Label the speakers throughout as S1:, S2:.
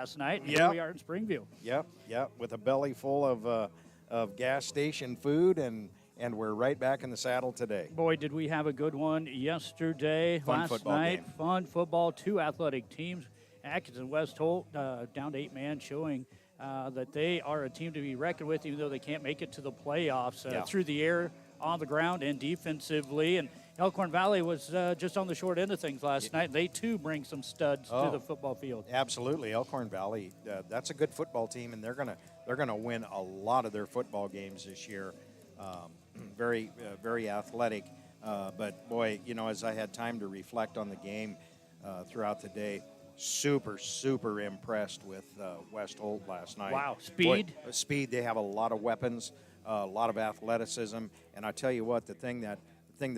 S1: last night. Here we are in Springview.
S2: Yep, with a belly full of gas station food, and we're right back in the saddle today.
S1: Boy, did we have a good one yesterday, last night.
S2: Game.
S1: Fun football, two athletic teams. Atkins and West Holt down to 8-man, showing that they are a team to be reckoned with, even though they can't make it to the playoffs through the air, on the ground, and defensively. And Elkhorn Valley was just on the short end of things last night. They, too, bring some studs to the football field.
S2: Absolutely. Elkhorn Valley, that's a good football team, and they're gonna win a lot of their football games this year. Very athletic. But, boy, as I had time to reflect on the game throughout the day, super impressed with West Holt last night.
S1: Wow, speed.
S2: Boy, speed. They have a lot of weapons, a lot of athleticism, and I tell you what, the thing that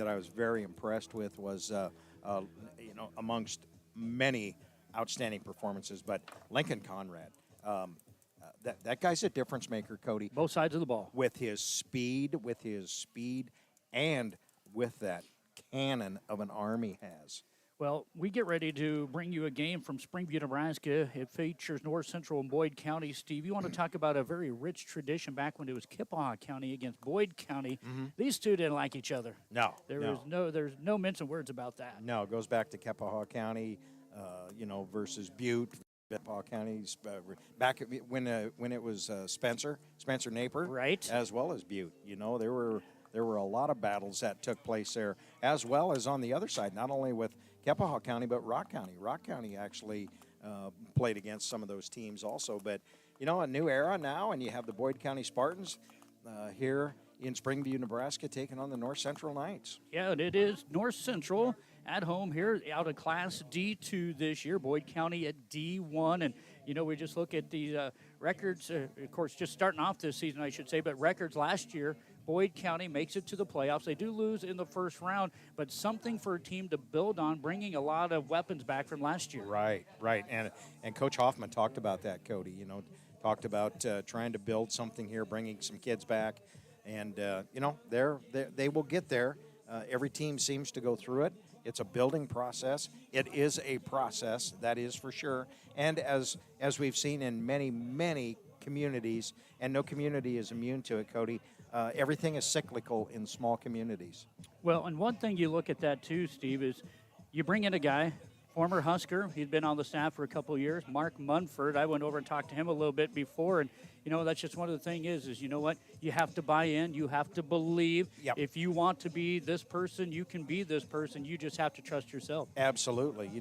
S2: I was very impressed with was, amongst many outstanding performances, but Lincoln Conrad. That guy's a difference maker, Cody.
S1: Both sides of the ball.
S2: With his speed, and with that cannon of an arm he has.
S1: Well, we get ready to bring you a game from Springview, Nebraska. It features North Central and Boyd County. Steve, you want to talk about a very rich tradition back when it was Kippahaw County against Boyd County. Mm-hmm. These two didn't like each other. There's no mincing words about that.
S2: No, it goes back to Kippahaw County, versus Butte. Kippahaw County's back when it was Spencer Napier,
S1: right,
S2: as well as Butte. There were a lot of battles that took place there, as well as on the other side, not only with Kippahaw County, but Rock County. Rock County actually played against some of those teams also. But, a new era now, and you have the Boyd County Spartans here in Springview, Nebraska, taking on the North Central Knights.
S1: Yeah, and it is North Central at home here out of Class D2 this year, Boyd County at D1. And, we just look at the records, of course, just starting off this season, I should say, but records last year. Boyd County makes it to the playoffs. They do lose in the first round, but something for a team to build on, bringing a lot of weapons back from last year.
S2: Right. And Coach Hoffman talked about that, Cody. Talked about trying to build something here, bringing some kids back. And, they will get there. Every team seems to go through it. It's a building process. It is a process, that is for sure. And as we've seen in many communities, and no community is immune to it, Cody, everything is cyclical in small communities.
S1: Well, and one thing you look at that too, Steve, is you bring in a guy, former Husker. He'd been on the staff for a couple of years, Mark Munford. I went over and talked to him a little bit before, and that's just one of the things is you know what? You have to buy in. You have to believe.
S2: Yep.
S1: If you want to be this person, you can be this person. You just have to trust yourself.
S2: Absolutely.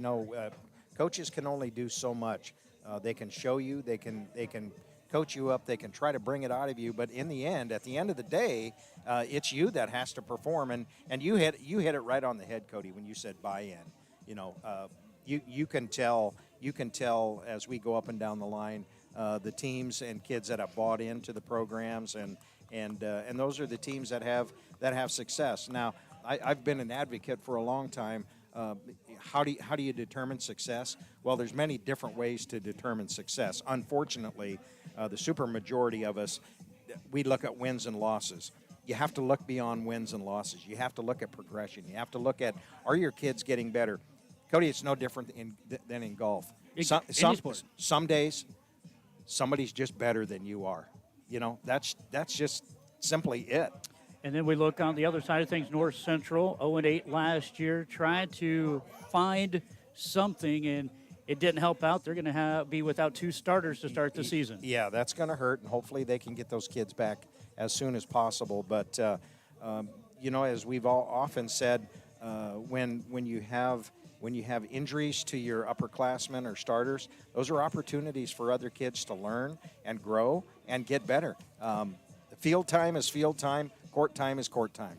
S2: Coaches can only do so much. They can show you. They can coach you up. They can try to bring it out of you. But at the end of the day, it's you that has to perform. And you hit it right on the head, Cody, when you said buy-in. You can tell as we go up and down the line, the teams and kids that have bought into the programs, and those are the teams that have success. Now, I've been an advocate for a long time. How do you determine success? Well, there's many different ways to determine success. Unfortunately, the super majority of us, we look at wins and losses. You have to look beyond wins and losses. You have to look at progression. You have to look at, are your kids getting better? Cody, it's no different than in golf. Some days, somebody's just better than you are. That's just simply it.
S1: And then we look on the other side of things, North Central, 0-8 last year, trying to find something, and it didn't help out. They're going to be without two starters to start the season.
S2: Yeah, that's going to hurt, and hopefully they can get those kids back as soon as possible. But, as we've all often said, when you have injuries to your upperclassmen or starters, those are opportunities for other kids to learn and grow and get better. Field time is field time. Court time is court time.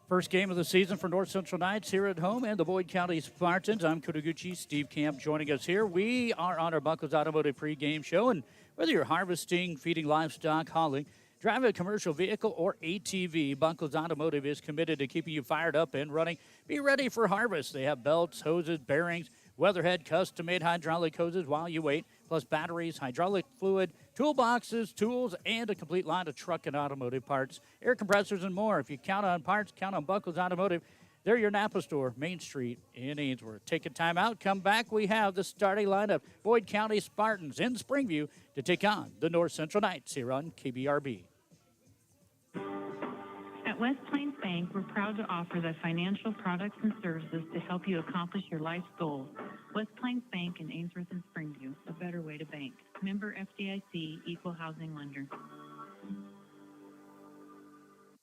S1: First game of the season for North Central Knights here at home and the Boyd County Spartans. I'm Kudaguchi, Steve Camp joining us here. We are on our Buckles Automotive pregame show, and whether you're harvesting, feeding livestock, hauling, driving a commercial vehicle, or ATV, Buckles Automotive is committed to keeping you fired up and running. Be ready for harvest. They have belts, hoses, bearings, Weatherhead custom-made hydraulic hoses while you wait, plus batteries, hydraulic fluid, toolboxes, tools, and a complete line of truck and automotive parts, air compressors, and more. If you count on parts, count on Buckles Automotive. They're your Napa store, Main Street in Ainsworth. Take a time out. Come back. We have the starting lineup. Boyd County Spartans in Springview to take on the North Central Knights here on KBRB.
S3: At West Plains Bank, we're proud to offer the financial products and services to help you accomplish your life's goals. West Plains Bank in Ainsworth and Springview, a better way to bank. Member FDIC, Equal Housing Lender.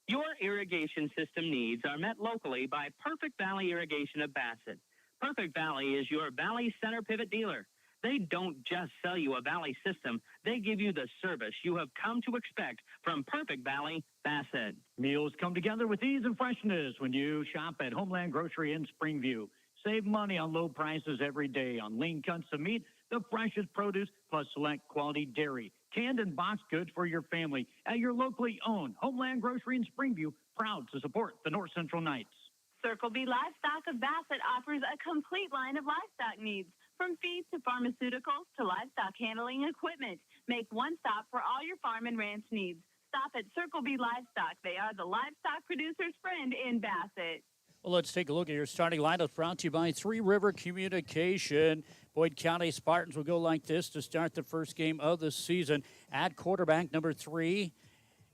S4: Your irrigation system needs are met locally by Perfect Valley Irrigation of Bassett. Perfect Valley is your Valley Center Pivot dealer. They don't just sell you a Valley system, they give you the service you have come to expect from Perfect Valley Bassett.
S1: Meals come together with ease and freshness when you shop at Homeland Grocery in Springview. Save money on low prices every day on lean cuts of meat, the freshest produce, plus select quality dairy, canned and boxed goods for your family at your locally owned Homeland Grocery in Springview, proud to support the North Central Knights.
S5: Circle B Livestock of Bassett offers a complete line of livestock needs, from feed to pharmaceuticals to livestock handling equipment. Make one stop for all your farm and ranch needs. Stop at Circle B Livestock. They are the livestock producer's friend in Bassett.
S1: Well, let's take a look at your starting lineup brought to you by Three River Communication. Boyd County Spartans will go like this to start the first game of the season. At quarterback, number 3,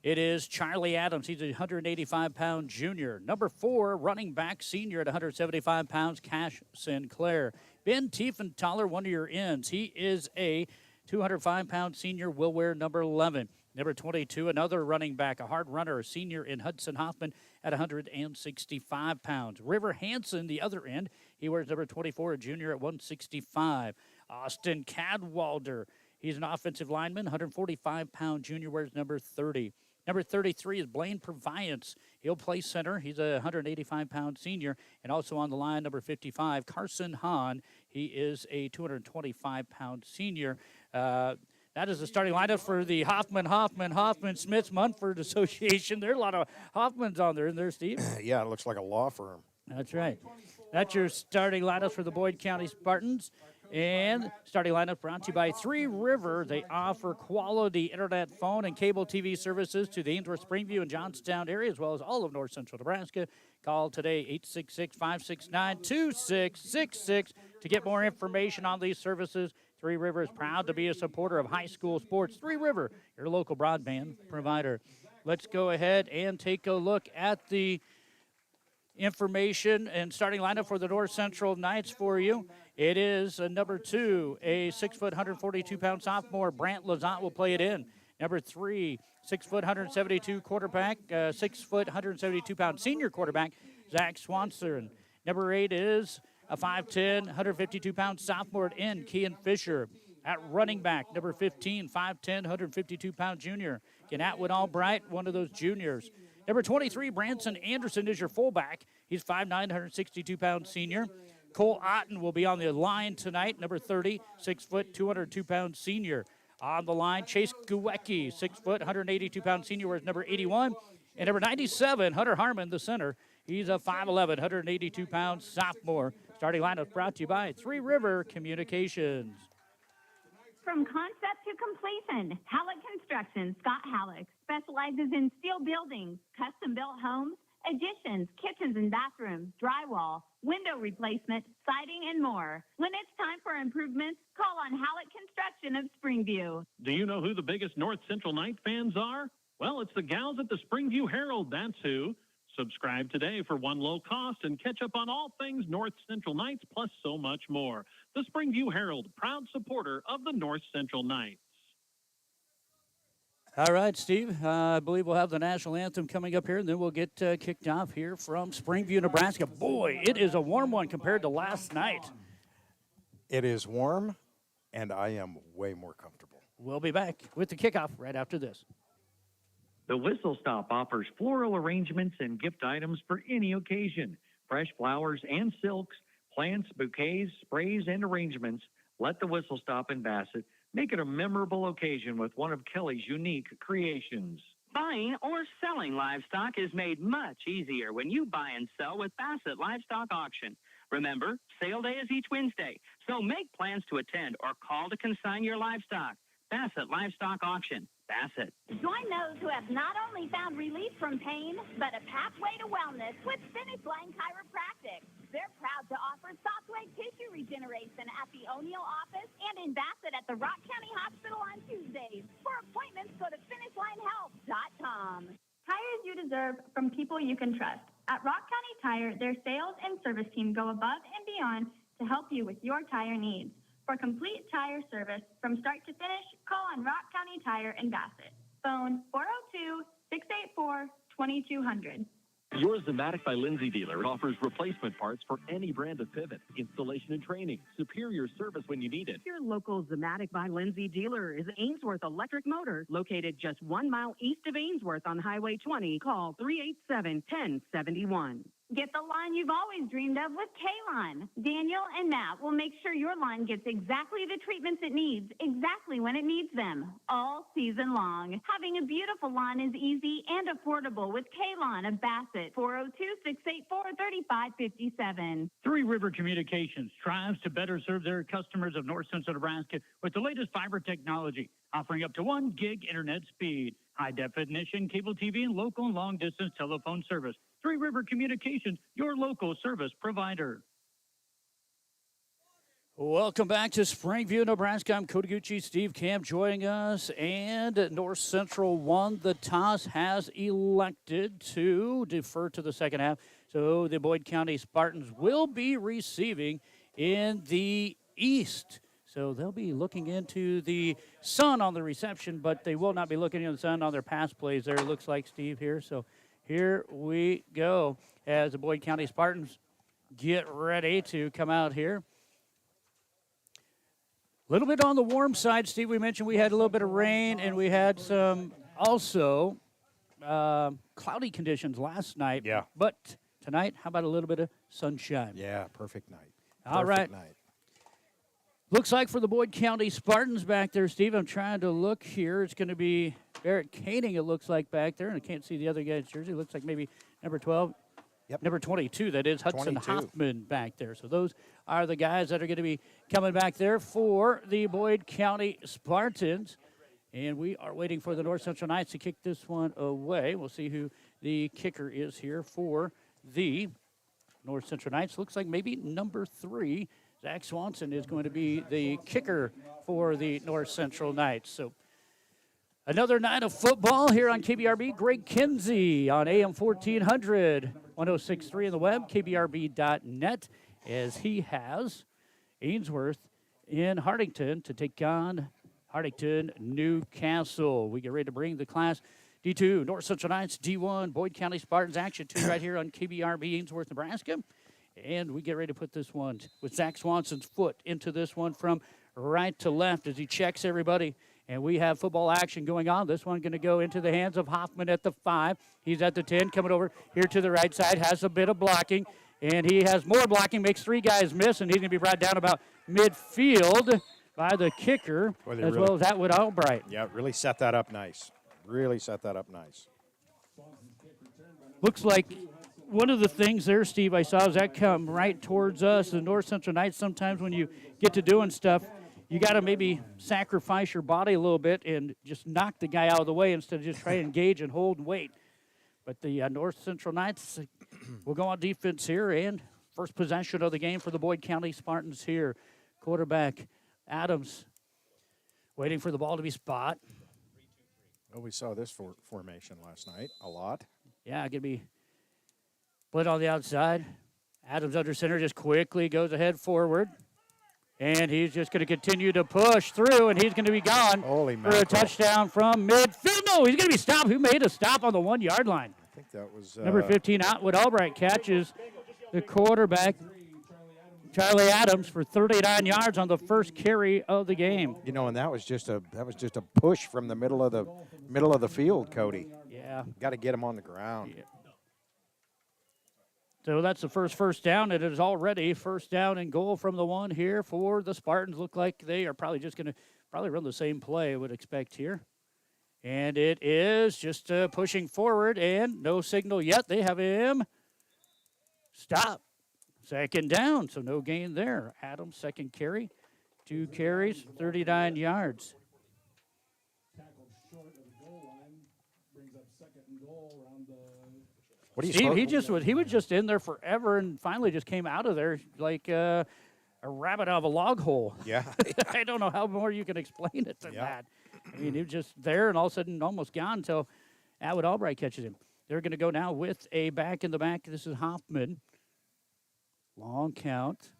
S1: it is Charlie Adams. He's a 185-pound junior. Number 4, running back, senior at 175 pounds, Cash Sinclair. Ben Tiefenthaler, one of your ends. He is a 205-pound senior, will wear number 11. Number 22, another running back, a hard runner, a senior in Hudson Hoffman at 165 pounds. River Hansen, the other end, he wears number 24, a junior at 165. Austin Cadwalder, he's an offensive lineman, 145-pound junior, wears number 30. Number 33 is Blaine Proviance. He'll play center. He's a 185-pound senior. And also on the line, number 55, Carson Hahn. He is a 225-pound senior. That is the starting lineup for the Hoffman-Smiths-Munford Association. There are a lot of Hoffmans on there, isn't there, Steve?
S2: Yeah, it looks like a law firm.
S1: That's right. That's your starting lineup for the Boyd County Spartans. And starting lineup brought to you by Three River. They offer quality internet, phone, and cable TV services to the Ainsworth, Springview, and Johnstown area, as well as all of north central Nebraska. Call today, 866-569-2666, to get more information on these services. Three River is proud to be a supporter of high school sports. Three River, your local broadband provider. Let's go ahead and take a look at the information and starting lineup for the North Central Knights for you. It is number 2, a 6-foot, 142-pound sophomore. Brant Lazant will play it in. Number 3, 6-foot, 172 quarterback, 6-foot, 172-pound senior quarterback, Zach Swanson. Number 8 is a 5'10", 152-pound sophomore at end, Kean Fisher. At running back, number 15, 5'10", 152-pound junior, Ken Atwood Albright, one of those juniors. Number 23, Branson Anderson is your fullback. He's 5'9", 162-pound senior. Cole Otten will be on the line tonight. Number 30, 6', 202-pound senior. On the line, Chase Guwecki, 6', 182-pound senior, wears number 81. And number 97, Hunter Harmon, the center. He's a 5'11", 182-pound sophomore. Starting lineup brought to you by Three River Communications.
S5: From concept to completion, Halleck Construction, Scott Halleck, specializes in steel buildings, custom-built homes, additions, kitchens and bathrooms, drywall, window replacement, siding, and more. When it's time for improvements, call on Halleck Construction of Springview.
S6: Do you know who the biggest North Central Knight fans are? Well, it's the gals at the Springview Herald, that's who. Subscribe today for one low cost and catch up on all things North Central Knights, plus so much more. The Springview Herald, proud supporter of the North Central Knights.
S1: All right, Steve, I believe we'll have the national anthem coming up here, and then we'll get kicked off here from Springview, Nebraska. Boy, it is a warm one compared to last night.
S2: It is warm, and I am way more comfortable.
S1: We'll be back with the kickoff right after this.
S7: The Whistle Stop offers floral arrangements and gift items for any occasion. Fresh flowers and silks, plants, bouquets, sprays, and arrangements. Let the Whistle Stop in Bassett make it a memorable occasion with one of Kelly's unique creations.
S4: Buying or selling livestock is made much easier when you buy and sell with Bassett Livestock Auction. Remember, sale day is each Wednesday, so make plans to attend or call to consign your livestock. Bassett Livestock Auction. Bassett.
S5: Join those who have not only found relief from pain, but a pathway to wellness with Finish Line Chiropractic. They're proud to offer software tissue regeneration at the O'Neill office and in Bassett at the Rock County Hospital on Tuesdays. For appointments, go to finishlinehealth.com.
S8: Tires you deserve from people you can trust. At Rock County Tire, their sales and service team go above and beyond to help you with your tire needs. For complete tire service from start to finish, call on Rock County Tire in Bassett. Phone 402-684-2200.
S6: Your Zematic by Lindsay dealer offers replacement parts for any brand of pivot, installation and training, superior service when you need it.
S9: Your local Zematic by Lindsay dealer is Ainsworth Electric Motor, located just 1 mile east of Ainsworth on Highway 20. Call 387-1071.
S5: Get the lawn you've always dreamed of with K-Lawn. Daniel and Matt will make sure your lawn gets exactly the treatments it needs, exactly when it needs them, all season long. Having a beautiful lawn is easy and affordable with K-Lawn of Bassett, 402-684-3557.
S1: Three River Communications strives to better serve their customers of North Central Nebraska with the latest fiber technology, offering up to 1 gig internet speed, high definition cable TV, and local and long distance telephone service. Three River Communications, your local service provider. Welcome back to Springview, Nebraska. I'm Kotaguchi, Steve Camp joining us, and North Central won the toss, has elected to defer to the second half. So the Boyd County Spartans will be receiving in the east. So they'll be looking into the sun on the reception, but they will not be looking into the sun on their pass plays there, it looks like, Steve, here. So here we go as the Boyd County Spartans get ready to come out here. A little bit on the warm side, Steve. We mentioned we had a little bit of rain, and we had some also cloudy conditions last night.
S2: Yeah.
S1: But tonight, how about a little bit of sunshine?
S2: Yeah, perfect night.
S1: All right.
S2: Night.
S1: Looks like for the Boyd County Spartans back there, Steve, I'm trying to look here. It's going to be Barrett Koenig, it looks like, back there. And I can't see the other guy's jersey. It looks like maybe number 12.
S2: Yep.
S1: Number 22, that is Hudson
S2: 22.
S1: Hoffman back there. So those are the guys that are going to be coming back there for the Boyd County Spartans. And we are waiting for the North Central Knights to kick this one away. We'll see who the kicker is here for the North Central Knights. Looks like maybe number 3, Zach Swanson, is going to be the kicker for the North Central Knights. So another night of football here on KBRB. Greg Kinsey on AM 1400, 106.3 on the web, kbrb.net, as he has Ainsworth in Hartington to take on Hartington Newcastle. We get ready to bring the Class D2 North Central Knights, D1 Boyd County Spartans action to right here on KBRB Ainsworth, Nebraska. And we get ready to put this one with Zach Swanson's foot into this one from right to left as he checks everybody. And we have football action going on. This one going to go into the hands of Hoffman at the 5. He's at the 10, coming over here to the right side, has a bit of blocking. And he has more blocking, makes 3 guys miss, and he's going to be brought down about midfield by the kicker, as well as Atwood Albright.
S2: Yeah, really set that up nice. Really set that up nice.
S1: Looks like one of the things there, Steve, I saw is that come right towards us. The North Central Knights, sometimes when you get to doing stuff, you got to maybe sacrifice your body a little bit and just knock the guy out of the way instead of just try to engage and hold and wait. But the North Central Knights will go on defense here, and first possession of the game for the Boyd County Spartans here. Quarterback Adams waiting for the ball to be spot.
S2: Well, we saw this formation last night a lot.
S1: Yeah, going to be split on the outside. Adams under center just quickly goes ahead forward. And he's just going to continue to push through, and he's going to be gone
S2: Holy
S1: for a touchdown from midfield. No, he's going to be stopped. Who made a stop on the 1-yard line?
S2: I think that was
S1: Number 15, Atwood Albright catches the quarterback, Charlie Adams, for 39 yards on the first carry of the game.
S2: You know, and that was just a push from the middle of the field, Cody.
S1: Yeah.
S2: Got to get him on the ground.
S1: Yeah. So that's the first down. It is already first down and goal from the 1 here for the Spartans. Look like they are probably just going to run the same play, I would expect here. And it is just pushing forward, and no signal yet. They have him stop. Second down, so no gain there. Adams, second carry. 2 carries, 39 yards.
S2: What do you
S1: Steve, he was just in there forever and finally just came out of there like a rabbit out of a log hole.
S2: Yeah.
S1: I don't know how more you can explain it than that. I mean, he was just there and all of a sudden almost gone until Atwood Albright catches him. They're going to go now with a back in the back. This is Hoffman. Long count.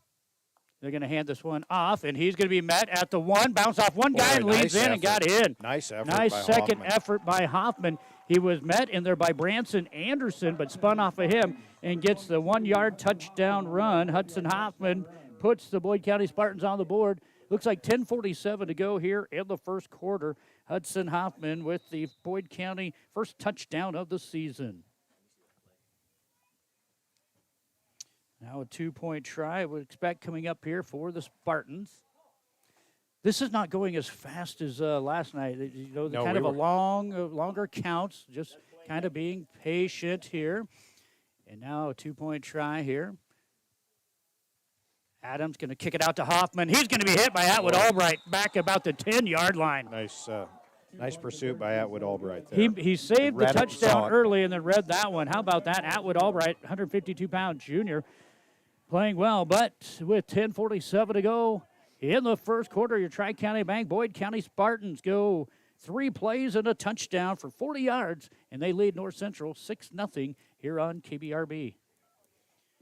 S1: They're going to hand this one off, and he's going to be met at the one. Bounce off one guy and leads in and got in.
S2: Nice effort.
S1: Nice
S2: by
S1: second
S2: Hoffman.
S1: effort by Hoffman. He was met in there by Branson Anderson, but spun off of him and gets the 1-yard touchdown run. Hudson Hoffman puts the Boyd County Spartans on the board. Looks like 10:47 to go here in the first quarter. Hudson Hoffman with the Boyd County first touchdown of the season. Now a 2-point try I would expect coming up here for the Spartans. This is not going as fast as last night. You know,
S2: No,
S1: kind
S2: we
S1: of longer counts, just kind of being patient here. And now a 2-point try here. Adams going to kick it out to Hoffman. He's going to be hit by Atwood Albright back about the 10-yard line.
S2: Nice pursuit by Atwood Albright there.
S1: He saved the
S2: Read it, saw
S1: touchdown
S2: it.
S1: early and then read that one. How about that? Atwood Albright, 152-pound junior, playing well. But with 10:47 to go in the first quarter, your Tri-County Bank Boyd County Spartans go 3 plays and a touchdown for 40 yards, and they lead North Central 6-0 here on KBRB.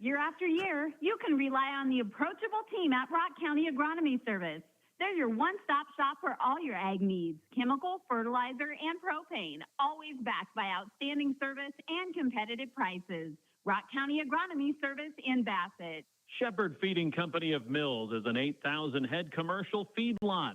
S5: Year after year, you can rely on the approachable team at Rock County Agronomy Service. They're your one-stop shop for all your ag needs, chemical, fertilizer, and propane, always backed by outstanding service and competitive prices. Rock County Agronomy Service in Bassett.
S6: Shepherd Feeding Company of Mills is an 8,000-head commercial feedlot.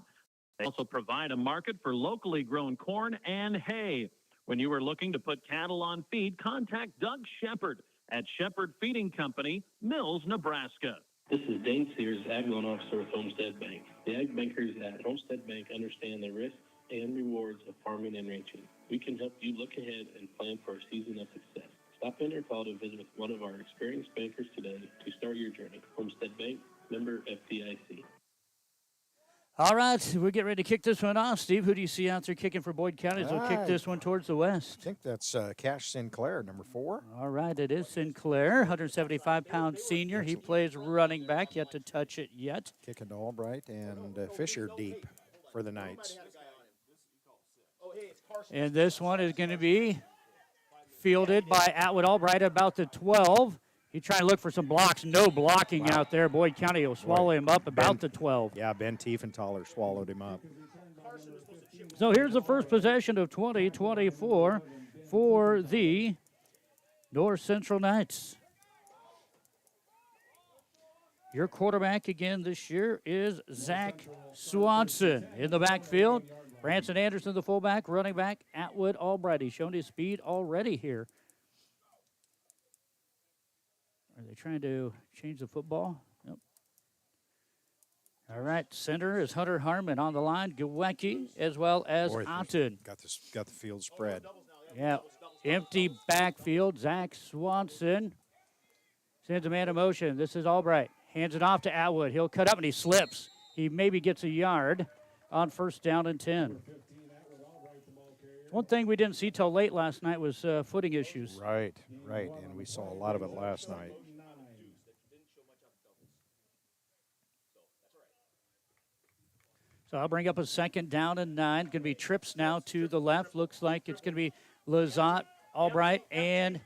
S6: They also provide a market for locally grown corn and hay. When you are looking to put cattle on feed, contact Doug Shepherd at Shepherd Feeding Company, Mills, Nebraska.
S10: This is Dane Sears, Ag Loan Officer with Homestead Bank. The ag bankers at Homestead Bank understand the risks and rewards of farming and ranching. We can help you look ahead and plan for a season of success. Stop in or call to visit with one of our experienced bankers today to start your journey. Homestead Bank, member FDIC.
S1: All right, we'll get ready to kick this one off. Steve, who do you see out there kicking for Boyd County as they'll kick this one towards the west?
S2: I think that's Cash Sinclair, number 4.
S1: All right, it is Sinclair, 175-pound senior. He plays running back, yet to touch it yet.
S2: Kicking to Albright and Fisher deep for the Knights.
S1: And this one is going to be fielded by Atwood Albright about the 12. He's trying to look for some blocks. No blocking out there. Boyd County will swallow him up about the 12.
S2: Yeah, Ben Tiefenthaler swallowed him up.
S1: So here's the first possession of 2024 for the North Central Knights. Your quarterback again this year is Zach Swanson. In the backfield, Branson Anderson, the fullback, running back, Atwood Albright. He's shown his speed already here. Are they trying to change the football? Nope. All right, center is Hunter Harmon on the line, Gewecki, as well as Otten.
S2: Got the field spread.
S1: Yeah, empty backfield. Zach Swanson sends a man in motion. This is Albright. Hands it off to Atwood. He'll cut up and he slips. He maybe gets a yard on first down and 10. One thing we didn't see till late last night was footing issues.
S2: Right, and we saw a lot of it last night.
S1: So I'll bring up a second down and 9. Going to be trips now to the left. Looks like it's going to be Lazat, Albright, and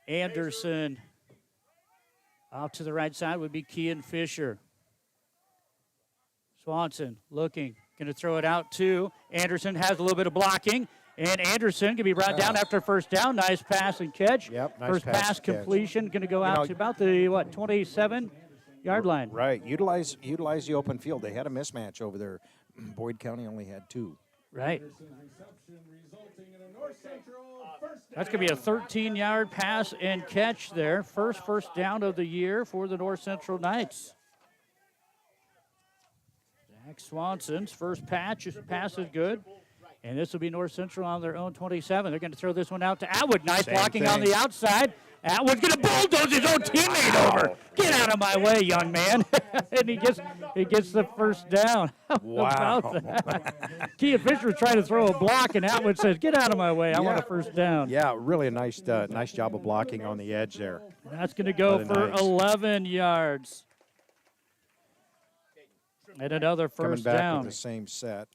S1: Anderson. Off to the right side would be Kean Fisher. Swanson looking. Going to throw it out to Anderson. Has a little bit of blocking. And Anderson can be brought down after first down. Nice pass and catch.
S2: Yep, nice
S1: First pass completion. Going to go out to about the, 27-yard line.
S2: Right. Utilize the open field. They had a mismatch over there. Boyd County only had 2.
S1: Right. That's going to be a 13-yard pass and catch there. First down of the year for the North Central Knights. Zach Swanson's first pass is good. And this will be North Central on their own 27. They're going to throw this one out to Atwood. Nice
S2: Same
S1: blocking on
S2: thing.
S1: the outside. Atwood's going to bulldoze his own teammate over. Get out of my way, young man. And he gets the first down.
S2: Wow.
S1: Kean Fisher was trying to throw a block, and Atwood says, get out of my way. I want a first down.
S2: Yeah, really a nice job of blocking on the edge there.
S1: That's going to go
S2: By the
S1: for
S2: Knights.
S1: 11 yards. And another
S2: Coming
S1: first
S2: back
S1: down.
S2: with the same set.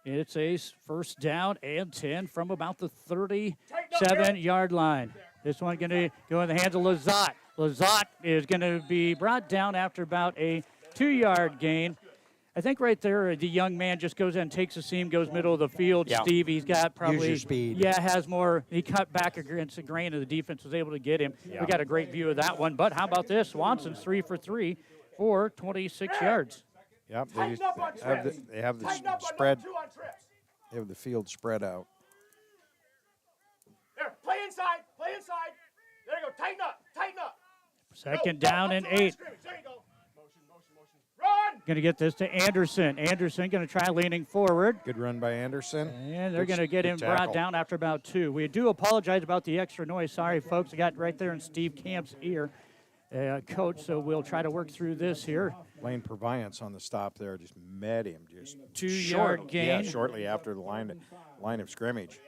S1: It's a first down and 10 from about the 37-yard line. This one going to go in the hands of Lazat. Lazat is going to be brought down after about a 2-yard gain. I think right there the young man just goes in, takes a seam, goes middle of the field.
S2: Yeah.
S1: Steve, he's got probably
S2: Use your speed.
S1: Yeah, has more. He cut back against the grain, and the defense was able to get him.
S2: Yeah.
S1: We got a great view of that one. But how about this? Swanson's 3 for 3 for 26 yards.
S2: Yep, they have the spread. They have the field spread out.
S11: There, play inside, play inside. There you go, tighten up.
S1: Second down and 8.
S11: There you go. Motion. Run!
S1: Going to get this to Anderson. Anderson going to try leaning forward.
S2: Good run by Anderson.
S1: And they're
S2: Good-
S1: going to get
S2: good
S1: him
S2: tackle.
S1: brought down after about 2. We do apologize about the extra noise. Sorry, folks. I got right there in Steve Camp's ear, coach, so we'll try to work through this here.
S2: Lane Purviance on the stop there just met him. Just
S1: 2-yard gain.
S2: Yeah, shortly after the line of scrimmage.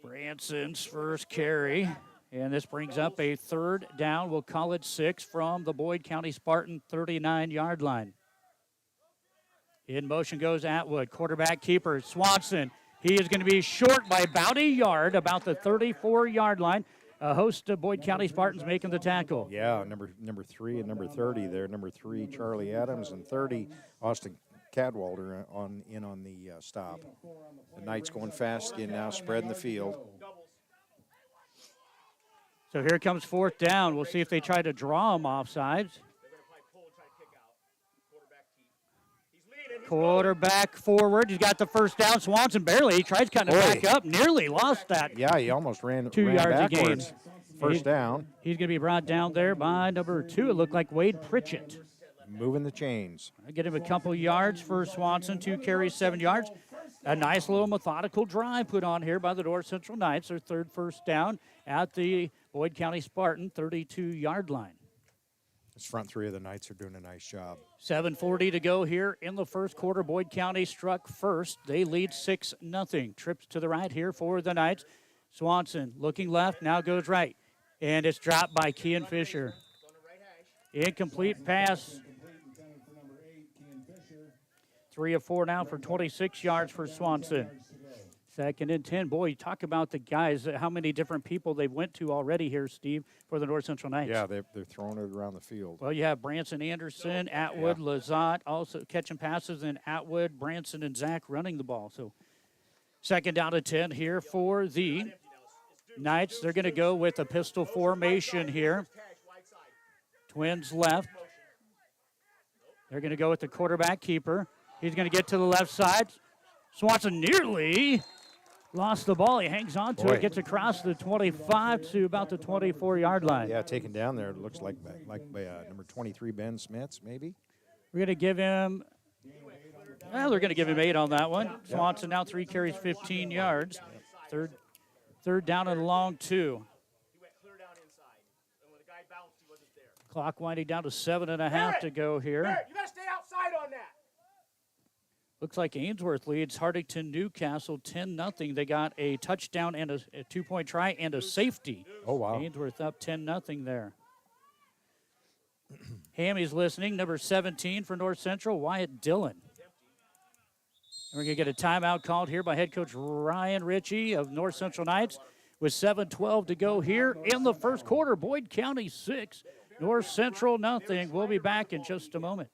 S1: Branson's first carry. And this brings up a third down. We'll call it 6 from the Boyd County Spartan 39-yard line. In motion goes Atwood. Quarterback keeper, Swanson. He is going to be short by about a yard, about the 34-yard line. A host of Boyd County Spartans making the tackle.
S2: Yeah, number 3 and number 30 there. Number 3, Charlie Adams, and 30, Austin Cadwalder on the stop. The Knights going fast again now, spreading the field.
S1: So here comes fourth down. We'll see if they try to draw him offsides. Quarterback forward. He's got the first down. Swanson barely. He tries cutting it back up. Nearly lost that.
S2: Yeah, he almost ran
S1: 2 yards a gain.
S2: backwards. First down.
S1: He's going to be brought down there by number 2. It looked like Wade Pritchett.
S2: Moving the chains.
S1: I get him a couple yards for Swanson. 2 carries, 7 yards. A nice little methodical drive put on here by the North Central Knights. Their third first down at the Boyd County Spartan 32-yard line.
S2: This front 3 of the Knights are doing a nice job.
S1: 7:40 to go here in the first quarter. Boyd County struck first. They lead 6-0. Trips to the right here for the Knights. Swanson looking left, now goes right. And it's dropped by Kean Fisher. Incomplete pass. 3 of 4 now for 26 yards for Swanson. Second and 10. Boy, you talk about the guys, how many different people they've went to already here, Steve, for the North Central Knights.
S2: Yeah, they're throwing it around the field.
S1: Well, you have Branson Anderson, Atwood, Lazat, also catching passes, and Atwood, Branson, and Zach running the ball. So second down to 10 here for the Knights. They're going to go with a pistol formation here. Twins left. They're going to go with the quarterback keeper. He's going to get to the left side. Swanson nearly lost the ball. He hangs on to it, gets across the 25 to about the 24-yard line.
S2: Yeah, taken down there. It looks like by number 23, Ben Smits, maybe.
S1: We're going to give him, well, they're going to give him 8 on that one. Swanson now 3 carries, 15 yards. Third down and long 2. Clock winding down to 7.5 to go here.
S11: You gotta stay outside on that.
S1: Looks like Ainsworth leads Hardington Newcastle 10-0. They got a touchdown and a 2-point try and a safety.
S2: Oh, wow.
S1: Ainsworth up 10-0 there. Hammy's listening, number 17 for North Central, Wyatt Dillon. And we're going to get a timeout called here by head coach Ryan Ritchie of North Central Knights with 7:12 to go here in the first quarter. Boyd County 6, North Central 0. We'll be back in just a moment.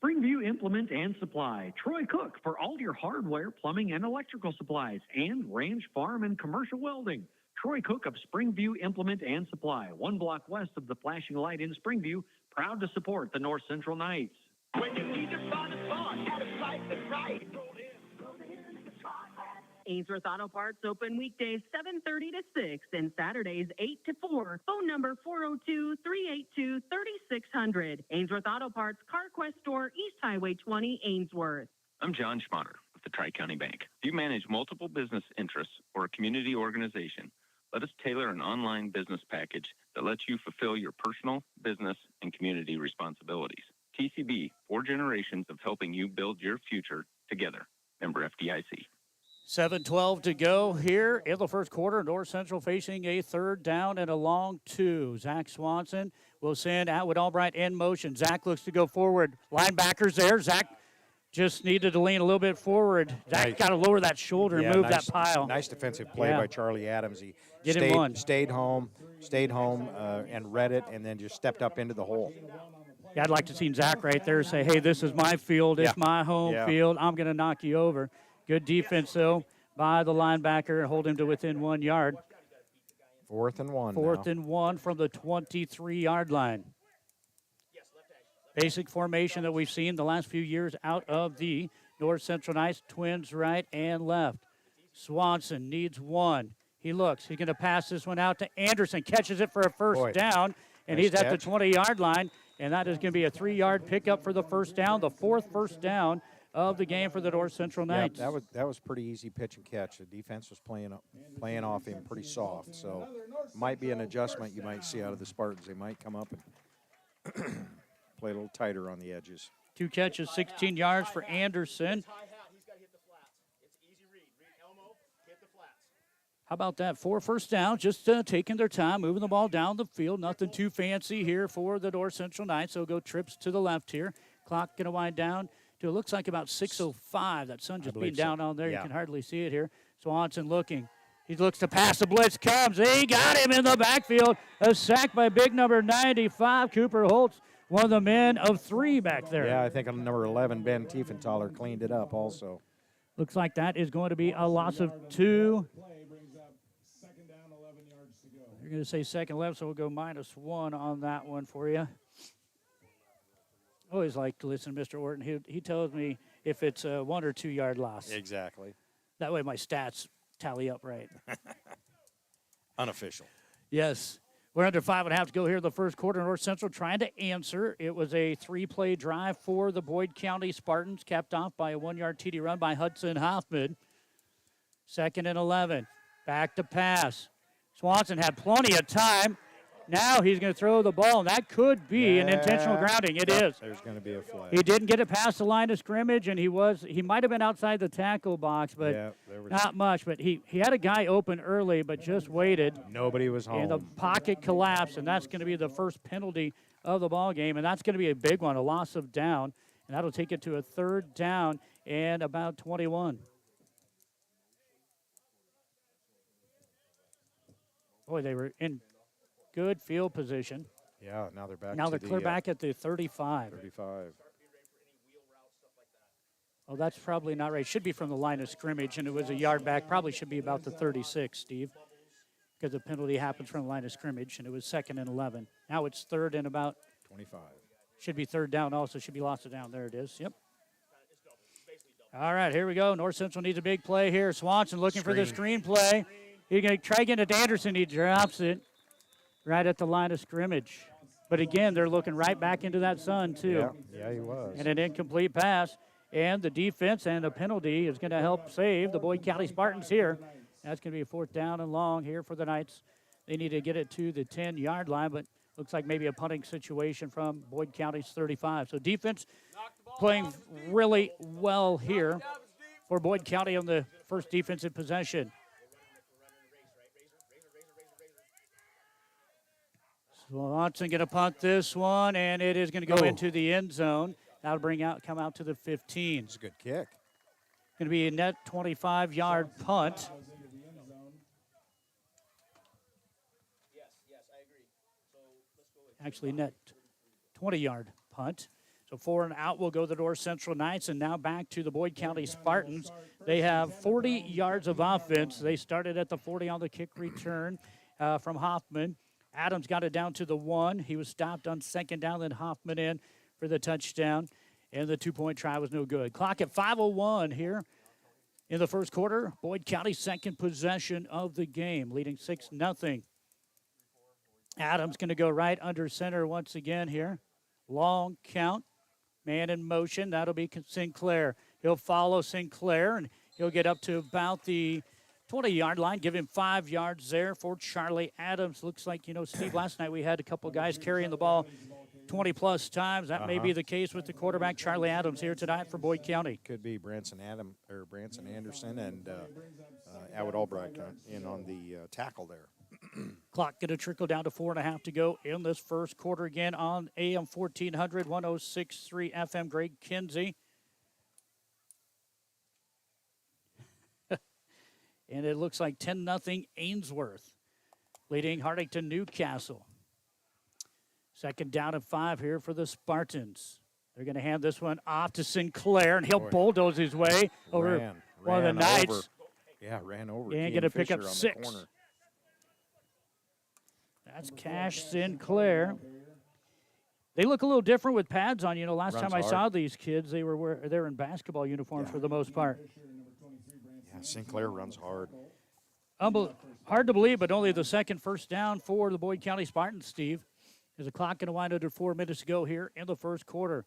S7: Springview Implement and Supply. Troy Cook for all your hardware, plumbing, and electrical supplies. And Ranch Farm and Commercial Welding. Troy Cook of Springview Implement and Supply. 1 block west of the flashing light in Springview. Proud to support the North Central Knights.
S11: When you need to find a spot at a site that's right.
S9: Ainsworth Auto Parts open weekdays 7:30 to 6 and Saturdays 8 to 4. Phone number 402-382-3600. Ainsworth Auto Parts, CarQuest Store, East Highway 20, Ainsworth.
S12: I'm John Schmotter with the Tri-County Bank. If you manage multiple business interests or a community organization, let us tailor an online business package that lets you fulfill your personal, business, and community responsibilities. TCB, 4 generations of helping you build your future together. Member FDIC.
S1: 7:12 to go here in the first quarter. North Central facing a third down and a long 2. Zach Swanson will send Atwood Albright in motion. Zach looks to go forward. Linebackers there. Zach just needed to lean a little bit forward. Zach got to lower that shoulder and move that pile.
S2: Nice defensive play by Charlie Adams. He stayed home, and read it, and then just stepped up into the hole.
S1: Yeah, I'd like to see Zach right there say, hey, this is my field. It's my home field. I'm going to knock you over. Good defense, though, by the linebacker. Hold him to within 1 yard.
S2: 4th and 1
S1: 4th and 1 from the 23-yard line. Basic formation that we've seen the last few years out of the North Central Knights. Twins right and left. Swanson needs 1. He looks. He's going to pass this one out to Anderson. Catches it for a first down, and
S2: nice
S1: he's
S2: catch.
S1: at the 20-yard line. And that is going to be a 3-yard pickup for the first down, the 4th first down of the game for the North Central Knights.
S2: Yeah, that was pretty easy pitch and catch. The defense was playing off him pretty soft, so might be an adjustment you might see out of the Spartans. They might come up and play a little tighter on the edges.
S1: 2 catches, 16 yards for Anderson. How about that? 4 first down, just taking their time, moving the ball down the field. Nothing too fancy here for the North Central Knights. They'll go trips to the left here. Clock going to wind down to, it looks like about 6:05. That sun just being down on there. You can hardly see it here. Swanson looking. He looks to pass. The blitz comes. He got him in the backfield. A sack by big number 95, Cooper Holtz. One of the men of 3 back there.
S2: Yeah, I think number 11, Ben Tiefenthaler, cleaned it up also.
S1: Looks like that is going to be a loss of 2. You're going to say second left, so we'll go -1 on that one for you. Always like to listen to Mr. Orton. He tells me if it's a 1 or 2 yard loss.
S2: Exactly.
S1: That way my stats tally up right.
S2: Unofficial.
S1: Yes. We're under 5.5 to go here in the first quarter. North Central trying to answer. It was a 3-play drive for the Boyd County Spartans, capped off by a 1-yard TD run by Hudson Hoffman. 2nd and 11. Back to pass. Swanson had plenty of time. Now he's going to throw the ball, and that could be an intentional grounding. It is.
S2: There's going to be a flag.
S1: He didn't get it past the line of scrimmage, and he might have been outside the tackle box, but not much. But he had a guy open early, but just waited.
S2: Nobody was home.
S1: And the pocket collapsed, and that's going to be the first penalty of the ball game, and that's going to be a big one, a loss of down, and that'll take it to a 3rd down and about 21. Boy, they were in good field position.
S2: Yeah, now they're back.
S1: Now they're clear back at the 35.
S2: 35.
S1: Oh, that's probably not right. Should be from the line of scrimmage, and it was a yard back. Probably should be about the 36, Steve, because the penalty happens from the line of scrimmage, and it was 2nd and 11. Now it's 3rd and about
S2: 25. Should
S1: be 3rd down also. Should be lost of down. There it is. Yep. All right, here we go. North Central needs a big play here. Swanson looking for the screen play. He's going to try to get it to Anderson. He drops it right at the line of scrimmage. But again, they're looking right back into that sun, too.
S2: Yeah, he was.
S1: And an incomplete pass. And the defense and the penalty is going to help save the Boyd County Spartans here. That's going to be a 4th down and long here for the Knights. They need to get it to the 10-yard line, but looks like maybe a punting situation from Boyd County's 35. So defense playing really well here for Boyd County on the first defensive possession. Swanson going to punt this one, and it is going to go into the end zone. That'll come out to the 15.
S2: It's a good kick.
S1: Going to be a net 25-yard punt. Actually, net 20-yard punt. So 4 and out will go the North Central Knights, and now back to the Boyd County Spartans. They have 40 yards of offense. They started at the 40 on the kick return from Hoffman. Adams got it down to the 1. He was stopped on 2nd down, then Hoffman in for the touchdown, and the 2-point try was no good. Clock at 5:01 here in the first quarter. Boyd County second possession of the game, leading 6-0. Adams going to go right under center once again here. Long count. Man in motion. That'll be Sinclair. He'll follow Sinclair, and he'll get up to about the 20-yard line. Give him 5 yards there for Charlie Adams. Looks like, Steve, last night we had a couple guys carrying the ball 20-plus times. That may be the case with the quarterback, Charlie Adams, here tonight for Boyd County.
S2: Could be Branson Anderson and Atwood Albright in on the tackle there.
S1: Clock going to trickle down to 4.5 to go in this first quarter again on AM 1400, 106.3 FM. Greg Kinsey. And it looks like 10-0 Ainsworth, leading Hartington Newcastle. Second down and 5 here for the Spartans. They're going to hand this one off to Sinclair, and he'll bulldoze his way over one of the Knights.
S2: Ran over.
S1: And going to pick up 6. That's Cash Sinclair. They look a little different with pads on. Last time I saw these kids, they're in basketball uniforms for the most part.
S2: Yeah, Sinclair runs hard.
S1: Hard to believe, but only the second first down for the Boyd County Spartans, Steve. There's a clock going to wind under 4 minutes to go here in the first quarter.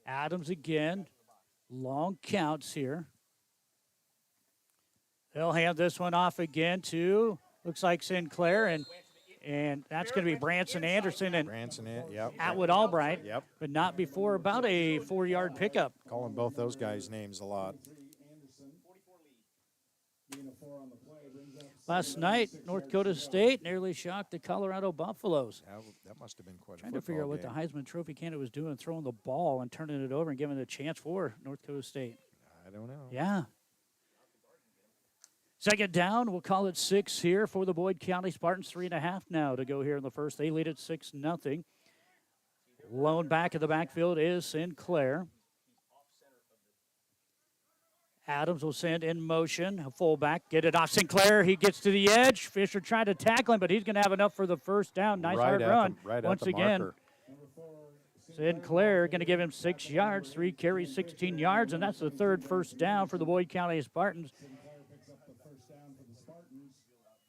S1: Adams again. Long counts here. They'll hand this one off again to, looks like Sinclair, and that's going to be Branson Anderson and Atwood Albright, but not before about a 4-yard pickup.
S2: Calling both those guys' names a lot.
S1: Last night, North Dakota State nearly shocked the Colorado Buffaloes.
S2: That must have been quite a
S1: Trying to figure out what the Heisman Trophy candidate was doing, throwing the ball and turning it over and giving it a chance for North Dakota State.
S2: I don't know.
S1: Yeah. Second down, we'll call it 6 here for the Boyd County Spartans. 3.5 now to go here in the first. They lead it 6-0. Lone back in the backfield is Sinclair. Adams will send in motion. A fullback, get it off Sinclair. He gets to the edge. Fisher tried to tackle him, but he's going to have enough for the first down. Nice hard run. Once again, Sinclair going to give him 6 yards, 3 carries, 16 yards, and that's the third first down for the Boyd County Spartans.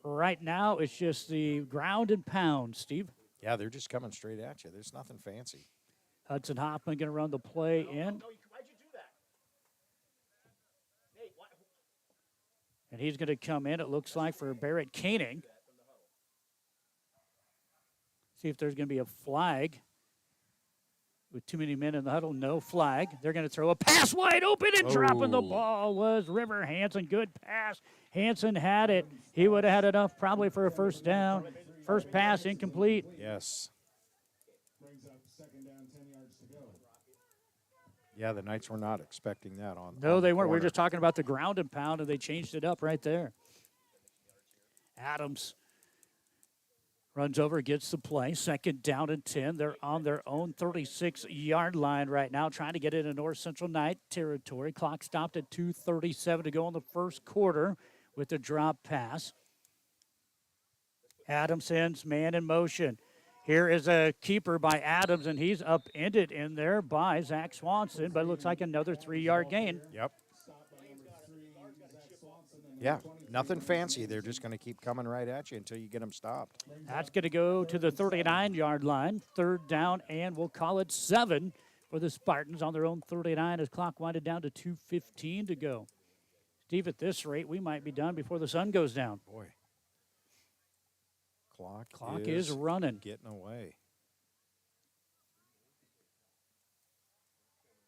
S1: Right now, it's just the ground and pound, Steve.
S2: Yeah, they're just coming straight at you. There's nothing fancy.
S1: Hudson Hoffman going to run the play in. And he's going to come in, it looks like, for Barrett Koenig. See if there's going to be a flag. With too many men in the huddle, no flag. They're going to throw a pass wide open, and dropping the ball was River Hansen. Good pass. Hansen had it. He would have had enough probably for a first down. First pass incomplete.
S2: Yes. Yeah, the Knights were not expecting that on.
S1: No, they weren't.
S2: Corner.
S1: We were just talking about the ground and pound, and they changed it up right there. Adams runs over, gets the play. Second down and 10. They're on their own 36-yard line right now, trying to get into North Central Knight territory. Clock stopped at 2:37 to go in the first quarter with the drop pass. Adams sends man in motion. Here is a keeper by Adams, and he's upended in there by Zach Swanson, but it looks like another 3-yard gain.
S2: Yep. Yeah, nothing fancy. They're just going to keep coming right at you until you get them stopped.
S1: That's going to go to the 39-yard line. Third down, and we'll call it 7 for the Spartans on their own 39 as clock winded down to 2:15 to go. Steve, at this rate, we might be done before the sun goes down.
S2: Boy.
S1: Clock is running.
S2: Getting away.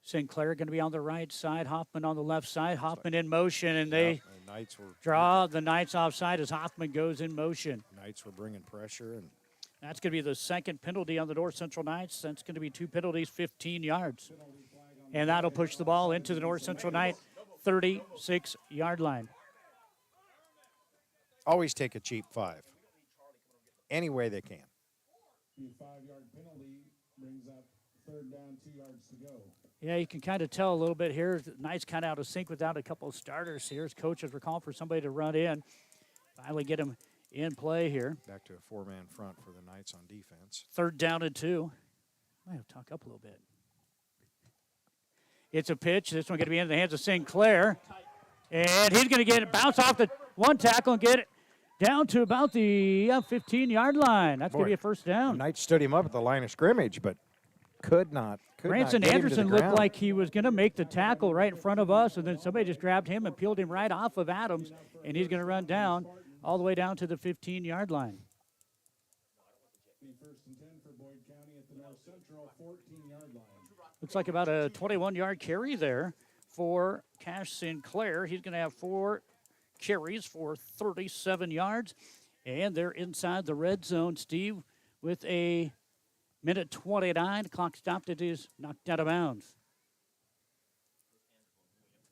S1: Sinclair going to be on the right side. Hoffman on the left side. Hoffman in motion, and they
S2: Knights were
S1: draw the Knights offside as Hoffman goes in motion.
S2: Knights were bringing pressure, and
S1: that's going to be the second penalty on the North Central Knights. That's going to be 2 penalties, 15 yards. And that'll push the ball into the North Central Knight 36-yard line.
S2: Always take a cheap 5. Any way they can.
S13: The 5-yard penalty brings up third down, 2 yards to go.
S1: Yeah, you can kind of tell a little bit here. The Knights kind of out of sync without a couple of starters here. As coaches were calling for somebody to run in. Finally get him in play here.
S2: Back to a 4-man front for the Knights on defense.
S1: Third down and 2. Might have to talk up a little bit. It's a pitch. This one going to be in the hands of Sinclair. And he's going to get it, bounce off the one tackle and get it down to about the 15-yard line. That's going to be a first down.
S2: Knight stood him up at the line of scrimmage, but could not
S1: Branson
S2: get him to
S1: Anderson
S2: the
S1: looked
S2: ground.
S1: like he was going to make the tackle right in front of us, and then somebody just grabbed him and peeled him right off of Adams, and he's going to run down all the way down to the 15-yard line.
S13: First and 10 for Boyd County at the North Central 14-yard line.
S1: Looks like about a 21-yard carry there for Cash Sinclair. He's going to have 4 carries for 37 yards, and they're inside the red zone, Steve, with a minute 29. Clock stopped. It is knocked out of bounds.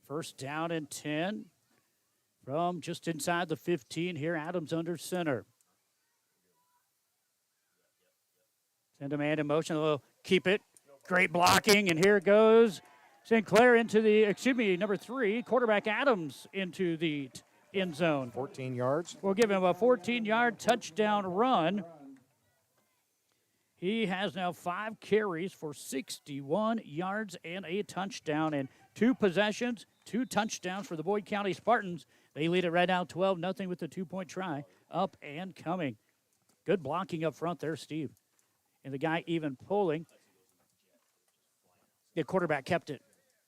S1: First down and 10 from just inside the 15 here. Adams under center. Send a man in motion. They'll keep it. Great blocking, and here goes Sinclair into the, number 3, quarterback Adams into the end zone.
S2: 14 yards.
S1: We'll give him a 14-yard touchdown run. He has now 5 carries for 61 yards and a touchdown, and 2 possessions, 2 touchdowns for the Boyd County Spartans. They lead it right now 12-0 with the 2-point try, up and coming. Good blocking up front there, Steve. And the guy even pulling. The quarterback kept it.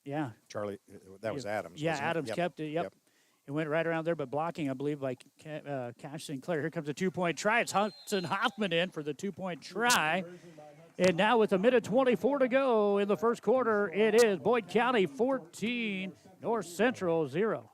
S1: Yeah.
S2: Charlie, that was Adams.
S1: Yeah,
S2: wasn't it?
S1: Adams kept it. Yep. It went right around there, but blocking, I believe, by Cash Sinclair. Here comes a 2-point try. It's Hudson Hoffman in for the 2-point try. And now with a minute 24 to go in the first quarter, it is Boyd County 14, North Central 0.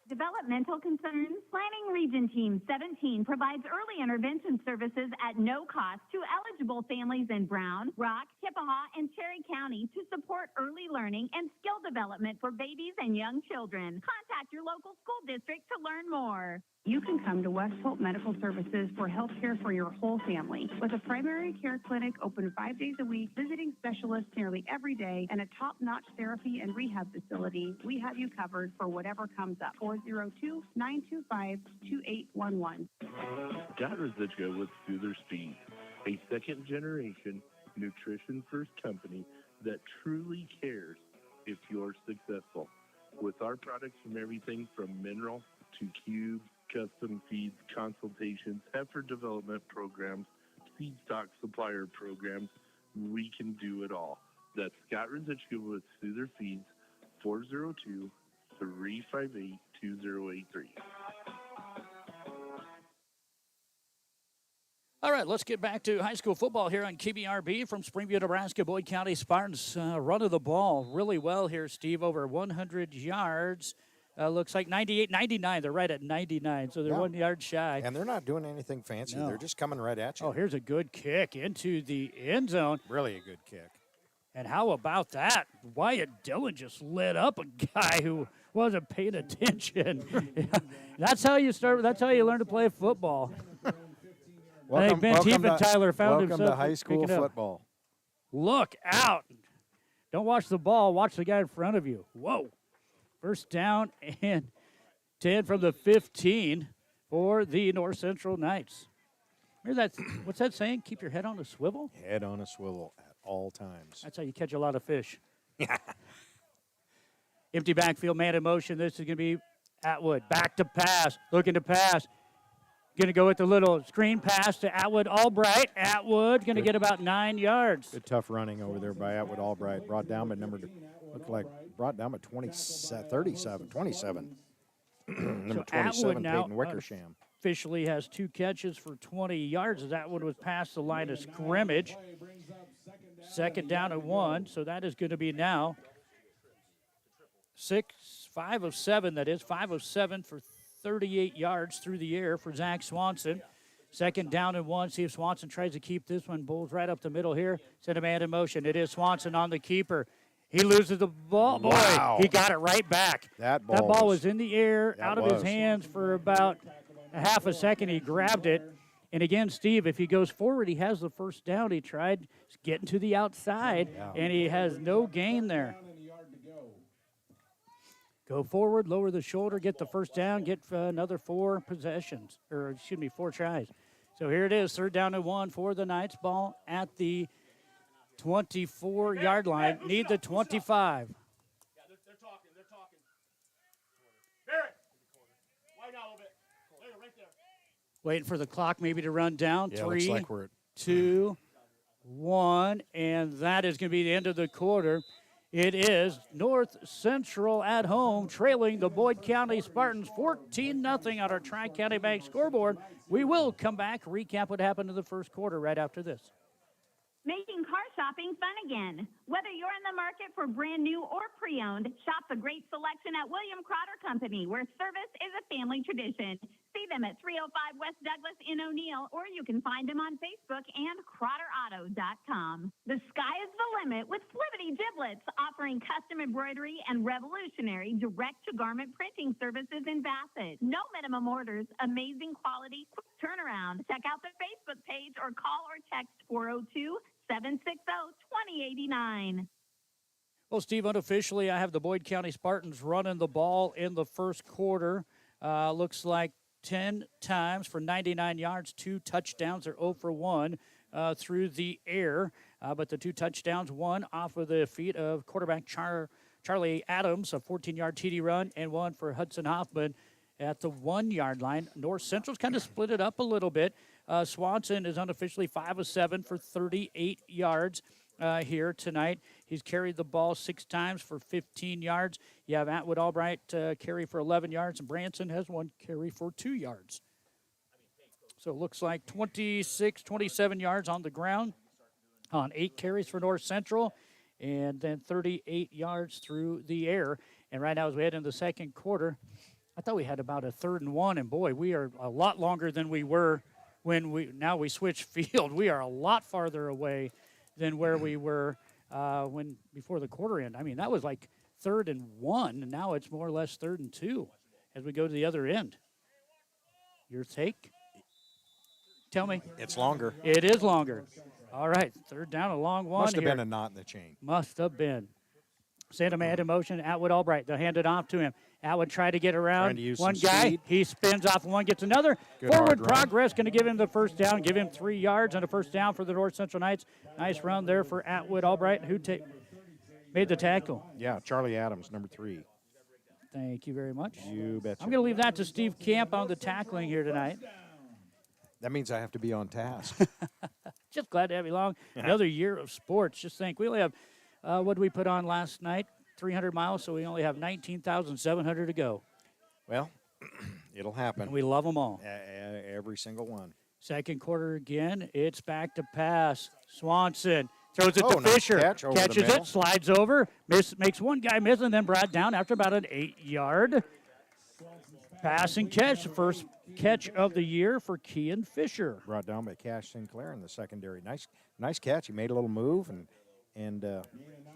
S5: Developmental concerns? Planning Region Team 17 provides early intervention services at no cost to eligible families in Brown, Rock, Chippewa, and Cherry County to support early learning and skill development for babies and young children. Contact your local school district to learn more.
S9: You can come to West Hope Medical Services for health care for your whole family. With a primary care clinic open 5 days a week, visiting specialists nearly every day, and a top-notch therapy and rehab facility, we have you covered for whatever comes up. 402-925-2811.
S14: Scott Rosicka with Soother's Feed, a second-generation nutrition-first company that truly cares if you're successful. With our products from everything from mineral to cube, custom feeds, consultations, heifer development programs, seed stock supplier programs, we can do it all. That's Scott Rosicka with Soother Feeds, 402-358-2083.
S1: All right, let's get back to high school football here on KBRB from Springview, Nebraska. Boyd County Spartans running the ball really well here, Steve, over 100 yards. Looks like 98, 99. They're right at 99, so they're 1 yard shy.
S2: And they're not doing anything fancy.
S1: No.
S2: They're just coming right at you.
S1: Oh, here's a good kick into the end zone.
S2: Really a good kick.
S1: And how about that? Wyatt Dillon just lit up a guy who wasn't paying attention. That's how you start. That's how you learn to play football. I think Ben Teef and Tyler found himself.
S2: Welcome to high school football.
S1: Look out. Don't watch the ball. Watch the guy in front of you. Whoa. First down and 10 from the 15 for the North Central Knights. Hear that? What's that saying? Keep your head on a swivel?
S2: Head on a swivel at all times.
S1: That's how you catch a lot of fish. Empty backfield, man in motion. This is going to be Atwood. Back to pass. Looking to pass. Going to go with the little screen pass to Atwood Albright. Atwood going to get about 9 yards.
S2: Good tough running over there by Atwood Albright. Brought down by brought down by 27. Number 27,
S1: Atwood now
S2: Peyton Wickersham.
S1: Officially has 2 catches for 20 yards as Atwood was past the line of scrimmage. Second down and 1, so that is going to be now 5 of 7, that is, 5 of 7 for 38 yards through the air for Zach Swanson. Second down and 1. See if Swanson tries to keep this one. Bulls right up the middle here. Send a man in motion. It is Swanson on the keeper. He loses the ball. Boy,
S2: wow.
S1: He got it right back.
S2: That ball
S1: was in the air, out of his hands for about a half a second. He grabbed it. And again, Steve, if he goes forward, he has the first down. He tried getting to the outside, and he has no gain there. Go forward, lower the shoulder, get the first down, get another 4 possessions, or 4 tries. So here it is, third down and 1 for the Knights. Ball at the 24-yard line. Need the 25. Waiting for the clock maybe to run down.
S2: Yeah,
S1: 3,
S2: looks like we're at
S1: 2, 1, and that is going to be the end of the quarter. It is North Central at home trailing the Boyd County Spartans 14-0 on our Tri-County Bank scoreboard. We will come back, recap what happened in the first quarter right after this.
S5: Making car shopping fun again. Whether you're in the market for brand new or pre-owned, shop the great selection at William Crotter Company, where service is a family tradition. See them at 305 West Douglas in O'Neill, or you can find them on Facebook and CrotterAuto.com. The sky is the limit with Flippity Giblets, offering custom embroidery and revolutionary direct-to-garment printing services in Bassett. No minimum orders, amazing quality, quick turnaround. Check out the Facebook page or call or text 402-760-2089.
S1: Well, Steve, unofficially, I have the Boyd County Spartans running the ball in the first quarter. Looks like 10 times for 99 yards, 2 touchdowns. They're 0 for 1 through the air. But the 2 touchdowns, one off of the feet of quarterback Charlie Adams, a 14-yard TD run, and one for Hudson Hoffman at the 1-yard line. North Central's kind of split it up a little bit. Swanson is unofficially 5 of 7 for 38 yards here tonight. He's carried the ball 6 times for 15 yards. You have Atwood Albright carry for 11 yards, and Branson has 1 carry for 2 yards. So it looks like 26, 27 yards on the ground on 8 carries for North Central, and then 38 yards through the air. And right now, as we head into the second quarter, I thought we had about a 3rd and 1, and boy, we are a lot longer than we were when we switched field. We are a lot farther away than where we were before the quarter end. I mean, that was like 3rd and 1, and now it's more or less 3rd and 2 as we go to the other end. Your take? Tell me.
S2: It's longer.
S1: It is longer. All right, 3rd down, a long one.
S2: Must have
S1: here.
S2: been a knot in the chain.
S1: Must have been. Send a man in motion. Atwood Albright. They'll hand it off to him. Atwood tried to get around one guy.
S2: Speed.
S1: He spins off one, gets another.
S2: Good
S1: Forward progress, going to give him the first down, give him 3 yards and a first down for the North Central Knights. Nice run there for Atwood Albright, who made the tackle.
S2: Yeah, Charlie Adams, number 3.
S1: Thank you very much.
S2: You betcha.
S1: I'm going to leave that to Steve Camp on the tackling here tonight.
S2: That means I have to be on task.
S1: Just glad to have you along. Another year of sports. Just think, we only have, what did we put on last night? 300 miles, so we only have 19,700 to go.
S2: Well, it'll happen.
S1: And we love them all.
S2: Every single one.
S1: Second quarter again, it's back to pass. Swanson throws it to
S2: nice
S1: Fisher.
S2: catch over the
S1: Catches
S2: middle.
S1: it, slides over, makes one guy miss, and then brought down after about an 8-yard pass and catch. The first catch of the year for Kean Fisher.
S2: Brought down by Cash Sinclair in the secondary. Nice catch. He made a little move and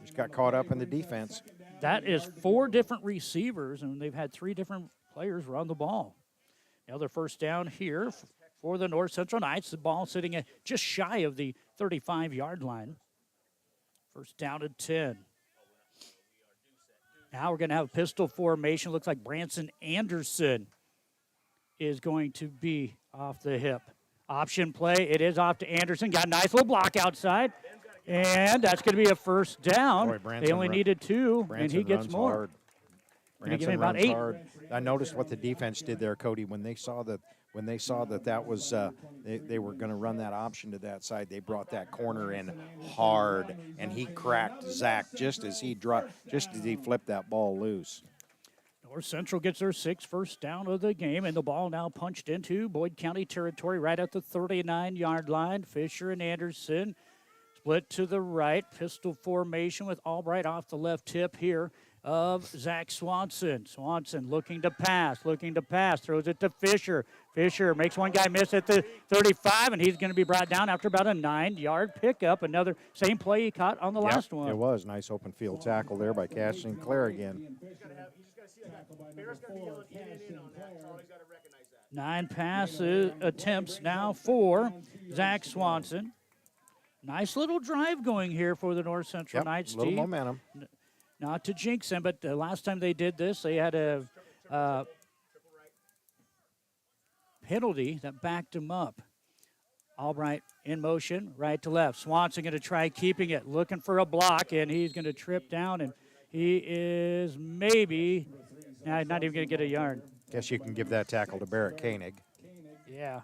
S2: just got caught up in the defense.
S1: That is 4 different receivers, and they've had 3 different players run the ball. Now their first down here for the North Central Knights. The ball sitting at just shy of the 35-yard line. First down at 10. Now we're going to have a pistol formation. Looks like Branson Anderson is going to be off the hip. Option play. It is off to Anderson. Got a nice little block outside. And that's going to be a first down. Boy, they only needed 2, and he gets more.
S2: Hard. Branson runs hard. I noticed what the defense did there, Cody, when they saw that that was they were going to run that option to that side. They brought that corner in hard, and he cracked Zach just as he flipped that ball loose.
S1: North Central gets their 6th first down of the game, and the ball now punched into Boyd County territory right at the 39-yard line. Fisher and Anderson split to the right, pistol formation with Albright off the left tip here of Zach Swanson. Swanson looking to pass, throws it to Fisher. Fisher makes one guy miss at the 35, and he's going to be brought down after about a 9-yard pickup. Another same play he caught on the last one.
S2: It was. Nice open field tackle there by Cash Sinclair again.
S1: 9 pass attempts now for Zach Swanson. Nice little drive going here for the North Central Knights team.
S2: Little momentum.
S1: Not to jinx them, but the last time they did this, they had a penalty that backed them up. Albright in motion, right to left. Swanson going to try keeping it, looking for a block, and he's going to trip down, and he is not even going to get a yard.
S2: Guess you can give that tackle to Barrett Koenig.
S1: Yeah,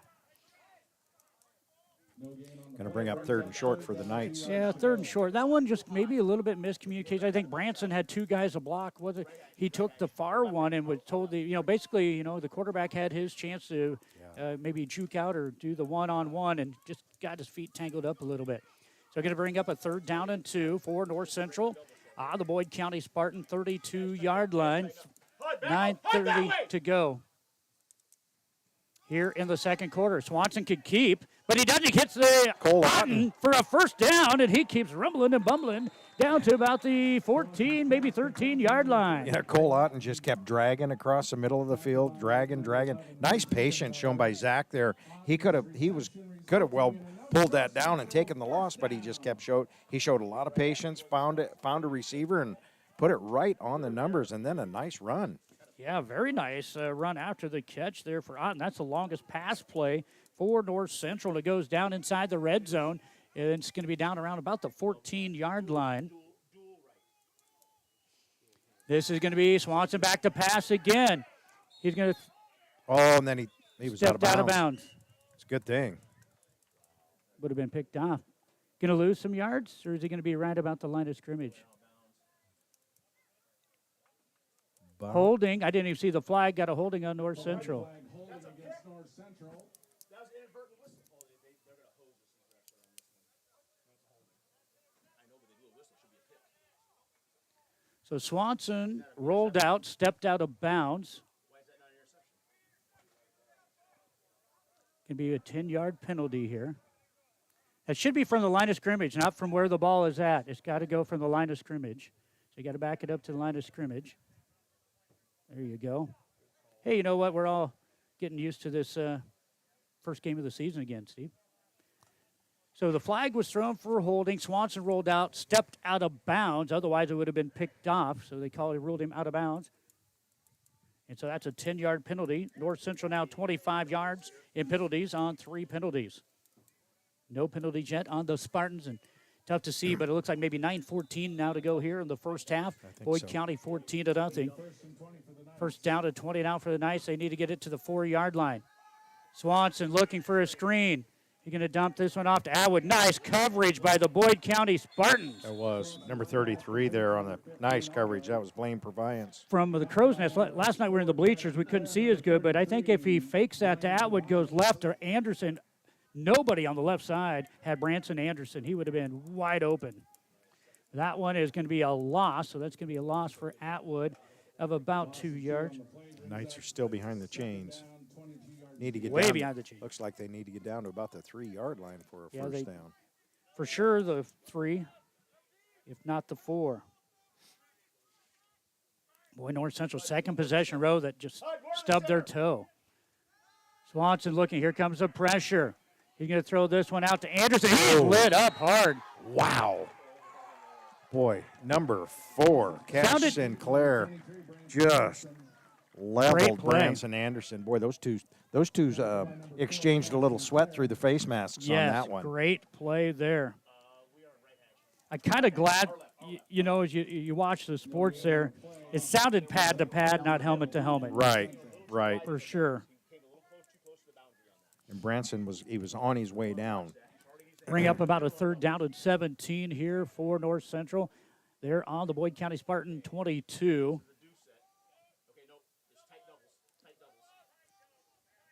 S2: Going to bring up 3rd and short for the Knights.
S1: Yeah, 3rd and short. That one just maybe a little bit miscommunicated. I think Branson had 2 guys to block. He took the far one and was told basically, the quarterback had his chance to maybe juke out or do the one-on-one and just got his feet tangled up a little bit. So going to bring up a 3rd down and 2 for North Central. The Boyd County Spartan 32-yard line. 9:30 to go here in the second quarter. Swanson could keep, but he doesn't. He hits the
S2: Cole
S1: Otten for a 1st down, and he keeps rumbling and bumbling down to about the 14, maybe 13-yard line.
S2: Yeah, Cole Otten just kept dragging across the middle of the field, dragging. Nice patience shown by Zach there. He could have well pulled that down and taken the loss, but he just he showed a lot of patience, found a receiver, and put it right on the numbers, and then a nice run.
S1: Yeah, very nice run after the catch there for Otten. That's the longest pass play for North Central. It goes down inside the red zone, and it's going to be down around about the 14-yard line. This is going to be Swanson back to pass again. He's going to
S2: and then he was out of bounds. It's a good thing.
S1: Would have been picked off. Going to lose some yards, or is he going to be right about the line of scrimmage? Holding. I didn't even see the flag. Got a holding on North Central. So Swanson rolled out, stepped out of bounds. Can be a 10-yard penalty here. That should be from the line of scrimmage, not from where the ball is at. It's got to go from the line of scrimmage. So you got to back it up to the line of scrimmage. There you go. Hey, you know what? We're all getting used to this first game of the season again, Steve. So the flag was thrown for holding. Swanson rolled out, stepped out of bounds. Otherwise, it would have been picked off. So they ruled him out of bounds. And so that's a 10-yard penalty. North Central now 25 yards in penalties on 3 penalties. No penalties yet on the Spartans. And tough to see, but it looks like maybe 9:14 now to go here in the first half. Boyd County 14-0. 1st down to 20 now for the Knights. They need to get it to the 4-yard line. Swanson looking for a screen. He's going to dump this one off to Atwood. Nice coverage by the Boyd County Spartans.
S2: That was number 33 there on the nice coverage. That was Blaine Proviance.
S1: From the Crow's Nest. Last night we were in the bleachers. We couldn't see as good, but I think if he fakes that to Atwood, goes left or Anderson, nobody on the left side had Branson Anderson. He would have been wide open. That one is going to be a loss, so that's going to be a loss for Atwood of about 2 yards.
S2: Knights are still behind the chains. Need to get
S1: way
S2: down,
S1: behind the chains.
S2: Looks like they need to get down to about the 3-yard line for a first down.
S1: For sure, the 3, if not the 4. Boy, North Central second possession row that just stubbed their toe. Swanson looking. Here comes the pressure. He's going to throw this one out to Anderson. He's lit up hard.
S2: Wow. Boy, number 4, Cash Sinclair, just leveled Branson Anderson. Boy, those two exchanged a little sweat through the face masks on that one.
S1: Great play there. I'm kind of glad, as you watch the sports there, it sounded pad to pad, not helmet to helmet.
S2: Right.
S1: For sure.
S2: And Branson was on his way down.
S1: Bring up about a 3rd down and 17 here for North Central. They're on the Boyd County Spartan 22.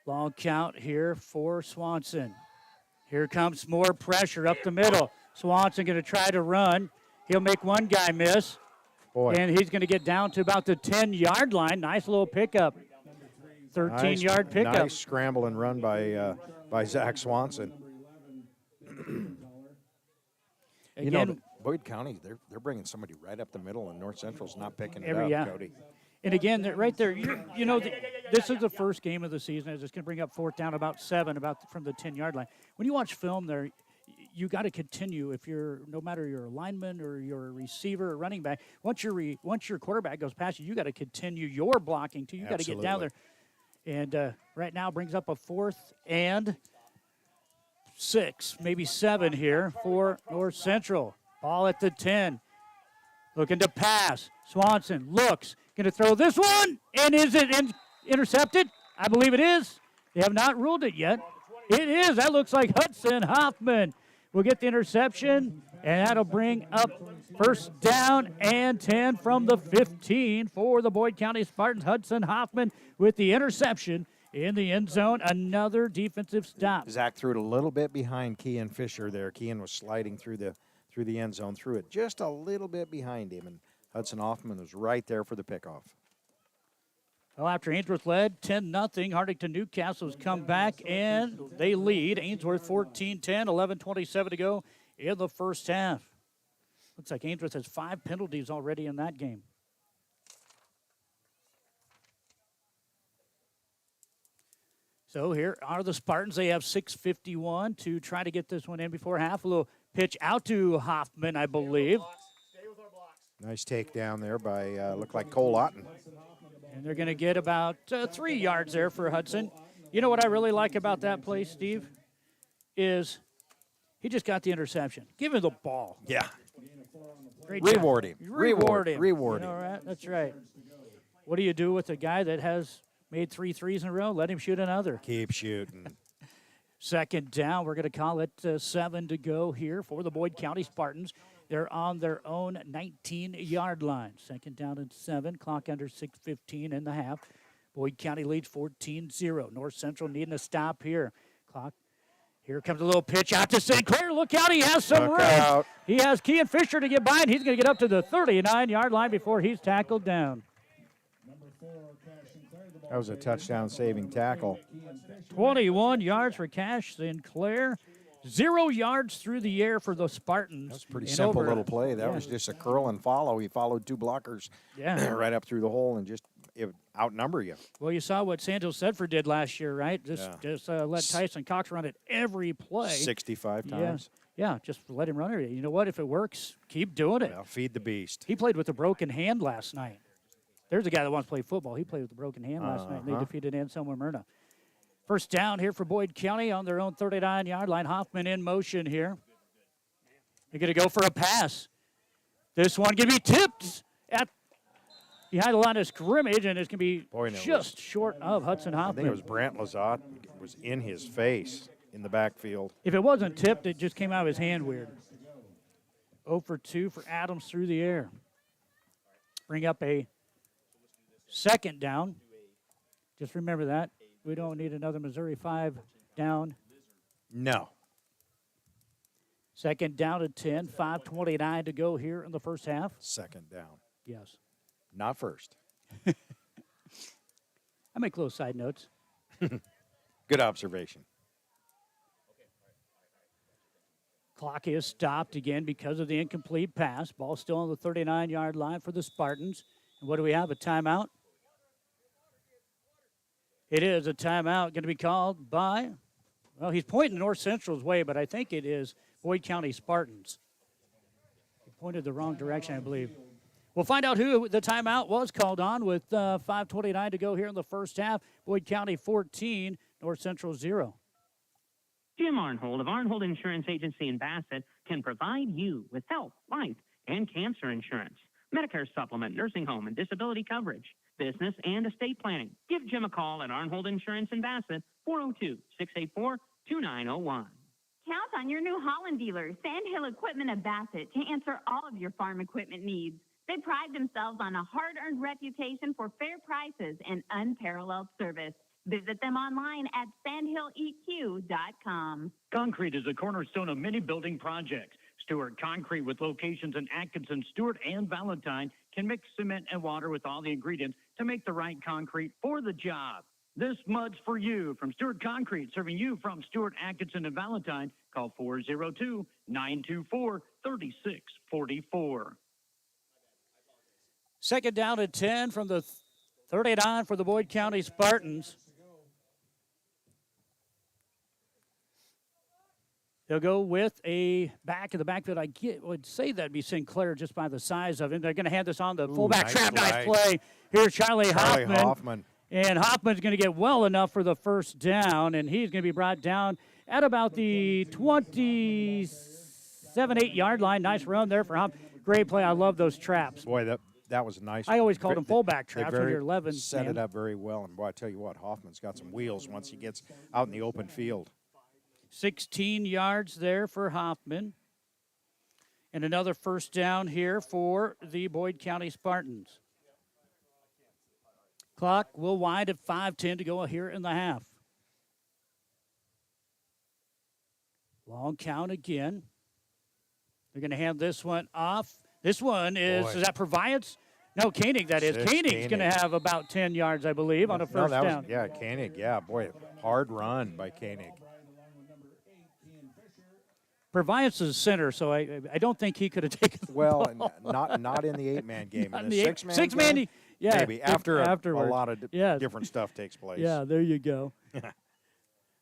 S1: Long count here for Swanson. Here comes more pressure up the middle. Swanson going to try to run. He'll make one guy miss.
S2: Boy.
S1: And he's going to get down to about the 10-yard line. Nice little pickup. 13-yard pickup.
S2: Nice scramble and run by Zach Swanson.
S1: Again,
S2: Boyd County, they're bringing somebody right up the middle, and North Central's not picking it up, Cody.
S1: And again, right there, this is the first game of the season. It's going to bring up 4th down about 7, from the 10-yard line. When you watch film there, you got to continue. No matter you're a lineman or you're a receiver or running back, once your quarterback goes past you, you got to continue your blocking too. You got to get down there. And right now brings up a 4th and 6, maybe 7 here for North Central. Ball at the 10. Looking to pass. Swanson looks. Going to throw this one. And is it intercepted? I believe it is. They have not ruled it yet. It is. That looks like Hudson Hoffman will get the interception, and that'll bring up first down and 10 from the 15 for the Boyd County Spartans. Hudson Hoffman with the interception in the end zone. Another defensive stop.
S2: Zach threw it a little bit behind Kean Fisher there. Kean was sliding through the end zone, threw it just a little bit behind him, and Hudson Hoffman was right there for the pickoff.
S1: Well, after Ainsworth led 10-0, Hartington Newcastle's come back, and they lead. Ainsworth 14-10, 11:27 to go in the first half. Looks like Ainsworth has 5 penalties already in that game. So here are the Spartans. They have 6:51 to try to get this one in before half. A little pitch out to Hoffman, I believe.
S2: Nice takedown there by, looked like Cole Otten.
S1: And they're going to get about 3 yards there for Hudson. You know what I really like about that play, Steve, is he just got the interception. Give him the ball.
S2: Yeah.
S1: Great
S2: Reward
S1: job.
S2: him.
S1: Reward him.
S2: Reward him.
S1: All right, that's right. What do you do with a guy that has made 3 threes in a row? Let him shoot another.
S2: Keep shooting.
S1: Second down. We're going to call it 7 to go here for the Boyd County Spartans. They're on their own 19-yard line. Second down and 7. Clock under 6:15 in the half. Boyd County leads 14-0. North Central needing a stop here. Clock. Here comes a little pitch out to St. Clair. Look out, he has some room. He has Kean Fisher to get by, and he's going to get up to the 39-yard line before he's tackled down.
S2: That was a touchdown-saving tackle.
S1: 21 yards for Cash Sinclair. 0 yards through the air for the Spartans.
S2: That's a pretty simple little play. That was just a curl and follow. He followed 2 blockers right up through the hole and just outnumber you.
S1: Well, you saw what Sandhill Sedford did last year, right? Just let Tyson Cox run it every play.
S2: 65 times.
S1: Yeah, just let him run it. You know what? If it works, keep doing it.
S2: Well, feed the beast.
S1: He played with a broken hand last night. There's a guy that wants to play football. He played with a broken hand last night. They defeated Anselmo Myrna. First down here for Boyd County on their own 39-yard line. Hoffman in motion here. They're going to go for a pass. This one going to be tipped at behind the line of scrimmage, and it's going to be just short of Hudson Hoffman.
S2: I think it was Brant Lazat was in his face in the backfield.
S1: If it wasn't tipped, it just came out of his hand weird. 0 for 2 for Adams through the air. Bring up a second down. Just remember that. We don't need another Missouri 5 down.
S2: No.
S1: Second down at 10, 5:29 to go here in the first half.
S2: Second down.
S1: Yes.
S2: Not first.
S1: I make little side notes.
S2: Good observation.
S1: Clock is stopped again because of the incomplete pass. Ball still on the 39-yard line for the Spartans. And what do we have, a timeout? It is a timeout going to be called by, well, he's pointing North Central's way, but I think it is Boyd County Spartans. He pointed the wrong direction, I believe. We'll find out who the timeout was called on with 5:29 to go here in the first half. Boyd County 14, North Central 0.
S4: Jim Arnhold of Arnhold Insurance Agency in Bassett can provide you with health, life, and cancer insurance, Medicare supplement, nursing home, and disability coverage, business and estate planning. Give Jim a call at Arnhold Insurance in Bassett, 402-684-2901.
S5: Count on your New Holland dealer, Sandhill Equipment of Bassett, to answer all of your farm equipment needs. They pride themselves on a hard-earned reputation for fair prices and unparalleled service. Visit them online at sandhilleq.com.
S15: Concrete is a cornerstone of many building projects. Stewart Concrete, with locations in Atkinson, Stewart, and Valentine, can mix cement and water with all the ingredients to make the right concrete for the job. This mud's for you from Stewart Concrete, serving you from Stewart, Atkinson, and Valentine. Call 402-924-3644.
S1: Second down at 10 from the 39 for the Boyd County Spartans. They'll go with a back in the backfield. I would say that'd be Sinclair just by the size of him. They're going to hand this on the fullback trap. Nice play. Here's Charlie Hoffman. And Hoffman's going to get well enough for the first down, and he's going to be brought down at about the 27-8-yard line. Nice run there for Hoffman. Great play. I love those traps.
S2: Boy, that was nice.
S1: I always called them fullback traps when you're 11.
S2: Set it up very well, and boy, I tell you what, Hoffman's got some wheels once he gets out in the open field.
S1: 16 yards there for Hoffman. And another first down here for the Boyd County Spartans. Clock will wind at 5:10 to go here in the half. Long count again. They're going to hand this one off. This one is that Proviance? No, Koenig, that is. Koenig's going to have about 10 yards, I believe, on a first down.
S2: Koenig, boy, hard run by Koenig.
S1: Proviance is center, so I don't think he could have taken the
S2: ball. Not in the 8-man game. In the six-man game, maybe after a lot of different stuff takes place.
S1: Yeah, there you go.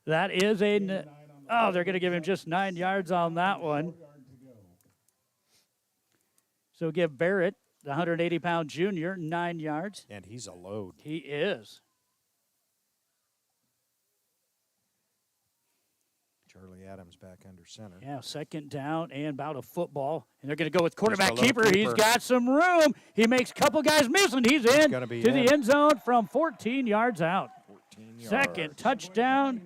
S1: That is they're going to give him just 9 yards on that one. So give Barrett, the 180-pound junior, 9 yards.
S2: And he's a load.
S1: He is.
S2: Charlie Adams back under center.
S1: Yeah, second down and about a football. And they're going to go with quarterback keeper. He's got some room. He makes a couple guys miss, and he's in to the end zone from 14 yards out.
S2: 14 yards.
S1: Second touchdown.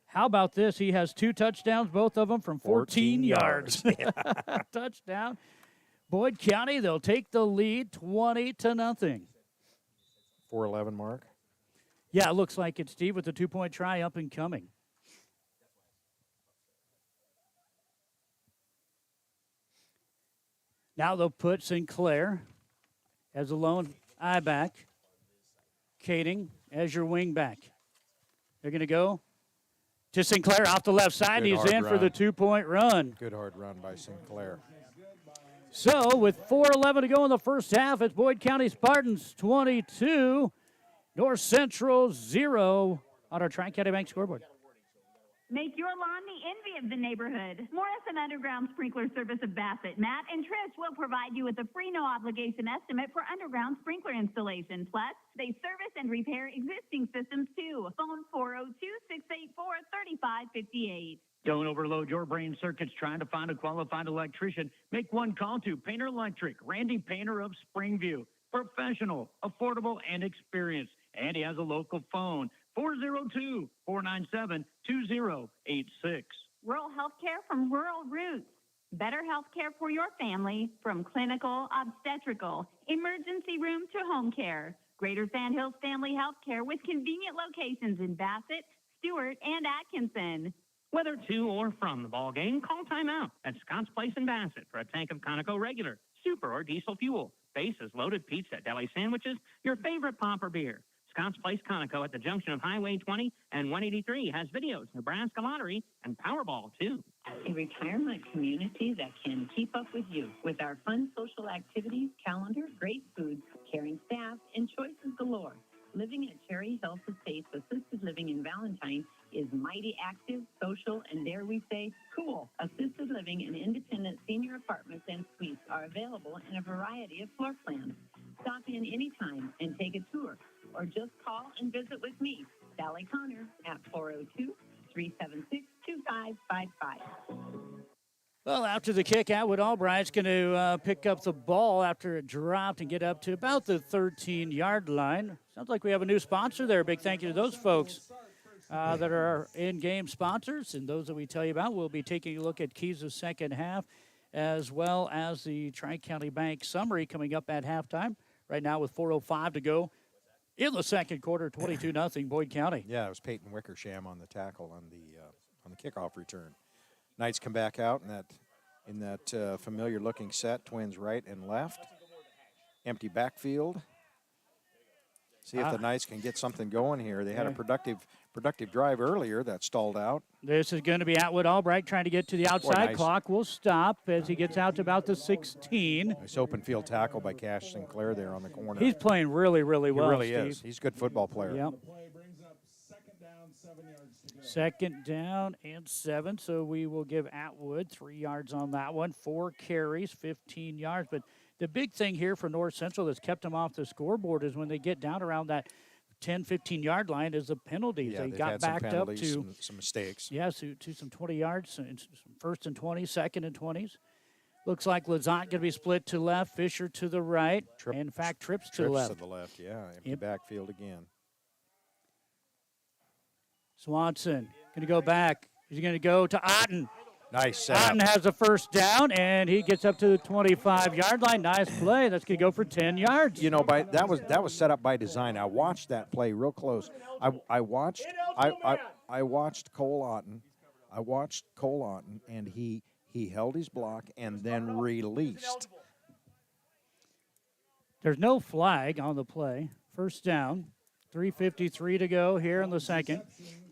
S1: How about this? He has 2 touchdowns, both of them from 14 yards. Touchdown. Boyd County, they'll take the lead 20-0.
S2: 4:11 mark.
S1: Yeah, it looks like it's Steve with the 2-point try up and coming. Now they'll put Sinclair as a lone eye back. Kading as your wing back. They're going to go to Sinclair off the left side. He's in for the 2-point run.
S2: Good hard run by Sinclair.
S1: So with 4:11 to go in the first half, it's Boyd County Spartans 22, North Central 0 on our Tri-County Bank scoreboard.
S5: Make your lawn the envy of the neighborhood. Morrison Underground Sprinkler Service of Bassett. Matt and Trish will provide you with a free no-obligation estimate for underground sprinkler installation. Plus, they service and repair existing systems, too. Phone 402-684-3558.
S15: Don't overload your brain circuits trying to find a qualified electrician. Make one call to Painter Electric, Randy Painter of Springview. Professional, affordable, and experienced. And he has a local phone, 402-497-2086.
S5: Rural health care from rural roots. Better health care for your family from clinical, obstetrical, emergency room to home care. Greater Sandhills Family Health Care with convenient locations in Bassett, Stewart, and Atkinson.
S4: Whether to or from the ball game, call timeout at Scott's Place in Bassett for a tank of Conoco regular, super, or diesel fuel. Bases, loaded pizza, deli sandwiches, your favorite pop or beer. Scott's Place Conoco at the junction of Highway 20 and 183 has videos, Nebraska Lottery, and Powerball, too.
S3: A retirement community that can keep up with you with our fun social activities, calendar, great food, caring staff, and choices galore. Living at Cherry Health Estates Assisted Living in Valentine is mighty active, social, and dare we say, cool. Assisted living and independent senior apartments and suites are available in a variety of floor plans. Stop in anytime and take a tour, or just call and visit with me, Sally Connor, at 402-376-2555.
S1: Well, after the kick, Atwood Albright's going to pick up the ball after it dropped and get up to about the 13-yard line. Sounds like we have a new sponsor there. Big thank you to those folks that are our in-game sponsors, and those that we tell you about. We'll be taking a look at Keys' second half, as well as the Tri-County Bank summary coming up at halftime. Right now with 4:05 to go in the second quarter, 22-0 Boyd County.
S2: Yeah, it was Peyton Wickersham on the tackle on the kickoff return. Knights come back out in that familiar-looking set, twins right and left. Empty backfield. See if the Knights can get something going here. They had a productive drive earlier that stalled out.
S1: This is going to be Atwood Albright trying to get to the outside. Nice. Clock will stop as he gets out to about the 16.
S2: Nice open field tackle by Cash Sinclair there on the corner.
S1: He's playing really, really well,
S2: He really
S1: Steve.
S2: is. He's a good football player.
S1: Yep. Second down and 7, so we will give Atwood 3 yards on that one. 4 carries, 15 yards. But the big thing here for North Central that's kept them off the scoreboard is when they get down around that 10, 15-yard line is the penalties.
S2: Yeah,
S1: they got backed up to
S2: some mistakes.
S1: Yes, to some 20 yards, some first and 20, second and 20s. Looks like Lazant going to be split to left, Fisher to the right. In fact, Trips to the left.
S2: Trips to the left, yeah. Empty backfield again.
S1: Swanson going to go back. He's going to go to Otten.
S2: Nice setup.
S1: Otten has the first down, and he gets up to the 25-yard line. Nice play. That's going to go for 10 yards.
S2: You know, that was set up by design. I watched that play real close. I watched Cole Otten. And he held his block and then released.
S1: There's no flag on the play. First down. 3:53 to go here in the second.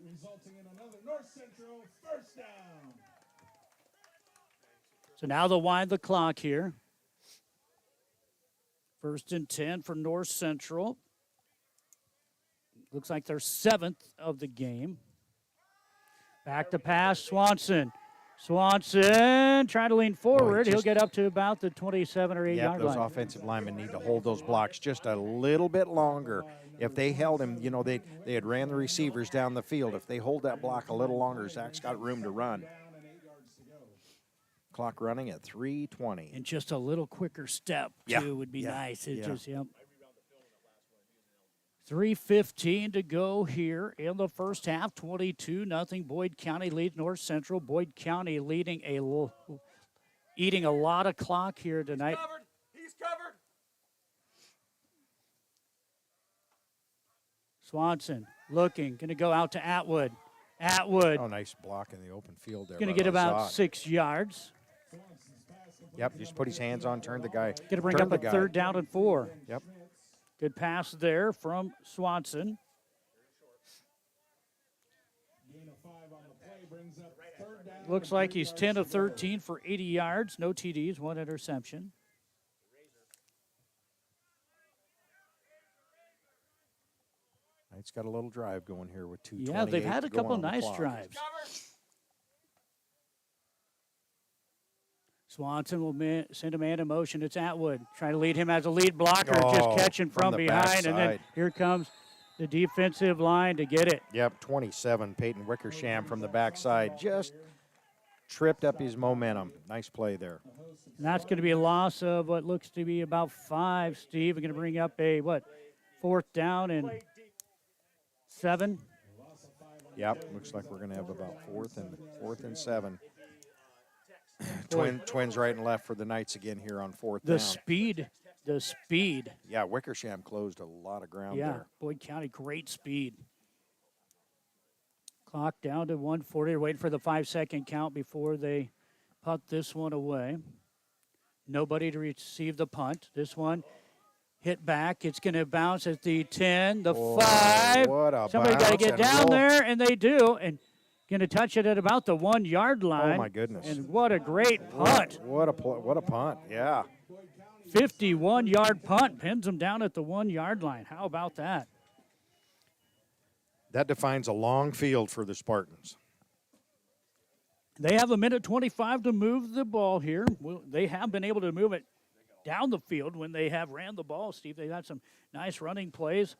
S13: Resulting in another North Central first down.
S1: So now they'll wind the clock here. 1st and 10 for North Central. Looks like their 7th of the game. Back to pass, Swanson. Swanson trying to lean forward. He'll get up to about the 27 or 8 yard line.
S2: Those offensive linemen need to hold those blocks just a little bit longer. If they held him, you know, they had ran the receivers down the field. If they hold that block a little longer, Zach's got room to run. Clock running at 3:20.
S1: And just a little quicker step, too, would be nice. It just, 3:15 to go here in the first half. 22-0. Boyd County leads North Central. Boyd County eating a lot of clock here tonight.
S11: He's covered.
S1: Swanson looking, going to go out to Atwood. Atwood.
S2: Oh, nice block in the open field there.
S1: Going to get about 6 yards.
S2: Yep, just put his hands on, turn the guy.
S1: Going to bring up a 3rd down and 4.
S2: Yep.
S1: Good pass there from Swanson. Looks like he's 10 of 13 for 80 yards, no TDs, 1 interception.
S2: Knight's got a little drive going here with 2:28.
S1: Yeah, they've had a couple nice drives. Swanson will send a man in motion. It's Atwood. Trying to lead him as a lead blocker, just catching from behind. And then here comes the defensive line to get it.
S2: Yep, 27, Peyton Wickersham from the backside. Just tripped up his momentum. Nice play there.
S1: And that's going to be a loss of what looks to be about 5, Steve. We're going to bring up a, 4th down and 7?
S2: Yep, looks like we're going to have about 4th and 7. Twins right and left for the Knights again here on 4th down.
S1: The speed.
S2: Yeah, Wickersham closed a lot of ground there.
S1: Yeah, Boyd County, great speed. Clock down to 1:40. Waiting for the 5-second count before they punt this one away. Nobody to receive the punt. This one hit back. It's going to bounce at the 10, the 5. Somebody got to get down there, and they do. And going to touch it at about the 1 yard line.
S2: Oh, my goodness.
S1: And what a great punt.
S2: What a punt, yeah.
S1: 51-yard punt, pins them down at the 1 yard line. How about that?
S2: That defines a long field for the Spartans.
S1: They have 1:25 to move the ball here. Well, they have been able to move it down the field when they have ran the ball, Steve. They've had some nice running plays.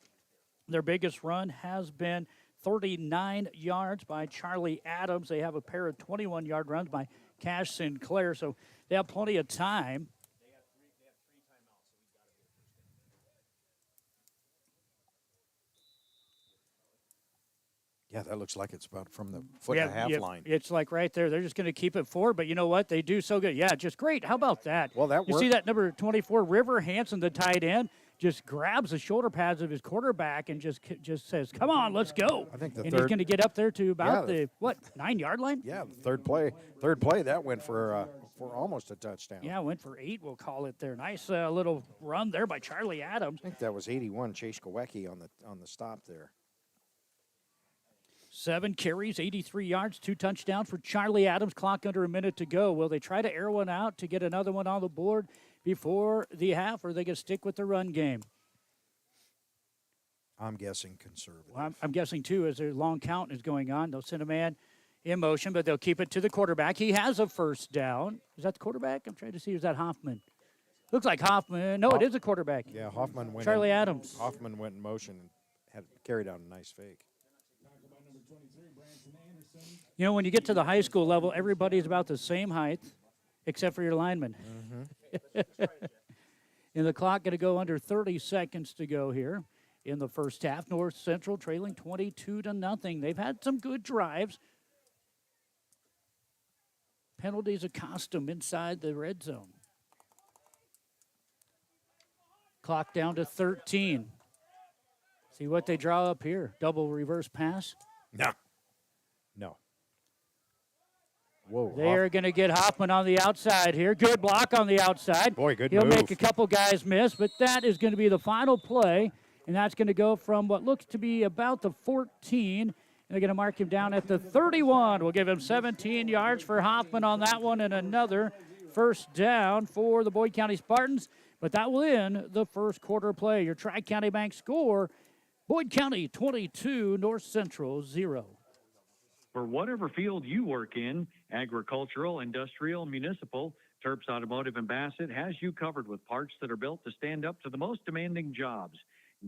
S1: Their biggest run has been 39 yards by Charlie Adams. They have a pair of 21-yard runs by Cash Sinclair, so they have plenty of time.
S2: Yeah, that looks like it's about from the foot and a half line.
S1: It's like right there. They're just going to keep it forward, but you know what? They do so good. Yeah, just great. How about that?
S2: Well, that
S1: You see that number 24, River Hansen, the tight end, just grabs the shoulder pads of his quarterback and just says, come on, let's go.
S2: I think
S1: he's going to get up there to about the 9 yard line?
S2: Yeah, the third play, that went for almost a touchdown.
S1: Yeah, went for 8, we'll call it there. Nice little run there by Charlie Adams.
S2: I think that was 81, Chase Kowecki on the stop there.
S1: 7 carries, 83 yards, 2 touchdowns for Charlie Adams. Clock under a minute to go. Will they try to air one out to get another one on the board before the half, or are they going to stick with the run game?
S2: I'm guessing conservative.
S1: Well, I'm guessing, too, as their long count is going on. They'll send a man in motion, but they'll keep it to the quarterback. He has a first down. Is that the quarterback? I'm trying to see. Is that Hoffman? Looks like Hoffman. No, it is a quarterback.
S2: Yeah, Hoffman went
S1: Charlie Adams.
S2: Hoffman went in motion and had carried out a nice fake.
S1: You know, when you get to the high school level, everybody's about the same height, except for your lineman.
S2: Mm-hmm.
S1: And the clock going to go under 30 seconds to go here. in the first half. North Central trailing 22-0. They've had some good drives. Penalties have cost them inside the red zone. Clock down to 13. See what they draw up here. Double reverse pass.
S2: No. Whoa.
S1: They are going to get Hoffman on the outside here. Good block on the outside.
S2: Boy, good
S1: He'll
S2: move.
S1: make a couple guys miss, but that is going to be the final play, and that's going to go from what looks to be about the 14. And they're going to mark him down at the 31. We'll give him 17 yards for Hoffman on that one and another first down for the Boyd County Spartans. But that will end the first quarter play. Your Tri-County Bank score, Boyd County 22, North Central 0.
S7: For whatever field you work in, agricultural, industrial, municipal, Terps Automotive in Bassett has you covered with parts that are built to stand up to the most demanding jobs.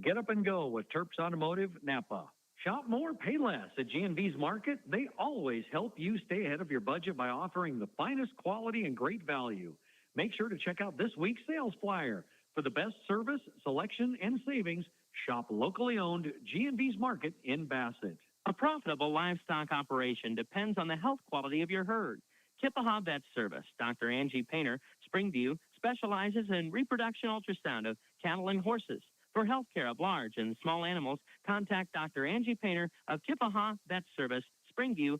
S7: Get up and go with Terps Automotive Napa. Shop more, pay less at G&V's Market. They always help you stay ahead of your budget by offering the finest quality and great value. Make sure to check out this week's sales flyer. For the best service, selection, and savings, shop locally owned G&V's Market in Bassett.
S4: A profitable livestock operation depends on the health quality of your herd. Kippaha Vet Service, Dr. Angie Painter, Springview, specializes in reproduction ultrasound of cattle and horses. For health care of large and small animals, contact Dr. Angie Painter of Kippaha Vet Service, Springview,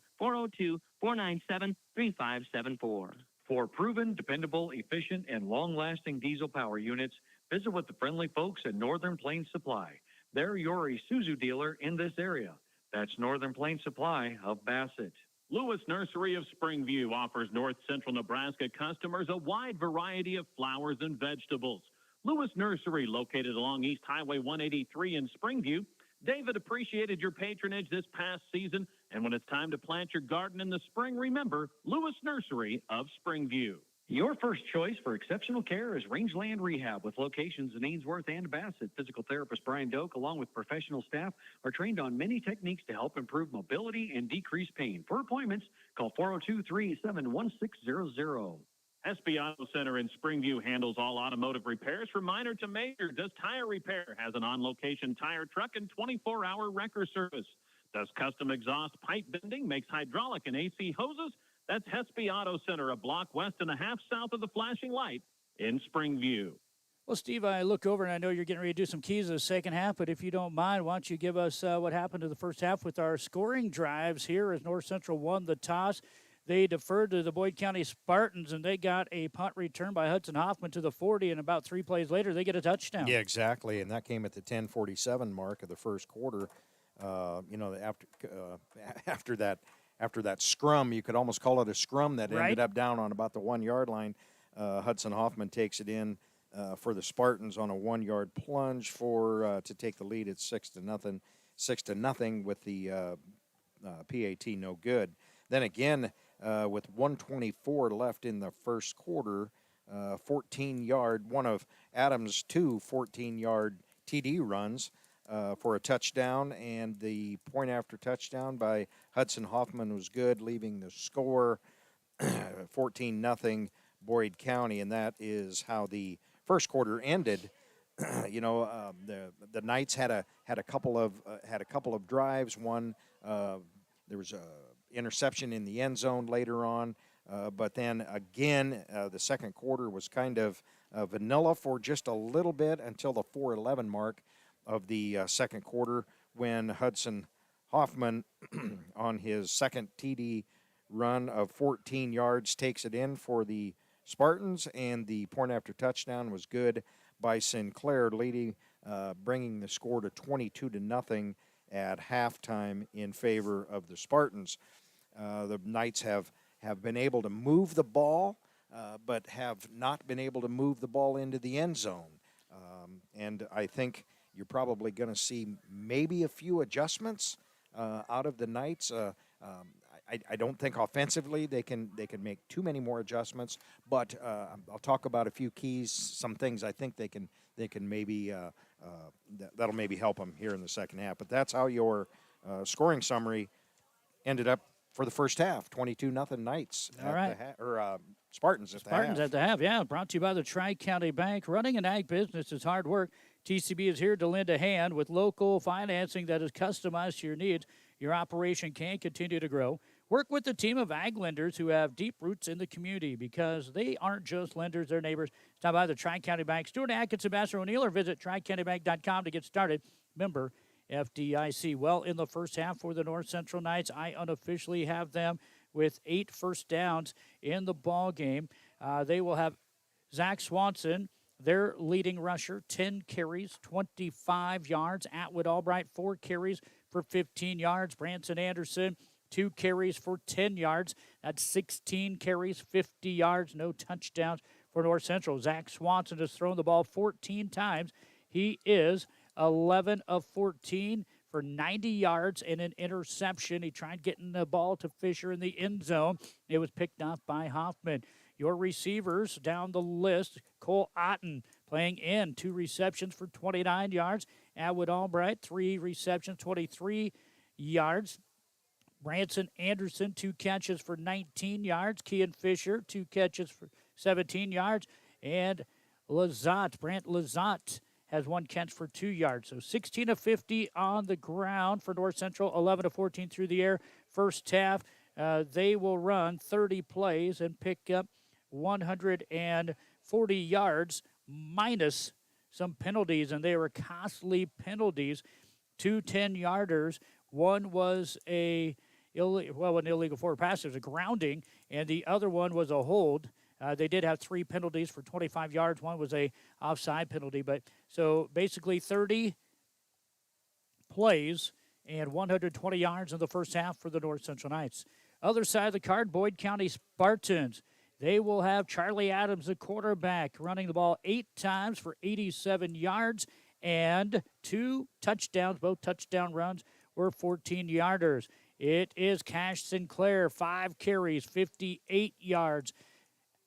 S4: 402-497-3574.
S7: For proven, dependable, efficient, and long-lasting diesel power units, visit with the friendly folks at Northern Plains Supply. They're your Isuzu dealer in this area. That's Northern Plains Supply of Bassett.
S6: Lewis Nursery of Springview offers North Central Nebraska customers a wide variety of flowers and vegetables. Lewis Nursery, located along East Highway 183 in Springview. David appreciated your patronage this past season, and when it's time to plant your garden in the spring, remember Lewis Nursery of Springview.
S7: Your first choice for exceptional care is Rangeland Rehab with locations in Ainsworth and Bassett. Physical therapist Brian Doak, along with professional staff, are trained on many techniques to help improve mobility and decrease pain. For appointments, call 402-387-1600.
S6: SB Auto Center in Springview handles all automotive repairs from minor to major. Does tire repair, has an on-location tire truck and 24-hour wrecker service. Does custom exhaust pipe bending, makes hydraulic and AC hoses. That's Hesby Auto Center, a block west and a half south of the flashing light in Springview.
S1: Well, Steve, I look over and I know you're getting ready to do some keys in the second half, but if you don't mind, why don't you give us what happened to the first half with our scoring drives here as North Central won the toss. They deferred to the Boyd County Spartans, and they got a punt return by Hudson Hoffman to the 40, and about 3 plays later, they get a touchdown.
S2: Yeah, exactly, and that came at the 10:47 mark of the first quarter. After that scrum, you could almost call it a scrum that ended up down on about the 1 yard line. Hudson Hoffman takes it in for the Spartans on a 1 yard plunge to take the lead at 6-0. 6-0 with the PAT no good. Then again, with 1:24 left in the first quarter, 14-yard, one of Adams' 2 14-yard TD runs for a touchdown, and the point after touchdown by Hudson Hoffman was good, leaving the score 14-0 Boyd County, and that is how the first quarter ended. The Knights had a couple of drives. One, there was a interception in the end zone later on, but then again, the second quarter was kind of vanilla for just a little bit until the 4:11 mark of the second quarter, when Hudson Hoffman, on his second TD run of 14 yards, takes it in for the Spartans, and the point after touchdown was good by Sinclair, bringing the score to 22-0 at halftime in favor of the Spartans. The Knights have been able to move the ball, but have not been able to move the ball into the end zone. And I think you're probably going to see maybe a few adjustments out of the Knights. I don't think offensively they can make too many more adjustments, but I'll talk about a few keys, some things I think they can maybe that'll maybe help them here in the second half. But that's how your scoring summary ended up for the first half. 22-0 Knights.
S1: All right.
S2: Spartans at the half.
S1: Spartans at the half, yeah. Brought to you by the Tri-County Bank. Running an ag business is hard work. TCB is here to lend a hand with local financing that is customized to your needs. Your operation can continue to grow. Work with a team of ag lenders who have deep roots in the community because they aren't just lenders, they're neighbors. Stop by the Tri-County Bank, Stuart Atkinson, Ambassador O'Neill, or visit tricountybank.com to get started. Member FDIC. Well, in the first half for the North Central Knights, I unofficially have them with 8 first downs in the ball game. They will have Zach Swanson, their leading rusher, 10 carries, 25 yards. Atwood Albright, 4 carries for 15 yards. Branson Anderson, 2 carries for 10 yards. That's 16 carries, 50 yards, no touchdowns for North Central. Zach Swanson has thrown the ball 14 times. He is 11 of 14 for 90 yards and an interception. He tried getting the ball to Fisher in the end zone. It was picked off by Hoffman. Your receivers down the list, Cole Otten playing in, 2 receptions for 29 yards. Atwood Albright, 3 receptions, 23 yards. Branson Anderson, 2 catches for 19 yards. Kean Fisher, 2 catches for 17 yards. And Brant Lazat has 1 catch for 2 yards. So 16 of 50 on the ground for North Central, 11 of 14 through the air. First half, they will run 30 plays and pick up 140 yards minus some penalties, and they were costly penalties. 2 10-yarders. One was an illegal forward pass. It was a grounding, and the other one was a hold. They did have 3 penalties for 25 yards. One was a offside penalty. But so basically 30 plays and 120 yards in the first half for the North Central Knights. Other side of the card, Boyd County Spartans. They will have Charlie Adams, the quarterback, running the ball 8 times for 87 yards and 2 touchdowns. Both touchdown runs were 14-yarders. It is Cash Sinclair, 5 carries, 58 yards.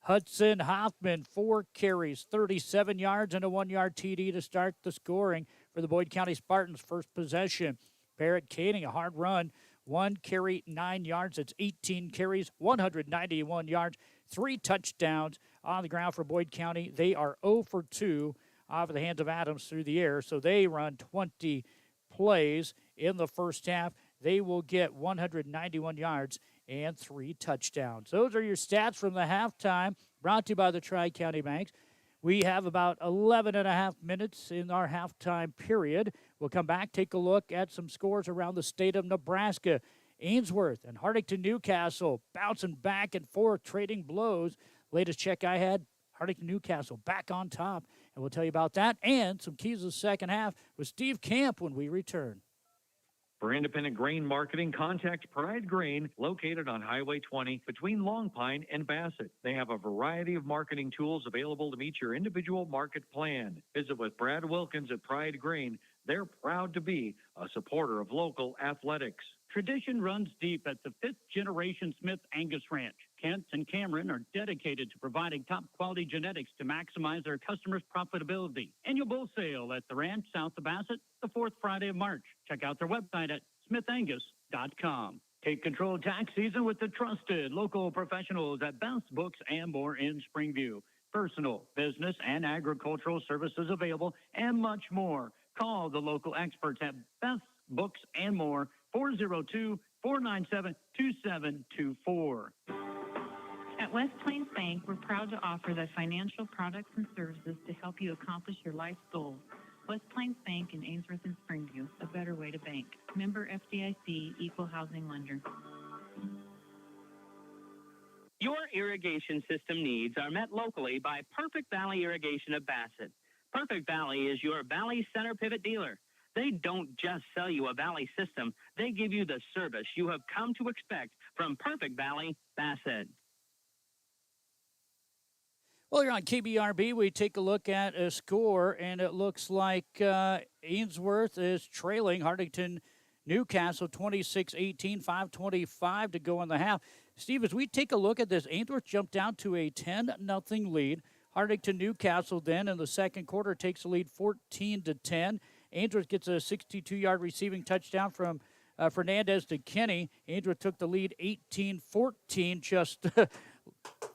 S1: Hudson Hoffman, 4 carries, 37 yards, and a 1-yard TD to start the scoring for the Boyd County Spartans' first possession. Barrett Kading, a hard run, 1 carry, 9 yards. That's 18 carries, 191 yards, 3 touchdowns on the ground for Boyd County. They are 0 for 2 off of the hands of Adams through the air, so they run 20 plays in the first half. They will get 191 yards and 3 touchdowns. Those are your stats from the halftime, brought to you by the Tri-County Banks. We have about 11 and a half minutes in our halftime period. We'll come back, take a look at some scores around the state of Nebraska. Ainsworth and Hartington Newcastle bouncing back and forth, trading blows. Latest check I had, Hartington Newcastle back on top. And we'll tell you about that and some keys of the second half with Steve Camp when we return.
S7: For independent grain marketing, contact Pride Grain, located on Highway 20 between Long Pine and Bassett. They have a variety of marketing tools available to meet your individual market plan. Visit with Brad Wilkins at Pride Grain. They're proud to be a supporter of local athletics.
S15: Tradition runs deep at the 5th-generation Smith Angus Ranch. Kent and Cameron are dedicated to providing top-quality genetics to maximize their customers' profitability. Annual bull sale at the ranch south of Bassett, the 4th Friday of March. Check out their website at smithangus.com. Take control of tax season with the trusted local professionals at Best Books and More in Springview. Personal, business, and agricultural services available, and much more. Call the local experts at Best Books and More, 402-497-2724.
S3: At West Plains Bank, we're proud to offer the financial products and services to help you accomplish your life's goals. West Plains Bank in Ainsworth and Springview, a better way to bank. Member FDIC, Equal Housing Lender.
S4: Your irrigation system needs are met locally by Perfect Valley Irrigation of Bassett. Perfect Valley is your Valley Center Pivot dealer. They don't just sell you a Valley system. They give you the service you have come to expect from Perfect Valley, Bassett.
S1: Well, you're on KBRB. We take a look at a score, and it looks like Ainsworth is trailing Hartington Newcastle 26-18, 5:25 to go in the half. Steve, as we take a look at this, Ainsworth jumped down to a 10-0 lead. Hartington Newcastle then in the second quarter takes the lead 14-10. Ainsworth gets a 62-yard receiving touchdown from Fernandez to Kenny. Ainsworth took the lead 18-14 just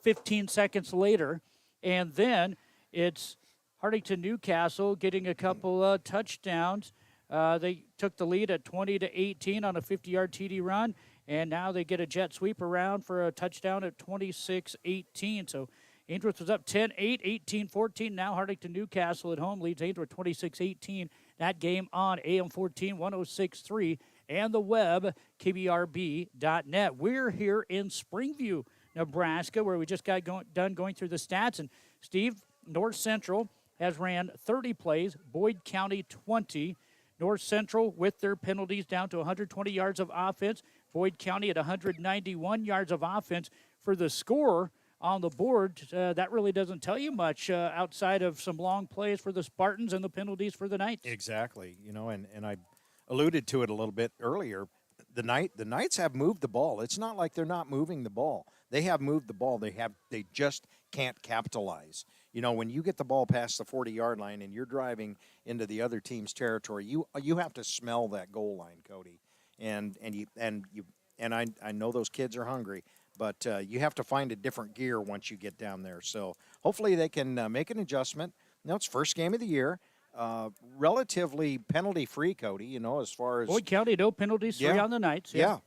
S1: 15 seconds later. And then it's Hartington Newcastle getting a couple touchdowns. They took the lead at 20-18 on a 50-yard TD run, and now they get a jet sweep around for a touchdown at 26-18. So Ainsworth was up 10-8, 18-14. Now Hartington Newcastle at home leads Ainsworth 26-18. That game on AM 14 106.3 and the web, kbrb.net. We're here in Springview, Nebraska, where we just got done going through the stats. And Steve, North Central has ran 30 plays, Boyd County 20. North Central with their penalties down to 120 yards of offense. Boyd County at 191 yards of offense. For the score on the board, that really doesn't tell you much outside of some long plays for the Spartans and the penalties for the Knights.
S2: Exactly. And I alluded to it a little bit earlier. The Knights have moved the ball. It's not like they're not moving the ball. They have moved the ball. They just can't capitalize. When you get the ball past the 40-yard line and you're driving into the other team's territory, you have to smell that goal line, Cody. And I know those kids are hungry, but you have to find a different gear once you get down there. So hopefully they can make an adjustment. It's first game of the year. Relatively penalty-free, Cody, as far as...
S1: Boyd County, no penalties, free on the Knights.
S2: Yeah,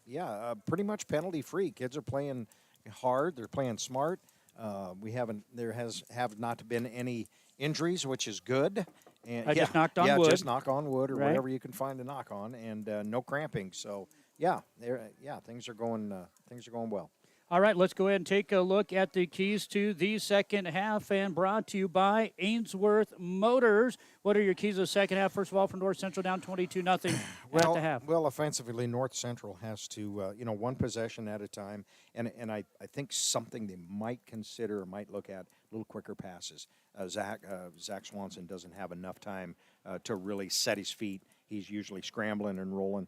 S2: pretty much penalty-free. Kids are playing hard. They're playing smart. There have not been any injuries, which is good. And,
S1: just knocked on wood.
S2: Just knock on wood or
S1: right.
S2: whatever you can find to knock on, and no cramping. So, things are going well.
S1: All right, let's go ahead and take a look at the keys to the second half, and brought to you by Ainsworth Motors. What are your keys to the second half? First of all, from North Central down 22-0 at the half.
S2: Well, offensively, North Central has to, one possession at a time, and I think something they might consider or might look at, little quicker passes. Zach Swanson doesn't have enough time to really set his feet. He's usually scrambling and rolling.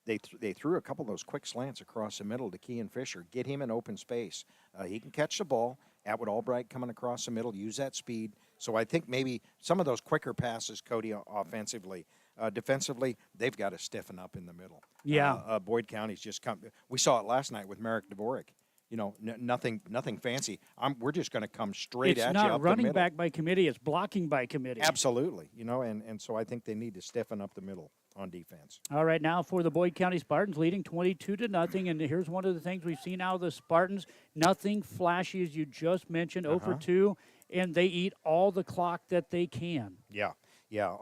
S2: They threw a couple of those quick slants across the middle to Kean Fisher. Get him in open space. He can catch the ball. Atwood Albright coming across the middle, use that speed. So I think maybe some of those quicker passes, Cody, offensively. Defensively, they've got to stiffen up in the middle.
S1: Yeah.
S2: Boyd County's just come. We saw it last night with Merrick Dvorak. Nothing fancy. We're just going to come straight at you up the middle.
S1: It's not running back by committee. It's blocking by committee.
S2: Absolutely. And so I think they need to stiffen up the middle on defense.
S1: All right, now for the Boyd County Spartans, leading 22-0. And here's one of the things we've seen out of the Spartans. Nothing flashy, as you just mentioned, 0 for 2, and they eat all the clock that they can.
S2: Yeah.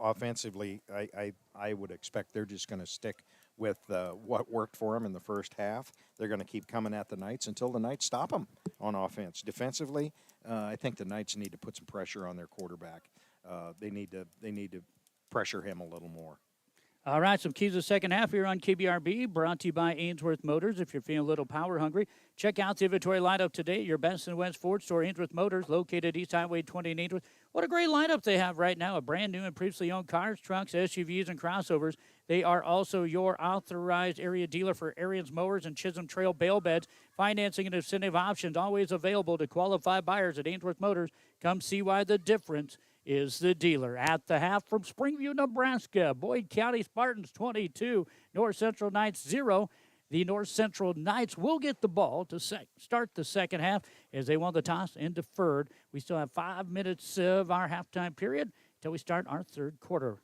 S2: Offensively, I would expect they're just going to stick with what worked for them in the first half. They're going to keep coming at the Knights until the Knights stop them on offense. Defensively, I think the Knights need to put some pressure on their quarterback. They need to pressure him a little more.
S1: All right, some keys to the second half here on KBRB, brought to you by Ainsworth Motors. If you're feeling a little power hungry, check out the inventory lineup today. Your best and West Ford store, Ainsworth Motors, located East Highway 20 in Ainsworth. What a great lineup they have right now. A brand new and previously owned cars, trucks, SUVs, and crossovers. They are also your authorized area dealer for Ariens Mowers and Chisholm Trail Bale Beds. Financing and incentive options always available to qualified buyers at Ainsworth Motors. Come see why the difference is the dealer. At the half from Springview, Nebraska, Boyd County Spartans 22, North Central Knights 0. The North Central Knights will get the ball to start the second half as they won the toss and deferred. We still have 5 minutes of our halftime period until we start our third quarter.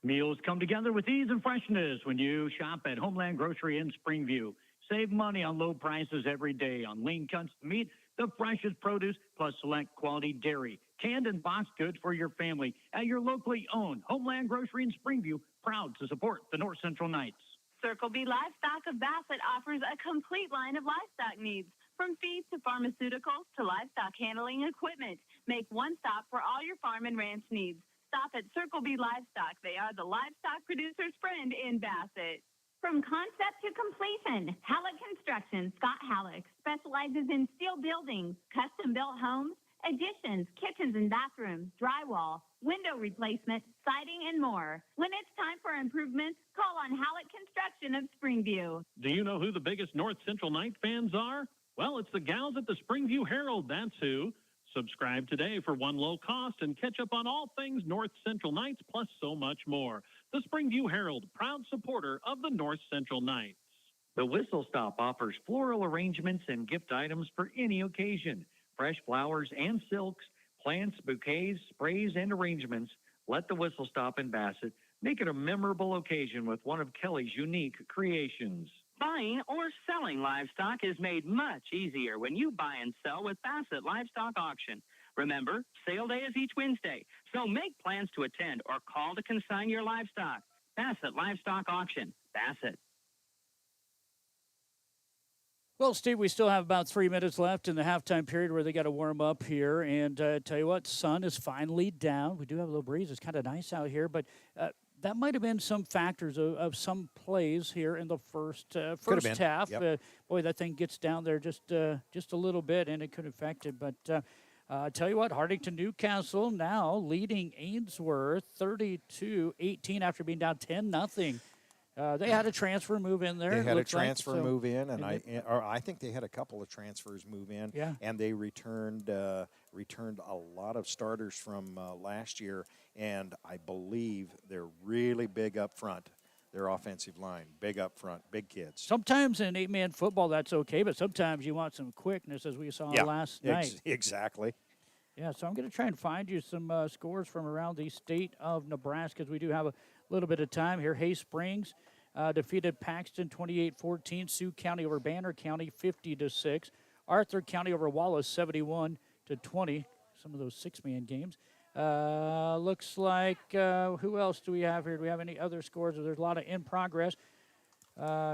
S15: Meals come together with ease and freshness when you shop at Homeland Grocery in Springview. Save money on low prices every day on lean cuts of meat, the freshest produce, plus select quality dairy, canned and boxed goods for your family at your locally owned Homeland Grocery in Springview, proud to support the North Central Knights.
S5: Circle B Livestock of Bassett offers a complete line of livestock needs, from feed to pharmaceuticals to livestock handling equipment. Make one stop for all your farm and ranch needs. Stop at Circle B Livestock. They are the livestock producer's friend in Bassett. From concept to completion, Halleck Construction, Scott Halleck, specializes in steel buildings, custom-built homes, additions, kitchens and bathrooms, drywall, window replacement, siding, and more. When it's time for improvements, call on Halleck Construction of Springview.
S6: Do you know who the biggest North Central Knight fans are? Well, it's the gals at the Springview Herald, that's who. Subscribe today for one low cost and catch up on all things North Central Knights, plus so much more. The Springview Herald, proud supporter of the North Central Knights.
S7: The Whistle Stop offers floral arrangements and gift items for any occasion. fresh flowers and silks, plants, bouquets, sprays, and arrangements. Let the whistle stop in Bassett. Make it a memorable occasion with one of Kelly's unique creations.
S4: Buying or selling livestock is made much easier when you buy and sell with Bassett Livestock Auction. Remember, sale day is each Wednesday, so make plans to attend or call to consign your livestock. Bassett Livestock Auction, Bassett.
S1: Well, Steve, we still have about 3 minutes left in the halftime period where they got to warm up here. And tell you what, sun is finally down. We do have a little breeze. It's kind of nice out here, but that might have been some factors of some plays here in the first half.
S2: Yep.
S1: Boy, that thing gets down there just a little bit, and it could affect it. But tell you what, Hartington Newcastle now leading Ainsworth 32-18 after being down 10-0. They had a transfer move in there.
S2: They had a transfer move in, and
S1: I
S2: I think they had a couple of transfers move in.
S1: Yeah.
S2: And they returned a lot of starters from last year, and I believe they're really big up front. Their offensive line, big up front, big kids.
S1: Sometimes in 8-man football that's okay, but sometimes you want some quickness, as we saw last night.
S2: Exactly.
S1: Yeah, so I'm going to try and find you some scores from around the state of Nebraska, because we do have a little bit of time here. Hay Springs defeated Paxton 28-14. Sioux County over Banner County 50-6. Arthur County over Wallace 71-20. Some of those 6-man games. Looks like, who else do we have here? Do we have any other scores? There's a lot of in progress.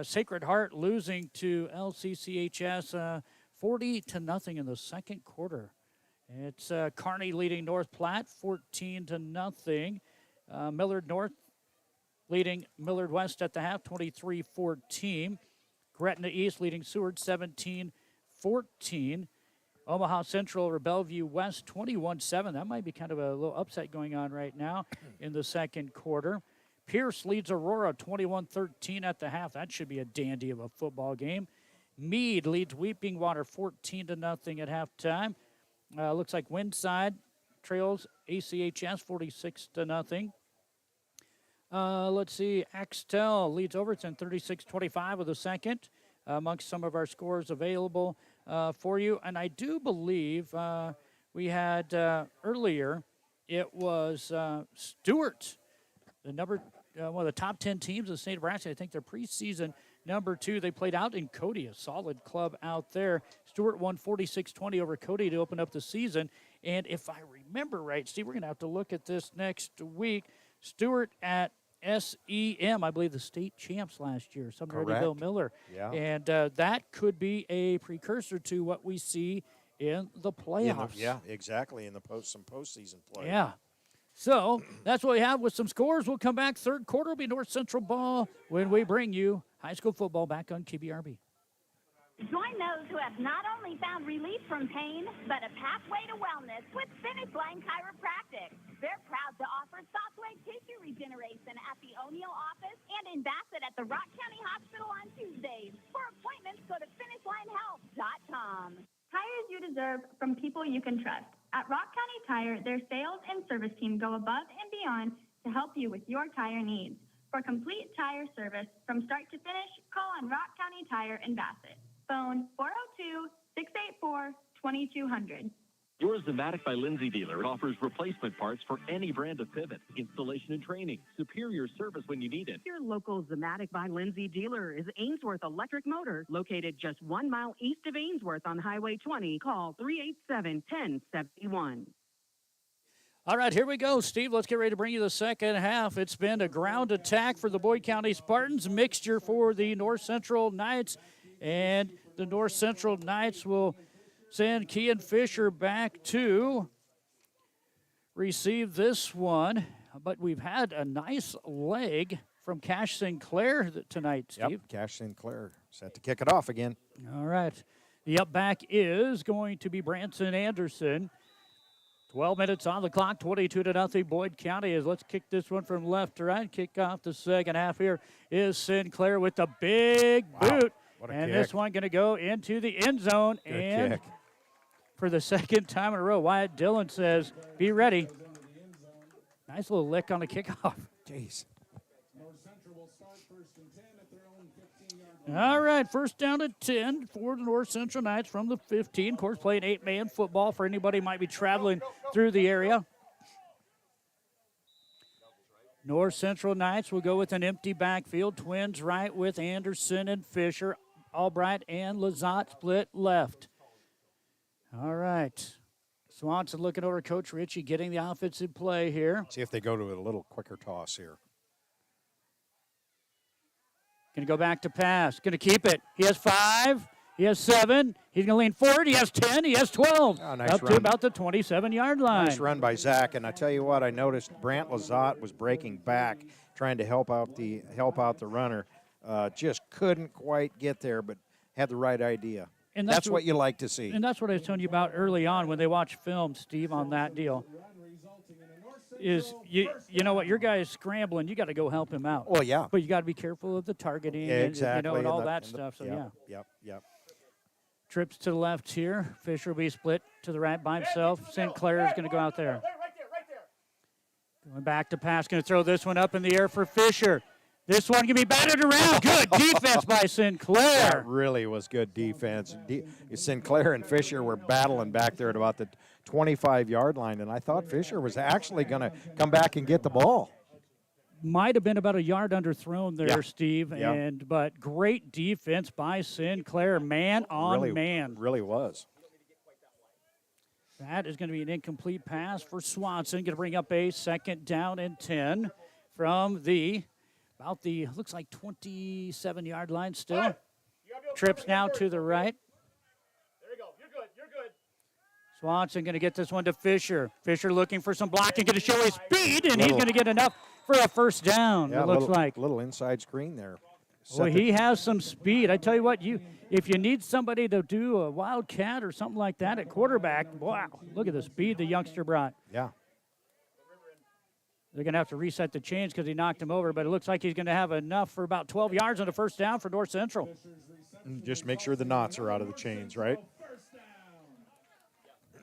S1: Sacred Heart losing to LCCHS 40-0 in the second quarter. It's Kearney leading North Platte 14-0. Millard North leading Millard West at the half 23-14. Gretna East leading Seward 17-14. Omaha Central over Bellevue West 21-7. That might be kind of a little upset going on right now in the second quarter. Pierce leads Aurora 21-13 at the half. That should be a dandy of a football game. Meade leads Weeping Water 14-0 at halftime. Looks like Windside trails ACHS 46-0. Let's see. Axtell leads Overton 36-25 with the second. Amongst some of our scores available for you. And I do believe we had earlier, it was Stewart, one of the top 10 teams of the state of Nebraska. I think they're preseason number 2. They played out in Cody, a solid club out there. Stewart won 46-20 over Cody to open up the season. And if I remember right, Steve, we're going to have to look at this next week. Stewart at SEM, I believe the state champs last year, Bill Miller.
S2: Yeah.
S1: And that could be a precursor to what we see in the playoffs.
S2: Yeah, exactly, in some postseason play.
S1: Yeah. So that's what we have with some scores. We'll come back. Third quarter will be North Central ball when we bring you high school football back on KBRB.
S5: Join those who have not only found relief from pain, but a pathway to wellness with Finish Line Chiropractic. They're proud to offer software tissue regeneration at the O'Neill office and in Bassett at the Rock County Hospital on Tuesdays. For appointments, go to finishlinehealth.com.
S8: Tires you deserve from people you can trust. At Rock County Tire, their sales and service team go above and beyond to help you with your tire needs. For complete tire service from start to finish, call on Rock County Tire in Bassett. Phone 402-684-2200.
S6: Your Zematic by Lindsay dealer offers replacement parts for any brand of pivot, installation and training, superior service when you need it.
S9: Your local Zematic by Lindsay dealer is Ainsworth Electric Motor, located just 1 mile east of Ainsworth on Highway 20. Call 387-1071.
S1: All right, here we go, Steve. Let's get ready to bring you the second half. It's been a ground attack for the Boyd County Spartans, mixture for the North Central Knights, and the North Central Knights will send Kean Fisher back to receive this one. But we've had a nice leg from Cash Sinclair tonight, Steve.
S2: Yep, Cash Sinclair set to kick it off again.
S1: All right. The up back is going to be Branson Anderson. 12 minutes on the clock, 22-0 Boyd County. Let's kick this one from left to right. Kick off the second half here is Sinclair with the big boot.
S2: What a
S1: and
S2: kick.
S1: This one going to go into the end zone.
S2: Good
S1: and
S2: kick.
S1: For the second time in a row, Wyatt Dillon says, be ready. Nice little lick on the kickoff.
S2: Jeez.
S1: All right, first down at 10 for the North Central Knights from the 15. Of course, playing 8-man football for anybody who might be traveling through the area. North Central Knights will go with an empty backfield. Twins right with Anderson and Fisher. Albright and Lazat split left. All right. Swanson looking over Coach Ritchie, getting the offensive play here.
S2: See if they go to a little quicker toss here.
S1: Going to go back to pass. Going to keep it. He has 5. He has 7. He's going to lean forward. He has 10. He has 12.
S2: Oh, nice
S1: up
S2: run.
S1: to about the 27-yard line.
S2: Nice run by Zach. And I tell you what, I noticed Brant Lazat was breaking back, trying to help out the runner. Just couldn't quite get there, but had the right idea. And that's what you like to see.
S1: And that's what I was telling you about early on when they watch film, Steve, on that deal. Is you know what, your guy is scrambling, you got to go help him out.
S2: Oh, yeah.
S1: But you got to be careful of the targeting
S2: exactly.
S1: and all that stuff. So,
S2: Yep.
S1: Trips to the left here. Fisher will be split to the right by himself. St. Clair is going to go out there. Going back to pass, going to throw this one up in the air for Fisher. This one can be batted around. Good defense by Sinclair.
S2: That really was good defense. Sinclair and Fisher were battling back there at about the 25-yard line, and I thought Fisher was actually going to come back and get the ball.
S1: Might have been about a yard underthrown there, Steve,
S2: Yeah.
S1: But great defense by Sinclair, man on man.
S2: Really was.
S1: That is going to be an incomplete pass for Swanson. Going to bring up a second down and 10 from about the, looks like 27-yard line still. Trips now to the right.
S11: There you go. You're good.
S1: Swanson going to get this one to Fisher. Fisher looking for some blocking, going to show his speed, and he's going to get enough for a first down,
S2: Yeah,
S1: it looks like.
S2: A little inside screen there.
S1: Well, he has some speed. I tell you what, if you need somebody to do a wildcat or something like that at quarterback, wow, look at the speed the youngster brought.
S2: Yeah.
S1: They're going to have to reset the chains because he knocked him over, but it looks like he's going to have enough for about 12 yards on a first down for North Central.
S2: And just make sure the knots are out of the chains, right?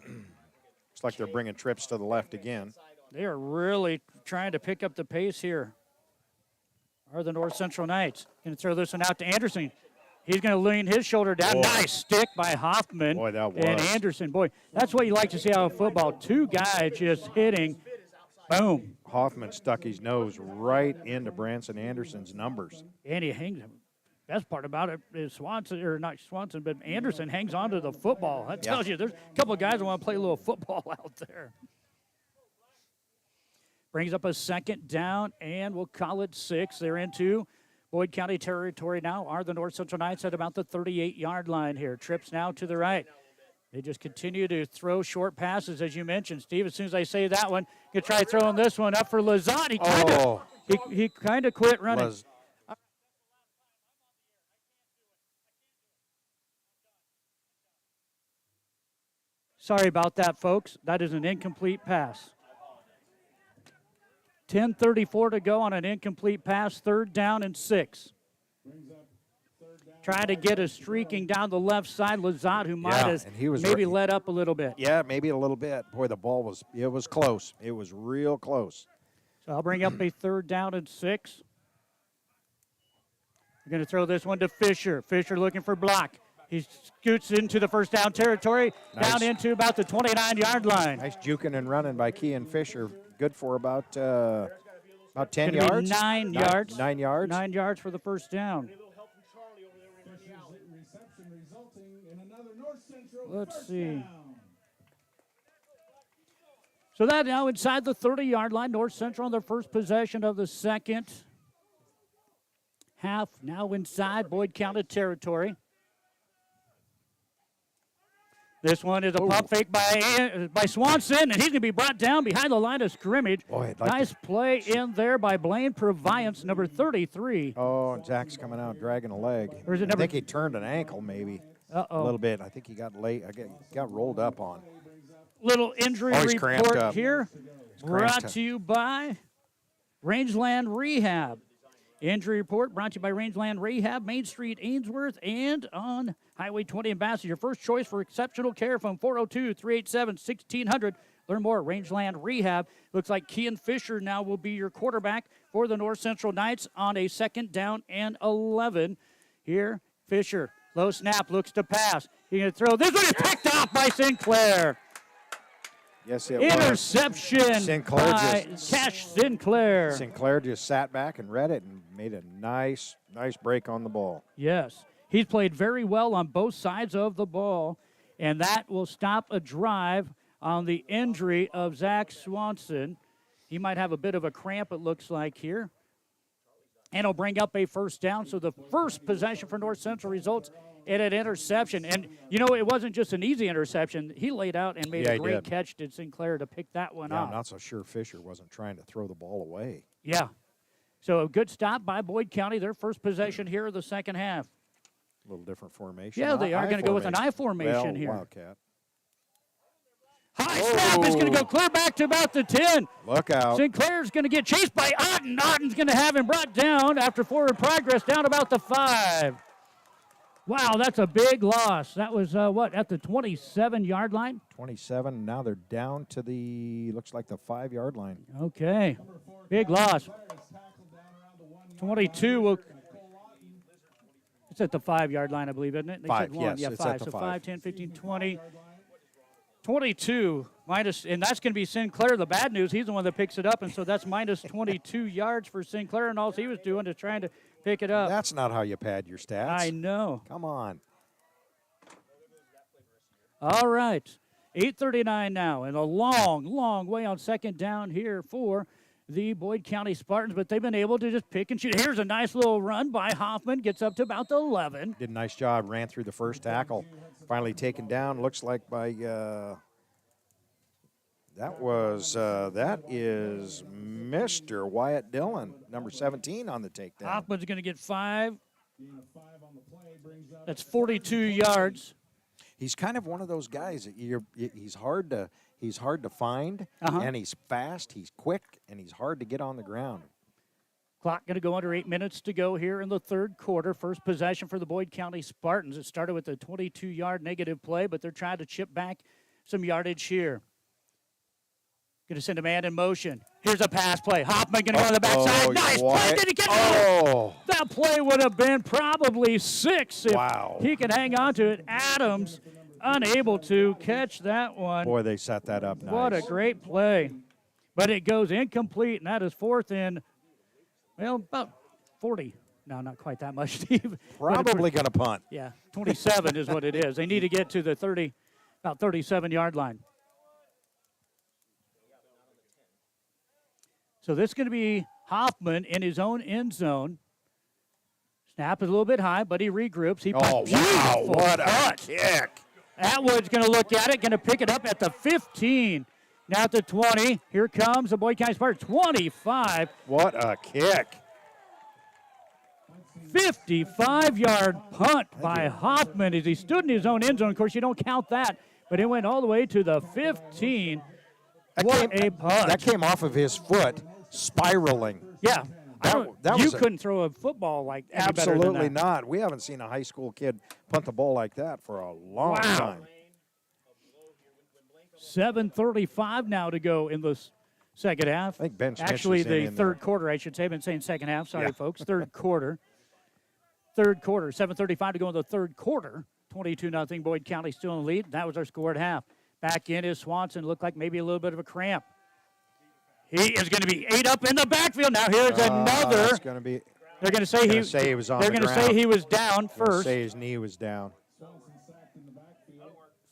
S2: Looks like they're bringing trips to the left again.
S1: They are really trying to pick up the pace here. Are the North Central Knights. Going to throw this one out to Anderson. He's going to lean his shoulder down.
S2: Boy.
S1: Nice stick by Hoffman.
S2: Boy, that was.
S1: And Anderson. Boy, that's what you like to see out of football. Two guys just hitting. Boom.
S2: Hoffman stuck his nose right into Branson Anderson's numbers.
S1: And he hangs. Best part about it is Swanson, or not Swanson, but Anderson hangs on to the football. That tells you there's a couple of guys that want to play a little football out there. Brings up a second down, and we'll call it 6. They're into Boyd County territory now. Are the North Central Knights at about the 38-yard line here. Trips now to the right. They just continue to throw short passes, as you mentioned, Steve. As soon as I say that one, you try throwing this one up for Lazat. He kind of quit running. Sorry about that, folks. That is an incomplete pass. 10:34 to go on an incomplete pass, third down and 6. Trying to get a streaking down the left side, Lazat, who might have maybe let up a little bit.
S2: Yeah, maybe a little bit. Boy, the ball was close. It was real close.
S1: So I'll bring up a third down and 6. We're going to throw this one to Fisher. Fisher looking for block. He scoots into the first down territory, down into about the 29-yard line.
S2: Nice juking and running by Kean Fisher. Good for about 10 yards.
S1: 9 yards.
S2: 9 yards.
S1: 9 yards for the first down. Let's see. So that now inside the 30-yard line. North Central on their first possession of the second half. Now inside Boyd County territory. This one is a pump fake by Swanson, and he's going to be brought down behind the line of scrimmage.
S2: Boy,
S1: nice play in there by Blaine Proviance, number 33.
S2: Oh, and Zach's coming out dragging a leg.
S1: Or is it
S2: I think he turned an ankle maybe.
S1: Uh-oh.
S2: A little bit. I think he got got rolled up on.
S1: Little injury report here, brought to you by Rangeland Rehab. Injury report brought to you by Rangeland Rehab, Main Street, Ainsworth, and on Highway 20 Ambassador. Your first choice for exceptional care from 402-387-1600. Learn more at Rangeland Rehab. Looks like Kean Fisher now will be your quarterback for the North Central Knights on a second down and 11. Here, Fisher, low snap, looks to pass. He's going to throw. This one is picked off by Sinclair.
S2: Yes, it
S1: Interception
S2: was. Sinclair
S1: by Cash Sinclair.
S2: Sinclair just sat back and read it and made a nice break on the ball.
S1: Yes. He's played very well on both sides of the ball, and that will stop a drive on the injury of Zach Swanson. He might have a bit of a cramp, it looks like here. And it'll bring up a first down. So the first possession for North Central results in an interception. And, you know, it wasn't just an easy interception. He laid out and made a great catch, did Sinclair, to pick that one off.
S2: I'm not so sure Fisher wasn't trying to throw the ball away.
S1: Yeah. So a good stop by Boyd County, their first possession here of the second half.
S2: A little different formation.
S1: Yeah, they are going to go with an I formation here.
S2: Wildcat.
S1: High snap is going to go clear back to about the 10.
S2: Look out.
S1: Sinclair's going to get chased by Otten. Otten's going to have him brought down after forward progress down about the 5. Wow, that's a big loss. That was, at the 27-yard line?
S2: 27. Now they're down to looks like the 5-yard line.
S1: Okay. Big loss. 22 will. It's at the 5-yard line, I believe, isn't it? They
S2: 5,
S1: said 1.
S2: yes.
S1: Yeah,
S2: It's
S1: 5.
S2: at the
S1: So
S2: 5.
S1: 5, 10, 15, 20. 22 minus, and that's going to be Sinclair. The bad news, he's the one that picks it up, and so that's minus 22 yards for Sinclair, and all he was doing is trying to pick it up.
S2: That's not how you pad your stats.
S1: I know.
S2: Come on.
S1: All right. 8:39 now, and a long way on second down here for the Boyd County Spartans, but they've been able to just pick and shoot. Here's a nice little run by Hoffman, gets up to about the 11.
S2: Did a nice job, ran through the first tackle. Finally taken down, looks like by, that is Mr. Wyatt Dillon, number 17 on the takedown.
S1: Hoffman's going to get 5. That's 42 yards.
S2: He's kind of one of those guys that he's hard to find, and he's fast, he's quick, and he's hard to get on the ground.
S1: Clock going to go under 8 minutes to go here in the third quarter. First possession for the Boyd County Spartans. It started with a 22-yard negative play, but they're trying to chip back some yardage here. Going to send a man in motion. Here's a pass play. Hoffman going to go to the backside. Nice play. Did he get it? That play would have been probably 6 if he can hang on to it. Adams unable to catch that one.
S2: Boy, they set that up nice.
S1: What a great play. But it goes incomplete, and that is fourth and, well, about 40. No, not quite that much, Steve.
S2: Probably going to punt.
S1: Yeah, 27 is what it is. They need to get to the about 37-yard line. So this is going to be Hoffman in his own end zone. Snap is a little bit high, but he regroups. He
S2: wow, what a kick.
S1: Atwood's going to look at it, going to pick it up at the 15. Now at the 20. Here comes the Boyd County Spartans. 25.
S2: What a kick.
S1: 55-yard punt by Hoffman as he stood in his own end zone. Of course, you don't count that, but it went all the way to the 15. What a punt.
S2: That came off of his foot, spiraling.
S1: Yeah.
S2: You
S1: couldn't throw a football like that.
S2: Absolutely not. We haven't seen a high school kid punt the ball like that for a long time.
S1: 7:35 now to go in the second half.
S2: I think Ben Smith
S1: Actually,
S2: is
S1: the
S2: in
S1: third
S2: there.
S1: quarter, I should say. I've been saying second half. Sorry, folks. Third quarter. 7:35 to go in the third quarter. 22-0. Boyd County still in the lead. That was our score at half. Back in is Swanson. Looked like maybe a little bit of a cramp. He is going to be 8 up in the backfield. Now here's another.
S2: It's going to be.
S1: They're going to say
S2: he was on
S1: They're
S2: the
S1: going to
S2: ground.
S1: say he was down first.
S2: Say his knee was down.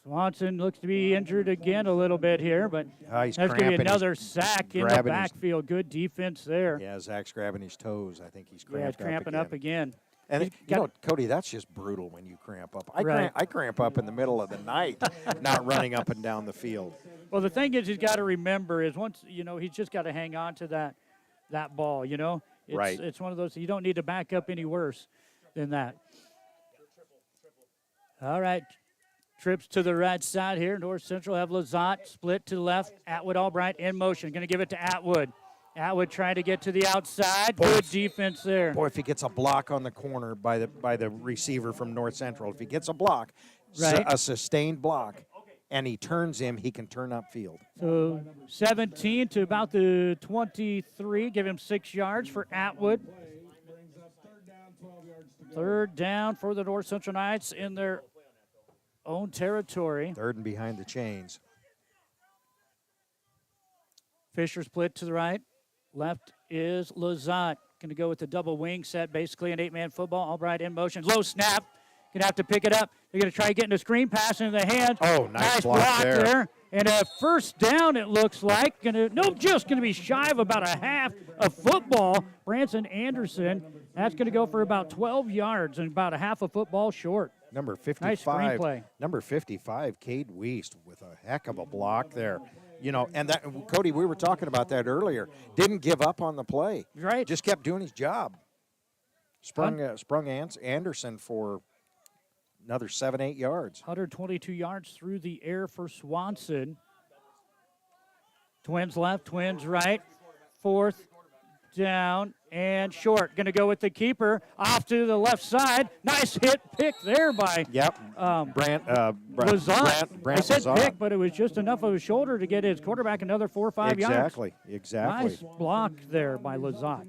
S1: Swanson looks to be injured again a little bit here, but
S2: He's
S1: there's going to be
S2: cramping.
S1: another sack in the backfield. Good defense there.
S2: Yeah, Zach's grabbing his toes. I think he's
S1: Yeah, it's cramping up again.
S2: And you know, Cody, that's just brutal when you cramp up. I cramp up in the middle of the night, not running up and down the field.
S1: Well, the thing is, he's got to remember is once he's just got to hang on to that ball. It's one of those you don't need to back up any worse than that. All right, trips to the right side here. North Central have Lazat split to the left. Atwood Albright in motion, going to give it to Atwood. Atwood trying to get to the outside. Good defense there.
S2: Boy, if he gets a block on the corner by the receiver from North Central, if he gets a block, a sustained block, and he turns him, he can turn upfield.
S1: So 17 to about the 23. Give him 6 yards for Atwood. Third down for the North Central Knights in their own territory.
S2: Third and behind the chains.
S1: Fisher split to the right. Left is Lazat. Going to go with the double wing set, basically an 8-man football. Albright in motion. Low snap. Going to have to pick it up. They're going to try getting a screen pass into the hands.
S2: Oh, nice block there.
S1: And a first down, it looks like. Just going to be shy of about a half of football. Branson Anderson, that's going to go for about 12 yards and about a half a football short.
S2: Number 55.
S1: Nice screenplay.
S2: Number 55, Cade Weist, with a heck of a block there. And that, Cody, we were talking about that earlier. Didn't give up on the play.
S1: Right.
S2: Just kept doing his job. Sprung Anderson for another 7-8 yards.
S1: 122 yards through the air for Swanson. Twins left, twins right. Fourth down and short. Going to go with the keeper off to the left side. Nice hit pick there by Lazat. I said
S2: Lazat.
S1: pick, but it was just enough of a shoulder to get his quarterback another 4 or 5 yards.
S2: Exactly.
S1: Nice block there by Lazat.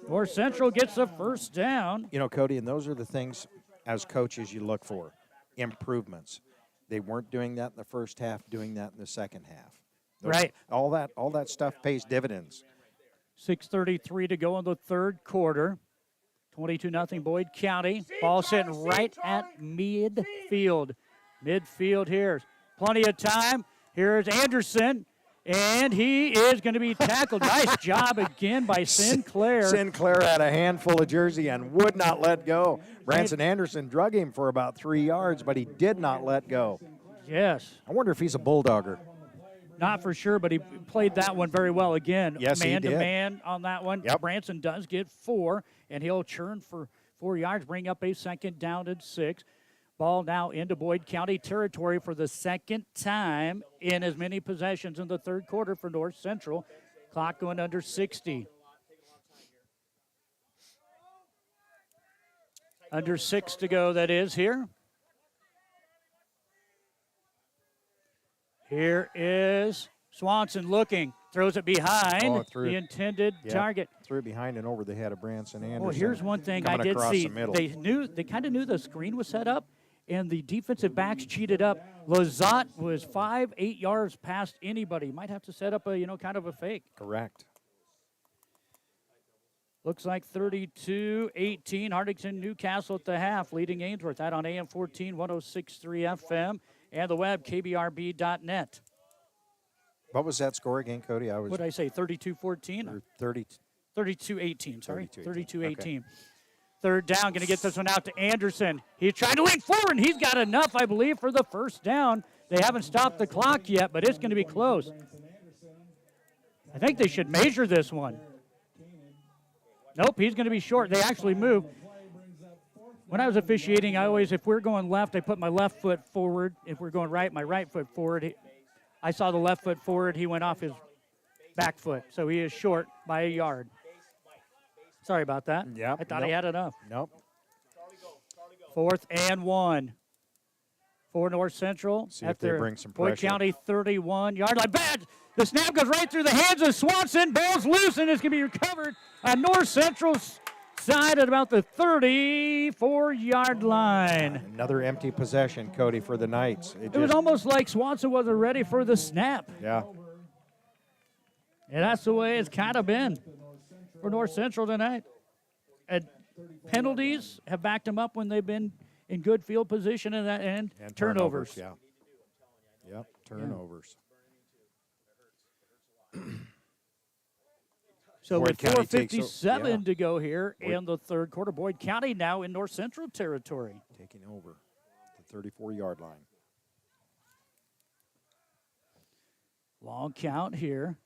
S1: North Central gets the first down.
S2: Cody, and those are the things as coaches you look for. Improvements. They weren't doing that in the first half, doing that in the second half.
S1: Right.
S2: All that stuff pays dividends.
S1: 6:33 to go in the third quarter. 22-0 Boyd County. Ball sitting right at midfield. Midfield here. Plenty of time. Here's Anderson, and he is going to be tackled. Nice job again by Sinclair.
S2: Sinclair had a handful of jersey and would not let go. Branson Anderson drug him for about 3 yards, but he did not let go.
S1: Yes.
S2: I wonder if he's a bulldogger.
S1: Not for sure, but he played that one very well again.
S2: Yes, he did.
S1: Man-to-man on that one.
S2: Yep.
S1: Branson does get 4, and he'll churn for 4 yards, bring up a second down and 6. Ball now into Boyd County territory for the second time in as many possessions in the third quarter for North Central. Clock going under 60. Under 6 to go, that is, here. Here is Swanson looking, throws it behind the intended target.
S2: Threw it behind and over the head of Branson Anderson.
S1: Well, here's one thing I did see. They kind of knew the screen was set up, and the defensive backs cheated up. Lazat was 5-8 yards past anybody. Might have to set up a kind of a fake.
S2: Correct.
S1: Looks like 32-18. Hardington Newcastle at the half, leading Ainsworth. That on AM 14, 106.3 FM. And the web, kbrb.net.
S2: What was that score again, Cody?
S1: What did I say, 32-14? 32-18, sorry. 32-18.
S2: Okay.
S1: Third down, going to get this one out to Anderson. He's trying to lean forward, and he's got enough, I believe, for the first down. They haven't stopped the clock yet, but it's going to be close. I think they should measure this one. Nope, he's going to be short. They actually move. When I was officiating, if we're going left, I put my left foot forward. If we're going right, my right foot forward. I saw the left foot forward. He went off his back foot, so he is short by a yard. Sorry about that.
S2: Yep.
S1: I thought he had enough.
S2: Nope.
S1: 4th and 1 for North Central.
S2: See if they bring some pressure.
S1: Boyd County 31-yard line. Bad. The snap goes right through the hands of Swanson. Ball's loose, and it's going to be recovered on North Central's side at about the 34-yard line.
S2: Another empty possession, Cody, for the Knights.
S1: It was almost like Swanson wasn't ready for the snap.
S2: Yeah.
S1: And that's the way it's kind of been for North Central tonight. And penalties have backed them up when they've been in good field position and turnovers.
S2: Yeah. Yep, turnovers.
S1: So
S2: Boyd
S1: with
S2: County
S1: 4:57 to go here in the third quarter, Boyd County now in North Central territory.
S2: Taking over the 34-yard line.
S1: Long count here.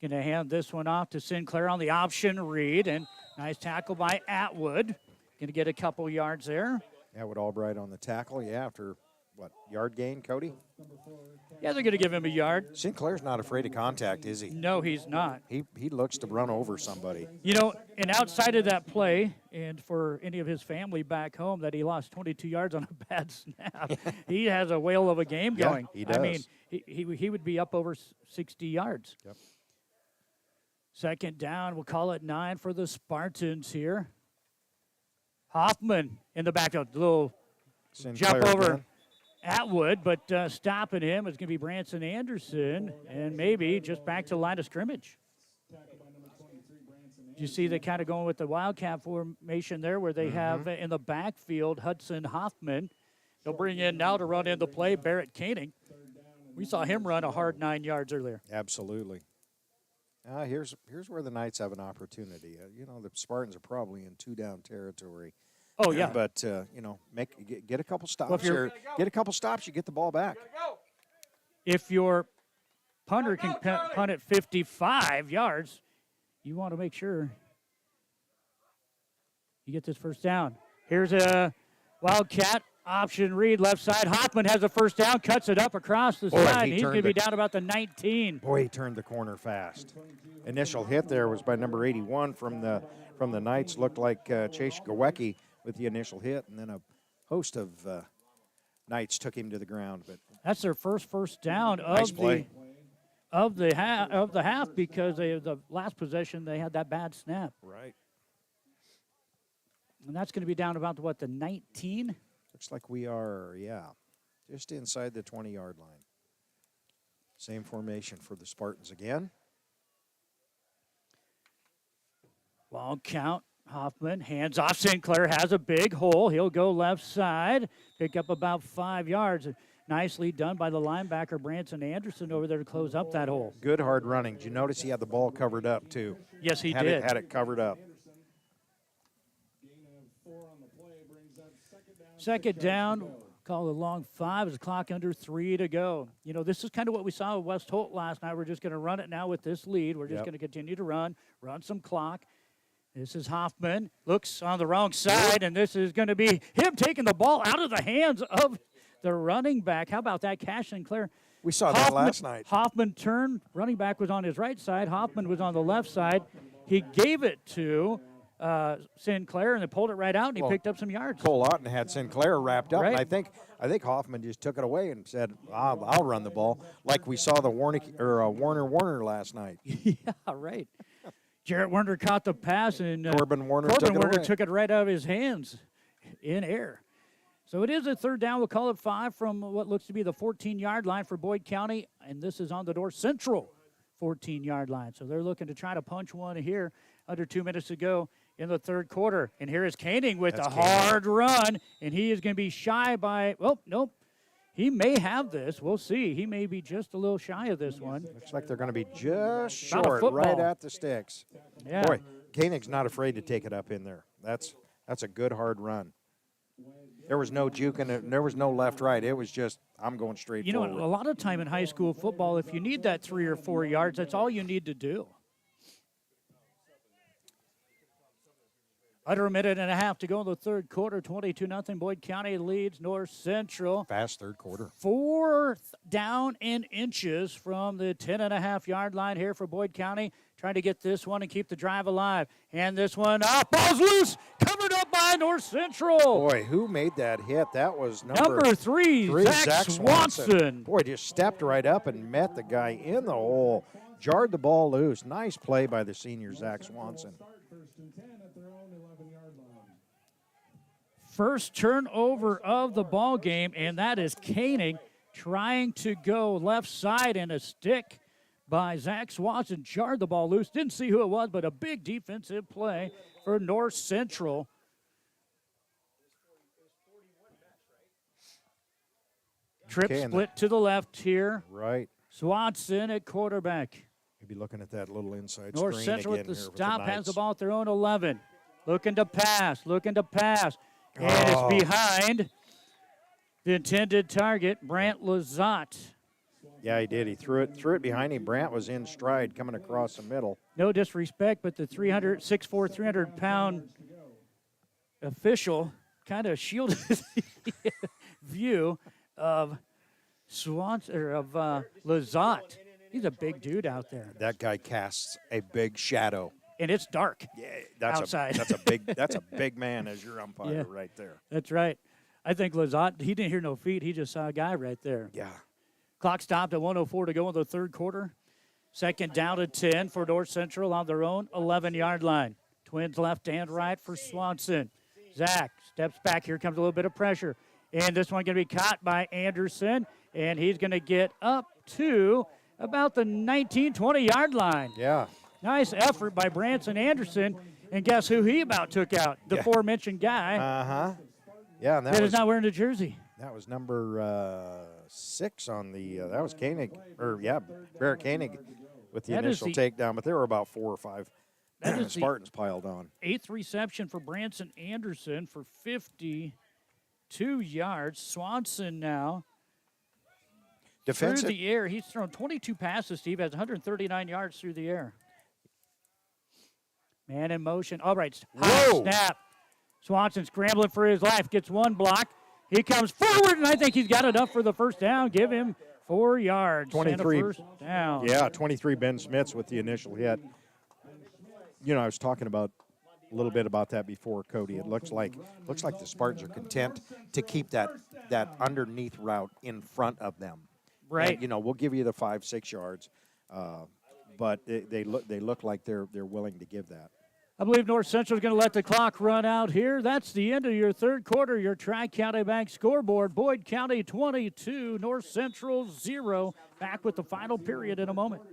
S1: Going to hand this one off to Sinclair on the option read, and nice tackle by Atwood. Going to get a couple yards there.
S2: Atwood Albright on the tackle, after, yard gain, Cody?
S1: Yeah, they're going to give him a yard.
S2: Sinclair's not afraid of contact, is he?
S1: No, he's not.
S2: He looks to run over somebody.
S1: And outside of that play, and for any of his family back home that he lost 22 yards on a bad snap, he has a whale of a game going.
S2: He does.
S1: I mean, he would be up over 60 yards.
S2: Yep.
S1: Second down, we'll call it 9 for the Spartans here. Hoffman in the backfield. A little
S2: Sinclair
S1: jump over
S2: again.
S1: Atwood, but stopping him is going to be Branson Anderson, and maybe just back to the line of scrimmage. You see they kind of going with the Wildcat formation there where they have in the backfield Hudson Hoffman. They'll bring in now to run in the play Barrett Koenig. We saw him run a hard 9 yards earlier.
S2: Absolutely. Here's where the Knights have an opportunity. The Spartans are probably in 2-down territory.
S1: Oh, yeah.
S2: But, get a couple stops here. Get a couple stops, you get the ball back.
S1: If your punter can punt at 55 yards, you want to make sure you get this first down. Here's a Wildcat option read left side. Hoffman has a first down, cuts it up across the side. He's going to be down about the 19.
S2: Boy, he turned the corner fast. Initial hit there was by number 81 from the Knights. Looked like Chase Gawecki with the initial hit, and then a host of Knights took him to the ground. But
S1: that's their first down
S2: nice play.
S1: of the half because the last possession they had that bad snap.
S2: Right.
S1: And that's going to be down about the 19.
S2: Looks like we are, just inside the 20-yard line. Same formation for the Spartans again.
S1: Long count. Hoffman hands off. Sinclair has a big hole. He'll go left side, pick up about 5 yards. Nicely done by the linebacker, Branson Anderson, over there to close up that hole.
S2: Good hard running. Did you notice he had the ball covered up, too?
S1: Yes, he did.
S2: Had it covered up.
S1: Second down, call it a long 5 as the clock under 3 to go. This is kind of what we saw with West Holt last night. We're just going to run it now with this lead. We're just going to continue to run some clock. This is Hoffman, looks on the wrong side, and this is going to be him taking the ball out of the hands of the running back. How about that, Cash Sinclair?
S2: We saw that last night.
S1: Hoffman turned. Running back was on his right side. Hoffman was on the left side. He gave it to Sinclair, and they pulled it right out, and he picked up some yards.
S2: Cole Otten had Sinclair wrapped up,
S1: right.
S2: And I think Hoffman just took it away and said, I'll run the ball, like we saw the Warner last night.
S1: Yeah, right. Jarrett Werner caught the pass, and
S2: Corbin Warner
S1: took it right out of his hands in air. So it is a third down. We'll call it 5 from what looks to be the 14-yard line for Boyd County, and this is on the North Central 14-yard line. So they're looking to try to punch one here under 2 minutes to go in the third quarter. And here is Koenig with a hard run, and he is going to be shy by, nope. He may have this. We'll see. He may be just a little shy of this one.
S2: Looks like they're going to be just short, right at the sticks.
S1: Yeah.
S2: Boy, Koenig's not afraid to take it up in there. That's a good, hard run. There was no juking. There was no left, right. It was just, I'm going straight forward.
S1: A lot of time in high school football, if you need that 3 or 4 yards, that's all you need to do. Under a minute and a half to go in the third quarter. 22-0. Boyd County leads North Central.
S2: Fast third quarter.
S1: 4th down in inches from the 10.5-yard line here for Boyd County. Trying to get this one and keep the drive alive. And this one off. Ball's loose. Covered up by North Central.
S2: Boy, who made that hit? That was number
S1: 3, Zach Swanson.
S2: Boy, just stepped right up and met the guy in the hole. Jarred the ball loose. Nice play by the senior, Zach Swanson.
S1: First turnover of the ball game, and that is Koenig trying to go left side, and a stick by Zach Swanson jarred the ball loose. Didn't see who it was, but a big defensive play for North Central. Trip split to the left here.
S2: Right.
S1: Swanson at quarterback.
S2: Maybe looking at that little inside
S1: North
S2: screen
S1: Central
S2: again
S1: with the
S2: here
S1: stop,
S2: with the
S1: has the
S2: Knights.
S1: ball at their own 11. Looking to pass. And it's behind the intended target, Brant Lazat.
S2: Yeah, he did. He threw it behind him. Brant was in stride coming across the middle.
S1: No disrespect, but the 6'4", 300-pound official kind of shielded the view of Swanson or of Lazat. He's a big dude out there.
S2: That guy casts a big shadow.
S1: And it's dark.
S2: Yeah, that's
S1: outside.
S2: That's a big man as your umpire right there.
S1: That's right. I think Lazat, he didn't hear no feet. He just saw a guy right there.
S2: Yeah.
S1: Clock stopped at 1:04 to go in the third quarter. Second down to 10 for North Central on their own 11-yard line. Twins left and right for Swanson. Zach steps back. Here comes a little bit of pressure. And this one going to be caught by Anderson. And he's going to get up to about the 19, 20-yard line.
S2: Yeah.
S1: Nice effort by Branson Anderson. And guess who he about took out? The aforementioned guy.
S2: Uh-huh. Yeah, and
S1: that is not wearing a jersey.
S2: That was number 6 on the that was Koenig, Barrett Koenig with the initial takedown, but there were about 4 or 5 Spartans piled on.
S1: 8th reception for Branson Anderson for 52 yards. Swanson now through the air. He's thrown 22 passes, Steve, has 139 yards through the air. Man in motion. All right, high snap. Swanson scrambling for his life, gets one block. He comes forward, and I think he's got enough for the first down. Give him 4 yards.
S2: 23.
S1: First down.
S2: Yeah, 23 Ben Smiths with the initial hit. You know, I was talking about a little bit about that before, Cody. It looks like the Spartans are content to keep that underneath route in front of them.
S1: Right.
S2: And, you know, we'll give you the 5-6 yards, but they look like they're willing to give that.
S1: I believe North Central is going to let the clock run out here. That's the end of your third quarter, your Tri-County Bank scoreboard. Boyd County 22, North Central 0. Back with the final period in a moment.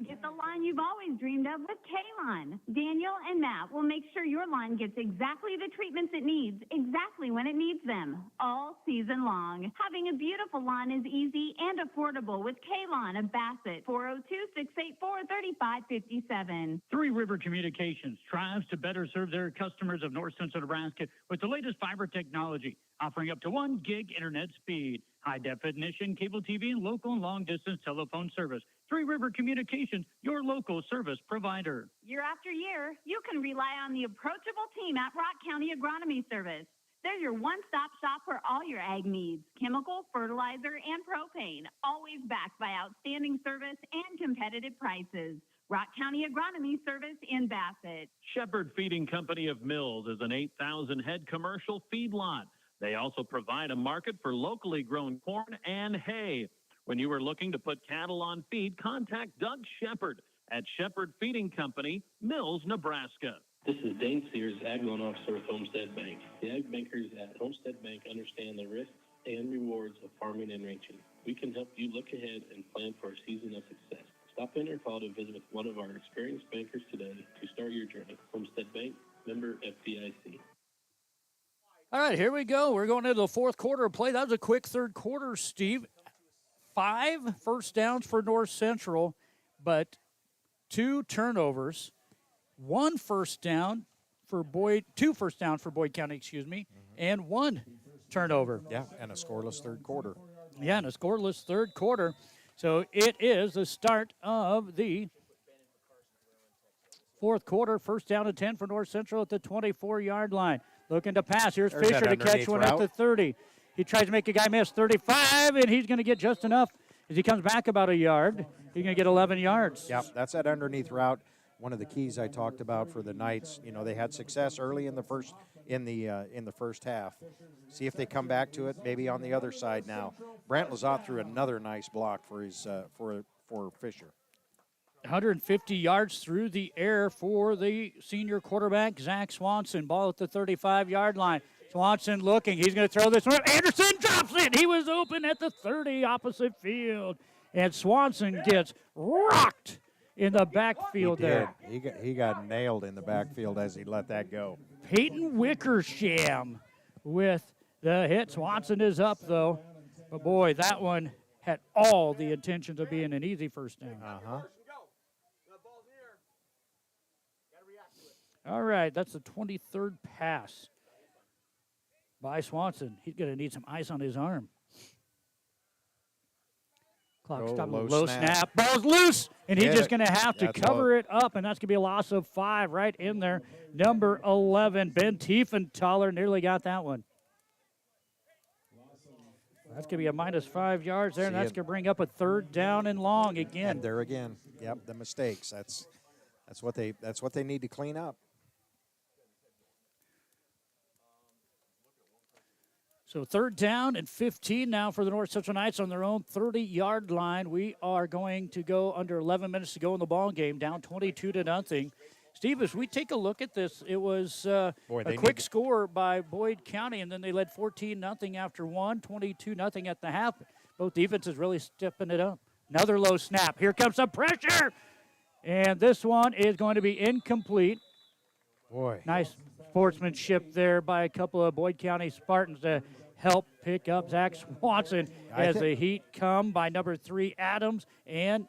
S5: Get the lawn you've always dreamed of with K-Lawn. Daniel and Matt will make sure your lawn gets exactly the treatments it needs, exactly when it needs them, all season long. Having a beautiful lawn is easy and affordable with K-Lawn of Bassett, 402-684-3557.
S15: Three River Communications strives to better serve their customers of North Central Nebraska with the latest fiber technology, offering up to 1 gig internet speed, high-definition cable TV, and local and long-distance telephone service. Three River Communications, your local service provider.
S5: Year after year, you can rely on the approachable team at Rock County Agronomy Service. They're your one-stop shop for all your ag needs, chemical, fertilizer, and propane, always backed by outstanding service and competitive prices. Rock County Agronomy Service in Bassett.
S6: Shepherd Feeding Company of Mills is an 8,000-head commercial feedlot. They also provide a market for locally grown corn and hay. When you are looking to put cattle on feed, contact Doug Shepherd at Shepherd Feeding Company, Mills, Nebraska.
S10: This is Dane Sears, Ag Loan Officer with Homestead Bank. The ag bankers at Homestead Bank understand the risks and rewards of farming and ranching. We can help you look ahead and plan for a season of success. Stop in or call to visit with one of our experienced bankers today to start your journey. Homestead Bank, member FDIC.
S1: All right, here we go. We're going into the fourth quarter of play. That was a quick third quarter, Steve. 5 first downs for North Central, but 2 turnovers. 1 first down for Boyd, 2 first down for Boyd County, and 1 turnover.
S2: Yeah, and a scoreless third quarter.
S1: Yeah, and a scoreless third quarter. So it is the start of the fourth quarter. First down and 10 for North Central at the 24-yard line. Looking to pass. Here's
S2: There's
S1: Fisher to catch one at the 30. He tries to make a guy miss. 35, and he's going to get just enough as he comes back about a yard. He's going to get 11 yards.
S2: Yep, that's that underneath route. One of the keys I talked about for the Knights. You know, they had success early in the first half. See if they come back to it. Maybe on the other side now. Brant Lazat threw another nice block for his for Fisher.
S1: 150 yards through the air for the senior quarterback, Zach Swanson. Ball at the 35-yard line. Swanson looking. He's going to throw this one. Anderson drops it. He was open at the 30 opposite field. And Swanson gets rocked in the backfield there.
S2: He got nailed in the backfield as he let that go.
S1: Peyton Wickersham with the hit. Swanson is up, though. But, boy, that one had all the intentions of being an easy first down. All right, that's the 23rd pass by Swanson. He's going to need some ice on his arm. Clock stopped. Low snap. Ball's loose, and he's just going to have to cover it up, and that's going to be a loss of 5 right in there. Number 11, Ben Tiefenthaler, nearly got that one. That's going to be a minus 5 yards there, and that's going to bring up a third down and long again.
S2: And there again. Yep, the mistakes. That's what they need to clean up.
S1: So third down and 15 now for the North Central Knights on their own 30-yard line. We are going to go under 11 minutes to go in the ball game, down 22-0. Steve, as we take a look at this, it was
S2: Boy,
S1: a
S2: they
S1: quick
S2: need-
S1: score by Boyd County, and then they led 14-0 after one, 22-0 at the half. Both defenses really stepping it up. Another low snap. Here comes some pressure. And this one is going to be incomplete.
S2: Boy.
S1: Nice sportsmanship there by a couple of Boyd County Spartans to help pick up Zach Swanson as the heat come by number 3, Adams, and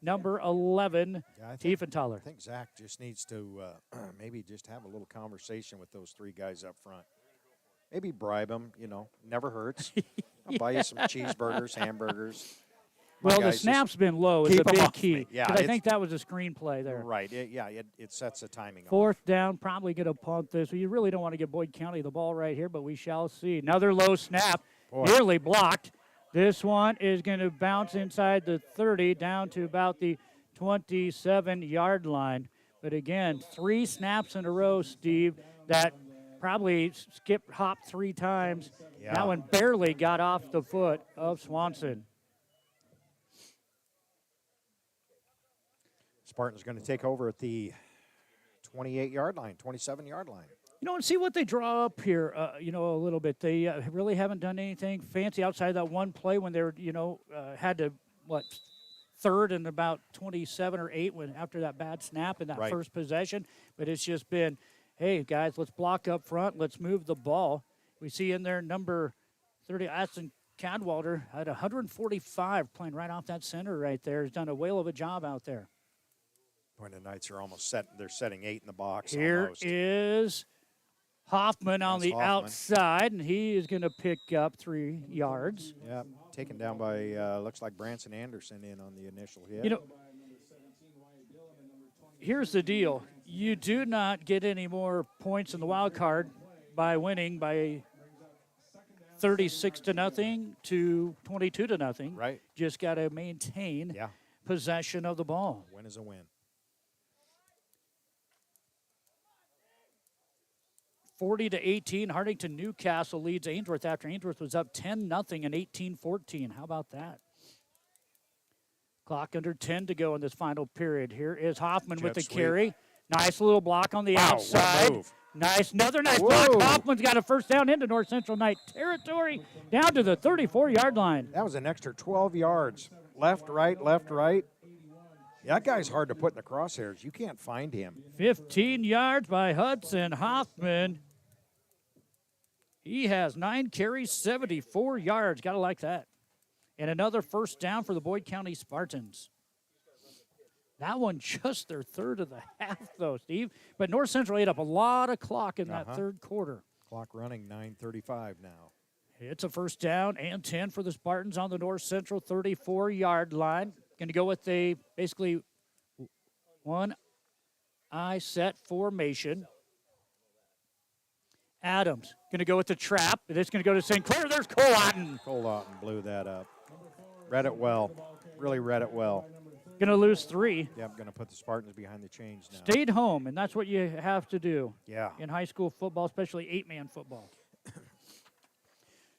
S1: number 11, Tiefenthaler.
S2: I think Zach just needs to maybe just have a little conversation with those 3 guys up front. Maybe bribe them, never hurts. I'll buy you some cheeseburgers, hamburgers.
S1: Well, the snap's been low is a big key.
S2: Yeah,
S1: I think that was a screenplay there.
S2: Right. It sets the timing off.
S1: 4th down, probably going to punt this. You really don't want to give Boyd County the ball right here, but we shall see. Another low snap, nearly blocked. This one is going to bounce inside the 30 down to about the 27-yard line. But again, 3 snaps in a row, Steve, that probably hopped 3 times.
S2: Yeah.
S1: That one barely got off the foot of Swanson.
S2: Spartans going to take over at the 28-yard line, 27-yard line.
S1: And see what they draw up here, a little bit. They really haven't done anything fancy outside that one play when they were, had to, third and about 27 or 8 after that bad snap in that first possession. But it's just been, hey, guys, let's block up front. Let's move the ball. We see in there number 30, Aston Cadwalder, at 145, playing right off that center right there. Has done a whale of a job out there.
S2: Boy, the Knights are almost set. They're setting 8 in the box.
S1: Here is Hoffman on the outside, and he is going to pick up 3 yards.
S2: Yeah, taken down by, looks like Branson Anderson in on the initial hit.
S1: Here's the deal. You do not get any more points in the wild card by winning by 36-0 to 22-0.
S2: Right.
S1: Just got to maintain possession of the ball.
S2: Win is a win.
S1: 40-18, Hartington Newcastle leads Ainsworth after Ainsworth was up 10-0 and 18-14. How about that? Clock under 10 to go in this final period. Here is Hoffman with the carry. Nice little block on the outside. Nice, another nice block. Hoffman's got a first down into North Central Knight territory down to the 34-yard line.
S2: That was an extra 12 yards. Left, right, left, right. Yeah, that guy's hard to put in the crosshairs. You can't find him.
S1: 15 yards by Hudson Hoffman. He has 9 carries, 74 yards. Got to like that. And another first down for the Boyd County Spartans. That one just their third of the half, though, Steve. But North Central ate up a lot of clock in that third quarter.
S2: Clock running, 9:35 now.
S1: It's a first down and 10 for the Spartans on the North Central 34-yard line. Going to go with a basically one-eye set formation. Adams going to go with the trap. It's going to go to St. Clair. There's Cole Otten.
S2: Cole Otten blew that up. Read it well. Really read it well.
S1: Going to lose 3.
S2: Yeah, I'm going to put the Spartans behind the chains now.
S1: Stayed home, and that's what you have to do in high school football, especially 8-man football.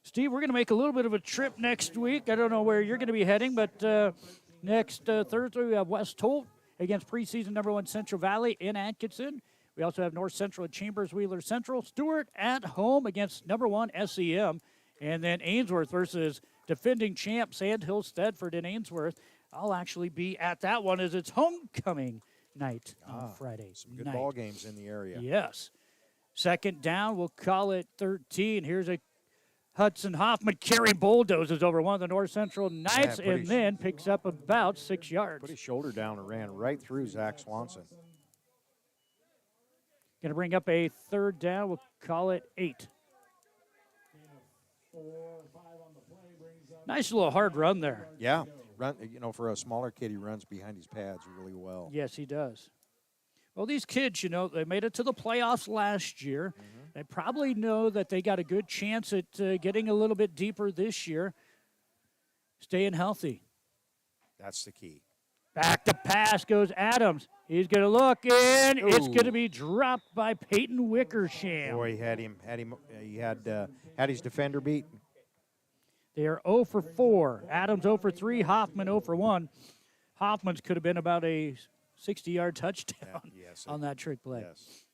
S1: Steve, we're going to make a little bit of a trip next week. I don't know where you're going to be heading, but next Thursday we have West Holt against preseason number 1 Central Valley in Atkinson. We also have North Central at Chambers Wheeler Central. Stewart at home against number 1 SEM. And then Ainsworth versus defending champ Sandhill Stedford in Ainsworth. I'll actually be at that one as it's homecoming night on Friday.
S2: Some good ball games in the area.
S1: Yes. Second down, we'll call it 13. Here's a Hudson Hoffman carry bulldozes over one of the North Central Knights and then picks up about 6 yards.
S2: Put his shoulder down and ran right through Zach Swanson.
S1: Going to bring up a third down. We'll call it 8. Nice little hard run there.
S2: Yeah. Run, for a smaller kid, he runs behind his pads really well.
S1: Yes, he does. Well, these kids, they made it to the playoffs last year. They probably know that they got a good chance at getting a little bit deeper this year. Staying healthy.
S2: That's the key.
S1: Back to pass goes Adams. He's going to look in.
S2: Ooh.
S1: It's going to be dropped by Peyton Wickersham.
S2: Boy, he had his defender beat.
S1: They are 0 for 4. Adams 0 for 3. Hoffman 0 for 1. Hoffman's could have been about a 60-yard touchdown
S2: Yes.
S1: on that trick play.
S2: Yes.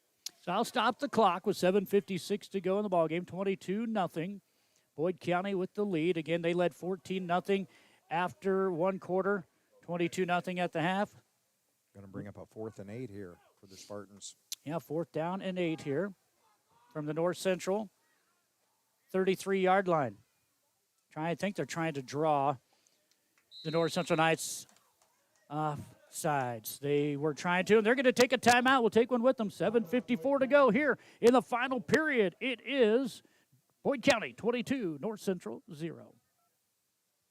S1: So I'll stop the clock with 7:56 to go in the ballgame. 22-0. Boyd County with the lead. Again, they led 14-0 after one quarter. 22-0 at the half.
S2: Going to bring up a 4th and 8 here for the Spartans.
S1: Yeah, 4th down and 8 here from the North Central 33-yard line. I think they're trying to draw the North Central Knights off sides. They were trying to, and they're going to take a timeout. We'll take one with them. 7:54 to go here in the final period. It is Boyd County 22, North Central 0.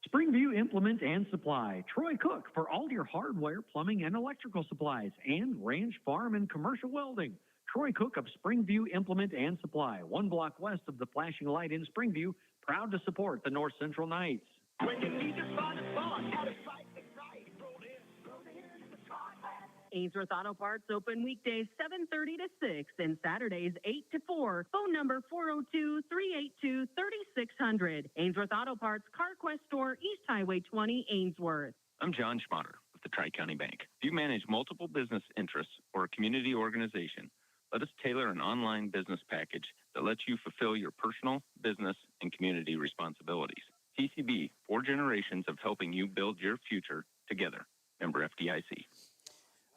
S7: Springview Implement and Supply. Troy Cook for all your hardware, plumbing, and electrical supplies. And Ranch Farm and Commercial Welding. Troy Cook of Springview Implement and Supply. 1 block west of the flashing light in Springview. Proud to support the North Central Knights.
S11: When you need to find a spot, out of sight and right,
S16: Ainsworth Auto Parts open weekdays 7:30 to 6 and Saturdays 8 to 4. Phone number 402-382-3600. Ainsworth Auto Parts, CarQuest Store, East Highway 20, Ainsworth.
S12: I'm John Schmatter with the Tri-County Bank. If you manage multiple business interests or a community organization, let us tailor an online business package that lets you fulfill your personal, business, and community responsibilities. TCB, 4 generations of helping you build your future together. Member FDIC.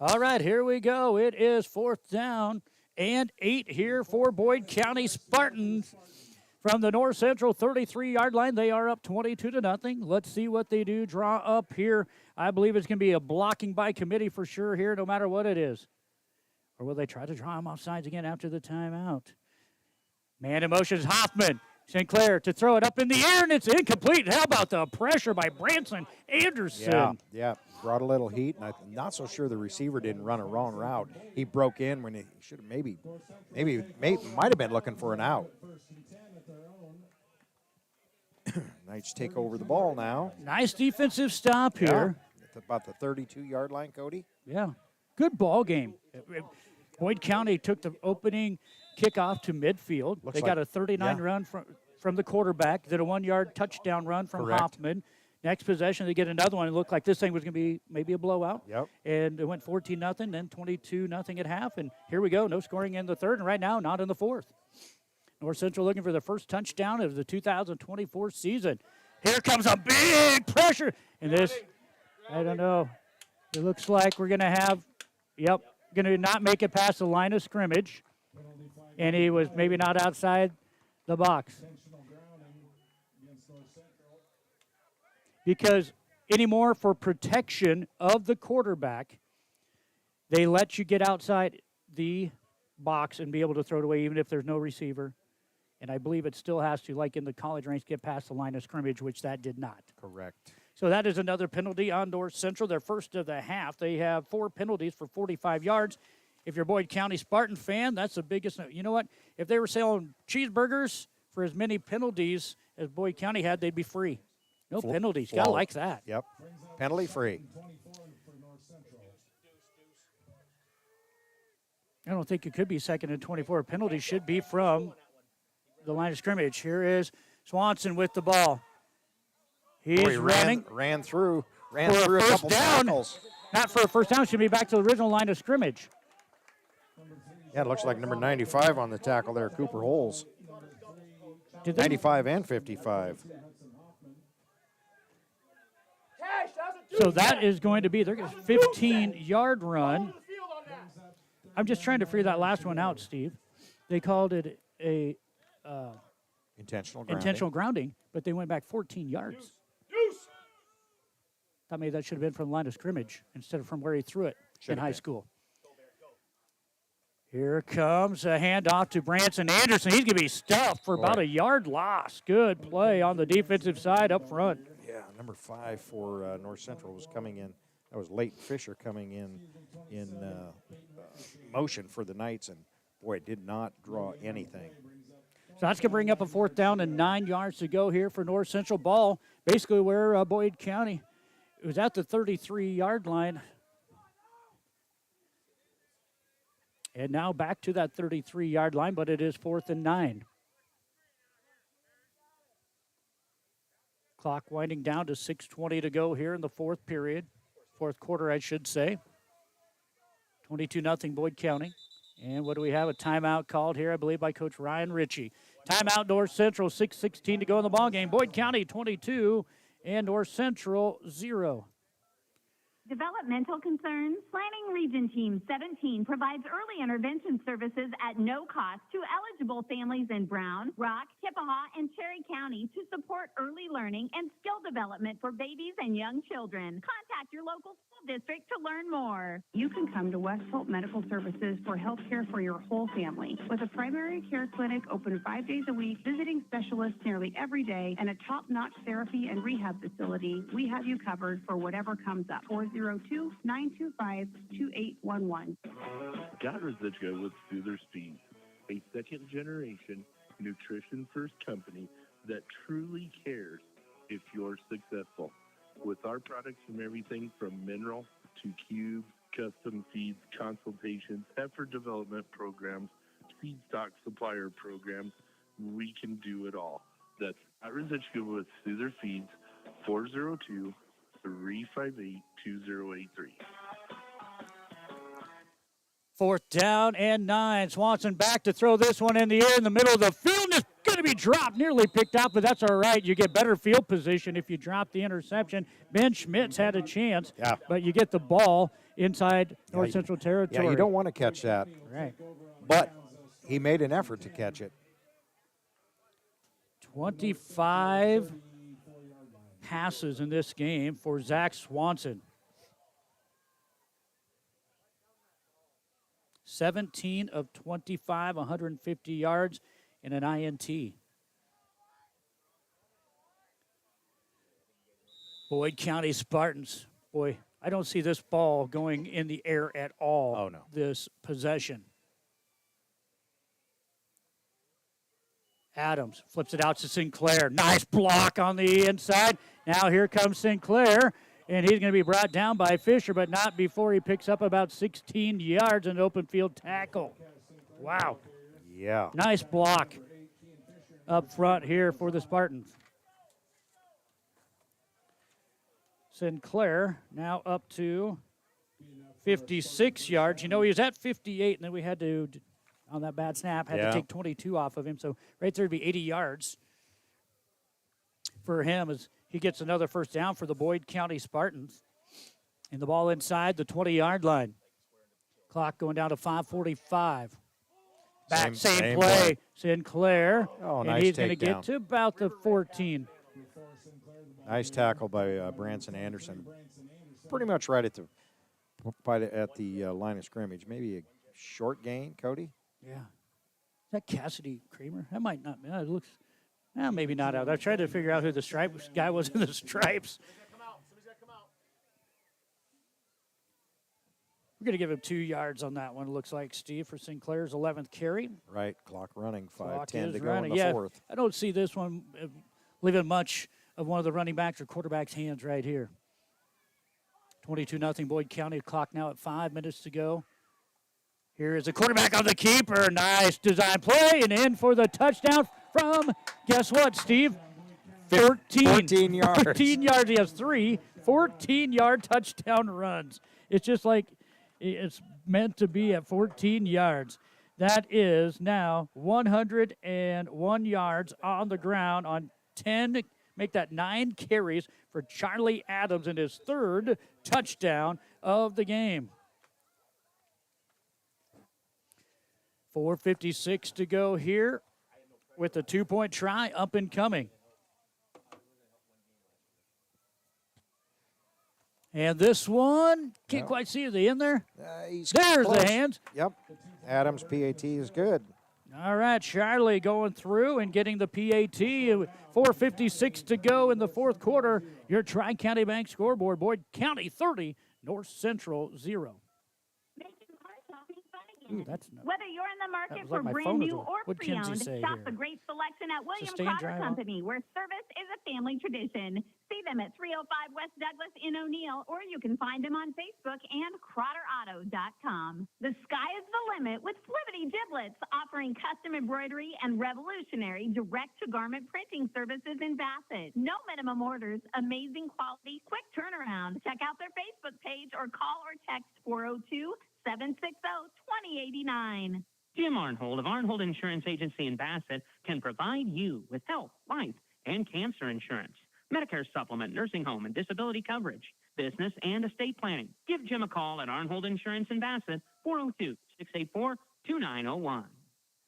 S1: All right, here we go. It is 4th down and 8 here for Boyd County Spartans. From the North Central 33-yard line, they are up 22-0. Let's see what they do. Draw up here. I believe it's going to be a blocking by committee for sure here, no matter what it is. Or will they try to draw him off sides again after the timeout? Man in motion is Hoffman. St. Clair to throw it up in the air, and it's incomplete. How about the pressure by Branson Anderson?
S2: Yeah, brought a little heat, and I'm not so sure the receiver didn't run a wrong route. He broke in when he should have maybe might have been looking for an out. Knights take over the ball now.
S1: Nice defensive stop here.
S2: At about the 32-yard line, Cody.
S1: Yeah, good ball game. Boyd County took the opening kickoff to midfield. They got a 39 run from the quarterback, did a 1-yard touchdown run from Hoffman. Next possession, they get another one. It looked like this thing was going to be maybe a blowout. And it went 14-0, then 22-0 at half. And here we go, no scoring in the third, and right now, not in the fourth. North Central looking for the first touchdown of the 2024 season. Here comes a big pressure. And this, I don't know. It looks like we're going to have, going to not make it past the line of scrimmage. And he was maybe not outside the box. Because anymore, for protection of the quarterback, they let you get outside the box and be able to throw it away even if there's no receiver. And I believe it still has to, like in the college ranks, get past the line of scrimmage, which that did not.
S2: Correct.
S1: So that is another penalty on North Central. Their first of the half. They have 4 penalties for 45 yards. If you're a Boyd County Spartan fan, that's the biggest. You know what? If they were selling cheeseburgers for as many penalties as Boyd County had, they'd be free. No penalties. Gotta like that.
S2: Yep. Penalty free.
S1: I don't think it could be 2nd and 24. Penalty should be from the line of scrimmage. Here is Swanson with the ball. He's running.
S2: Ran through
S1: for
S2: a couple
S1: down.
S2: tackles.
S1: Not for a first down. Should be back to the original line of scrimmage.
S2: Yeah, it looks like number 95 on the tackle there, Cooper Holes. 95 and 55.
S1: So that is going to be their 15-yard run. I'm just trying to figure that last one out, Steve. They called it a
S2: intentional
S1: grounding, but they went back 14 yards. Thought maybe that should have been from the line of scrimmage instead of from where he threw it in high school. Here comes a handoff to Branson Anderson. He's going to be stuffed for about a yard loss. Good play on the defensive side up front.
S2: Yeah, number 5 for North Central was coming in. That was Leighton Fisher coming in motion for the Knights, and boy, it did not draw anything.
S1: So that's going to bring up a 4th down and 9 yards to go here for North Central. Ball basically where Boyd County, it was at the 33-yard line. And now back to that 33-yard line, but it is 4th and 9. Clock winding down to 6:20 to go here in the fourth period. Fourth quarter, I should say. 22-0 Boyd County. And what do we have? A timeout called here, I believe, by Coach Ryan Ritchie. Timeout North Central, 6:16 to go in the ballgame. Boyd County 22 and North Central 0.
S5: Developmental concerns? Planning Region Team 17 provides early intervention services at no cost to eligible families in Brown, Rock, Kippahaw, and Cherry County to support early learning and skill development for babies and young children. Contact your local school district to learn more.
S9: You can come to West Hope Medical Services for health care for your whole family. With a primary care clinic open 5 days a week, visiting specialists nearly every day, and a top-notch therapy and rehab facility, we have you covered for whatever comes up. 402-925-2811.
S14: Got Residuo with Soother's Feeds, a second-generation nutrition-first company that truly cares if you're successful. With our products from everything from mineral to cube, custom feeds, consultations, heifer development programs, feedstock supplier programs, we can do it all. That's at Residuo with Soother Feeds, 402-358-2083.
S1: 4th down and 9. Swanson back to throw this one in the air in the middle of the field. It's going to be dropped, nearly picked out, but that's all right. You get better field position if you drop the interception. Ben Schmitz had a chance, but you get the ball inside North Central territory.
S2: Yeah, you don't want to catch that.
S1: Right.
S2: But he made an effort to catch it.
S1: 25 passes in this game for Zach Swanson. 17 of 25, 150 yards, and an INT. Boyd County Spartans. Boy, I don't see this ball going in the air at all.
S2: Oh, no.
S1: This possession. Adams flips it out to Sinclair. Nice block on the inside. Now here comes Sinclair, and he's going to be brought down by Fisher, but not before he picks up about 16 yards in an open field tackle. Wow.
S2: Yeah.
S1: Nice block up front here for the Spartans. Sinclair now up to 56 yards. You know, he was at 58, and then we had to, on that bad snap, had to take 22 off of him. So right there would be 80 yards for him as he gets another first down for the Boyd County Spartans. And the ball inside the 20-yard line. Clock going down to 5:45. Back, same play. Sinclair.
S2: Oh,
S1: and
S2: nice
S1: he's going to get
S2: takedown.
S1: to about the 14.
S2: Nice tackle by Branson Anderson. Pretty much right at the line of scrimmage. Maybe a short gain, Cody?
S1: Yeah. Is that Cassidy Kramer? That might not be. It looks, maybe not out. I tried to figure out who the stripes guy was in the stripes. We're going to give him 2 yards on that one, it looks like, Steve, for Sinclair's 11th carry.
S2: Right, clock running, 5:10 to go
S1: running.
S2: in the fourth.
S1: I don't see this one leaving much of one of the running backs or quarterback's hands right here. 22-0 Boyd County. Clock now at 5 minutes to go. Here is the quarterback on the keeper. Nice design play and in for the touchdown from, guess what, Steve? 14
S2: yards.
S1: 14 yards. He has 3 14-yard touchdown runs. It's just like it's meant to be at 14 yards. That is now 101 yards on the ground on 10, make that 9 carries for Charlie Adams in his 3rd touchdown of the game. 4:56 to go here with a 2-point try up and coming. And this one, can't quite see, are they in there?
S2: He's
S1: There's
S2: close.
S1: the hands.
S2: Yep. Adams' PAT is good.
S1: All right, Charlie going through and getting the PAT. 4:56 to go in the 4th quarter. Your Tri-County Bank scoreboard. Boyd County 30, North Central 0. Ooh, that's not,
S5: Whether you're in the market
S1: like
S5: for
S1: my
S5: brand
S1: phone
S5: new
S1: was
S5: or
S1: What'd Kenzie
S5: pre-owned,
S1: say
S5: shop
S1: here?
S5: the great selection at William
S1: Sustained
S5: Crowder
S1: drive off.
S5: Company, where service is a family tradition. See them at 305 West Douglas in O'Neill, or you can find them on Facebook and CrowderAuto.com. The sky is the limit with Flivity Giblets, offering custom embroidery and revolutionary direct-to-garment printing services in Bassett. No minimum orders, amazing quality, quick turnaround. Check out their Facebook page or call or text 402 760-2089.
S4: Jim Arnhold of Arnhold Insurance Agency in Bassett can provide you with health, life, and cancer insurance, Medicare supplement, nursing home, and disability coverage, business and estate planning. Give Jim a call at Arnhold Insurance in Bassett, 402-684-2901.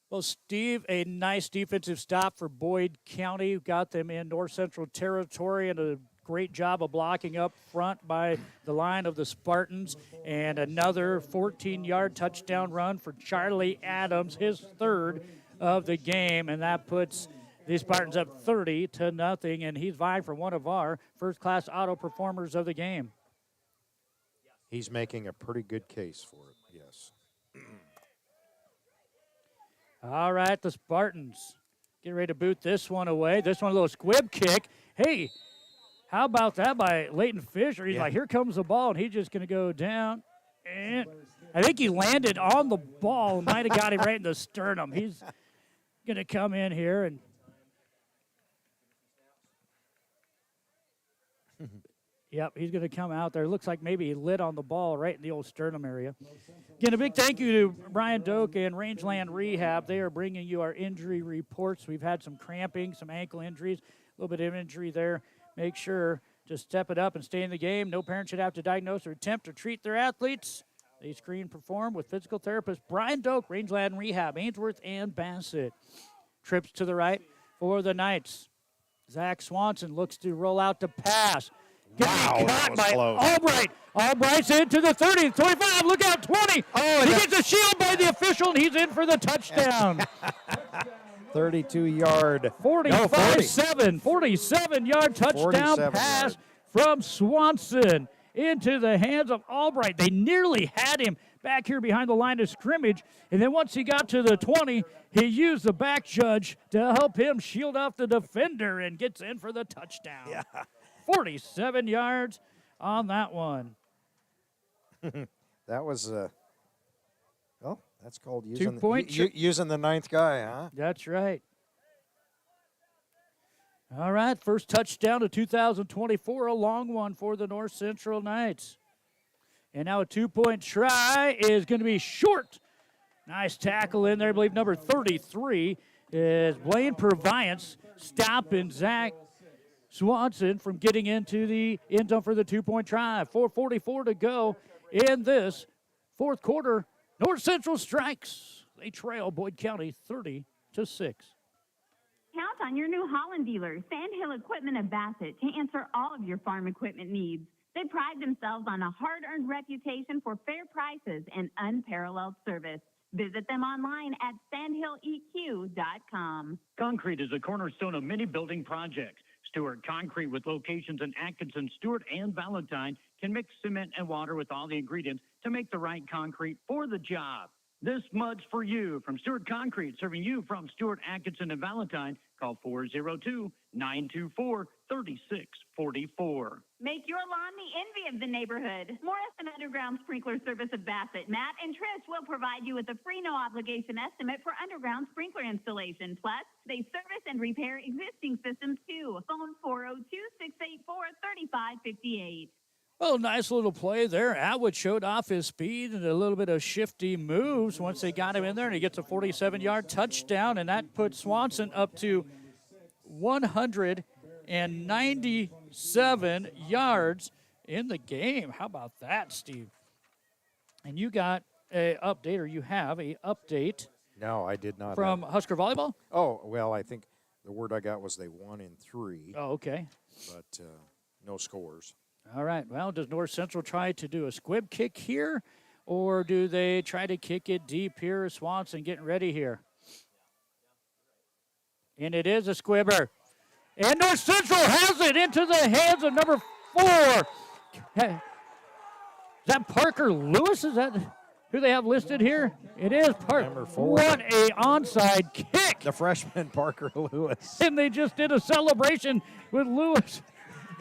S1: Well, Steve, a nice defensive stop for Boyd County. Got them in north central territory, and a great job of blocking up front by the line of the Spartans. And another 14-yard touchdown run for Charlie Adams, his third of the game. And that puts the Spartans up 30-0, and he's vying for one of our first-class auto performers of the game.
S2: He's making a pretty good case for it, yes.
S1: All right, the Spartans get ready to boot this one away. This one, a little squib kick. Hey, how about that by Leighton Fisher? He's like, here comes the ball, and he's just going to go down. And I think he landed on the ball. Might have got him right in the sternum. He's going to come in here and yep, he's going to come out there. Looks like maybe he lit on the ball right in the old sternum area. Again, a big thank you to Brian Doak and Rangeland Rehab. They are bringing you our injury reports. We've had some cramping, some ankle injuries, a little bit of injury there. Make sure to step it up and stay in the game. No parent should have to diagnose or attempt to treat their athletes. They screen and perform with physical therapist Brian Doak, Rangeland Rehab, Ainsworth and Bassett. Trips to the right for the Knights. Zach Swanson looks to roll out to pass.
S2: Wow, that was
S1: by
S2: close.
S1: Albright. Albright's into the 30, 25. Look out, 20.
S2: Oh,
S1: he gets a shield by the official, and he's in for the touchdown.
S2: 32-yard.
S1: 47-yard touchdown
S2: 47
S1: pass
S2: yard.
S1: from Swanson into the hands of Albright. They nearly had him back here behind the line of scrimmage, and then once he got to the 20, he used the back judge to help him shield off the defender and gets in for the touchdown.
S2: Yeah.
S1: 47 yards on that one.
S2: That was, that's called
S1: Two-point
S2: using the ninth guy, huh?
S1: That's right. All right, first touchdown of 2024, a long one for the North Central Knights. And now a two-point try is going to be short. Nice tackle in there. I believe number 33 is Blaine Purviance stopping Zach Swanson from getting into the end zone for the two-point try. 4:44 to go in this fourth quarter. North Central strikes. They trail Boyd County 30-6.
S5: Count on your New Holland dealer, Sandhill Equipment of Bassett, to answer all of your farm equipment needs. They pride themselves on a hard-earned reputation for fair prices and unparalleled service. Visit them online at sandhilleq.com.
S15: Concrete is a cornerstone of many building projects. Stewart Concrete, with locations in Atkinson, Stewart, and Valentine, can mix cement and water with all the ingredients to make the right concrete for the job. This mud's for you from Stewart Concrete, serving you from Stewart, Atkinson, and Valentine. Call 402-924-3644.
S5: Make your lawn the envy of the neighborhood. Morrison Underground Sprinkler Service of Bassett. Matt and Trish will provide you with a free no-obligation estimate for underground sprinkler installation. Plus, they service and repair existing systems, too. Phone 402-684-3558.
S1: Well, nice little play there. Atwood showed off his speed and a little bit of shifty moves once they got him in there, and he gets a 47-yard touchdown, and that puts Swanson up to 197 yards in the game. How about that, Steve? And you got a update, or you have a update.
S2: No, I did not.
S1: From Husker Volleyball?
S2: Oh, well, I think the word I got was they won in 3.
S1: Oh, okay.
S2: But no scores.
S1: All right. Well, does North Central try to do a squib kick here, or do they try to kick it deep here? Swanson getting ready here. And it is a squibber. And North Central has it into the hands of number 4. Hey, is that Parker Lewis? Is that who they have listed here? It is Parker.
S2: Number 4.
S1: What a onside kick.
S2: The freshman Parker Lewis.
S1: And they just did a celebration with Lewis.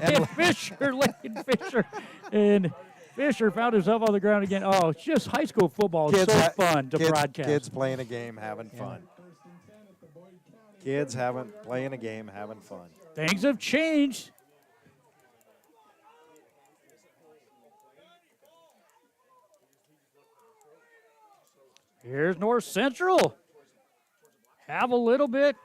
S1: And Fisher, Lane Fisher. And Fisher found himself on the ground again. Oh, it's just high school football is so fun to broadcast.
S2: Kids playing a game, having fun. Kids playing a game, having fun.
S1: Things have changed. Here's North Central. Have a little bit.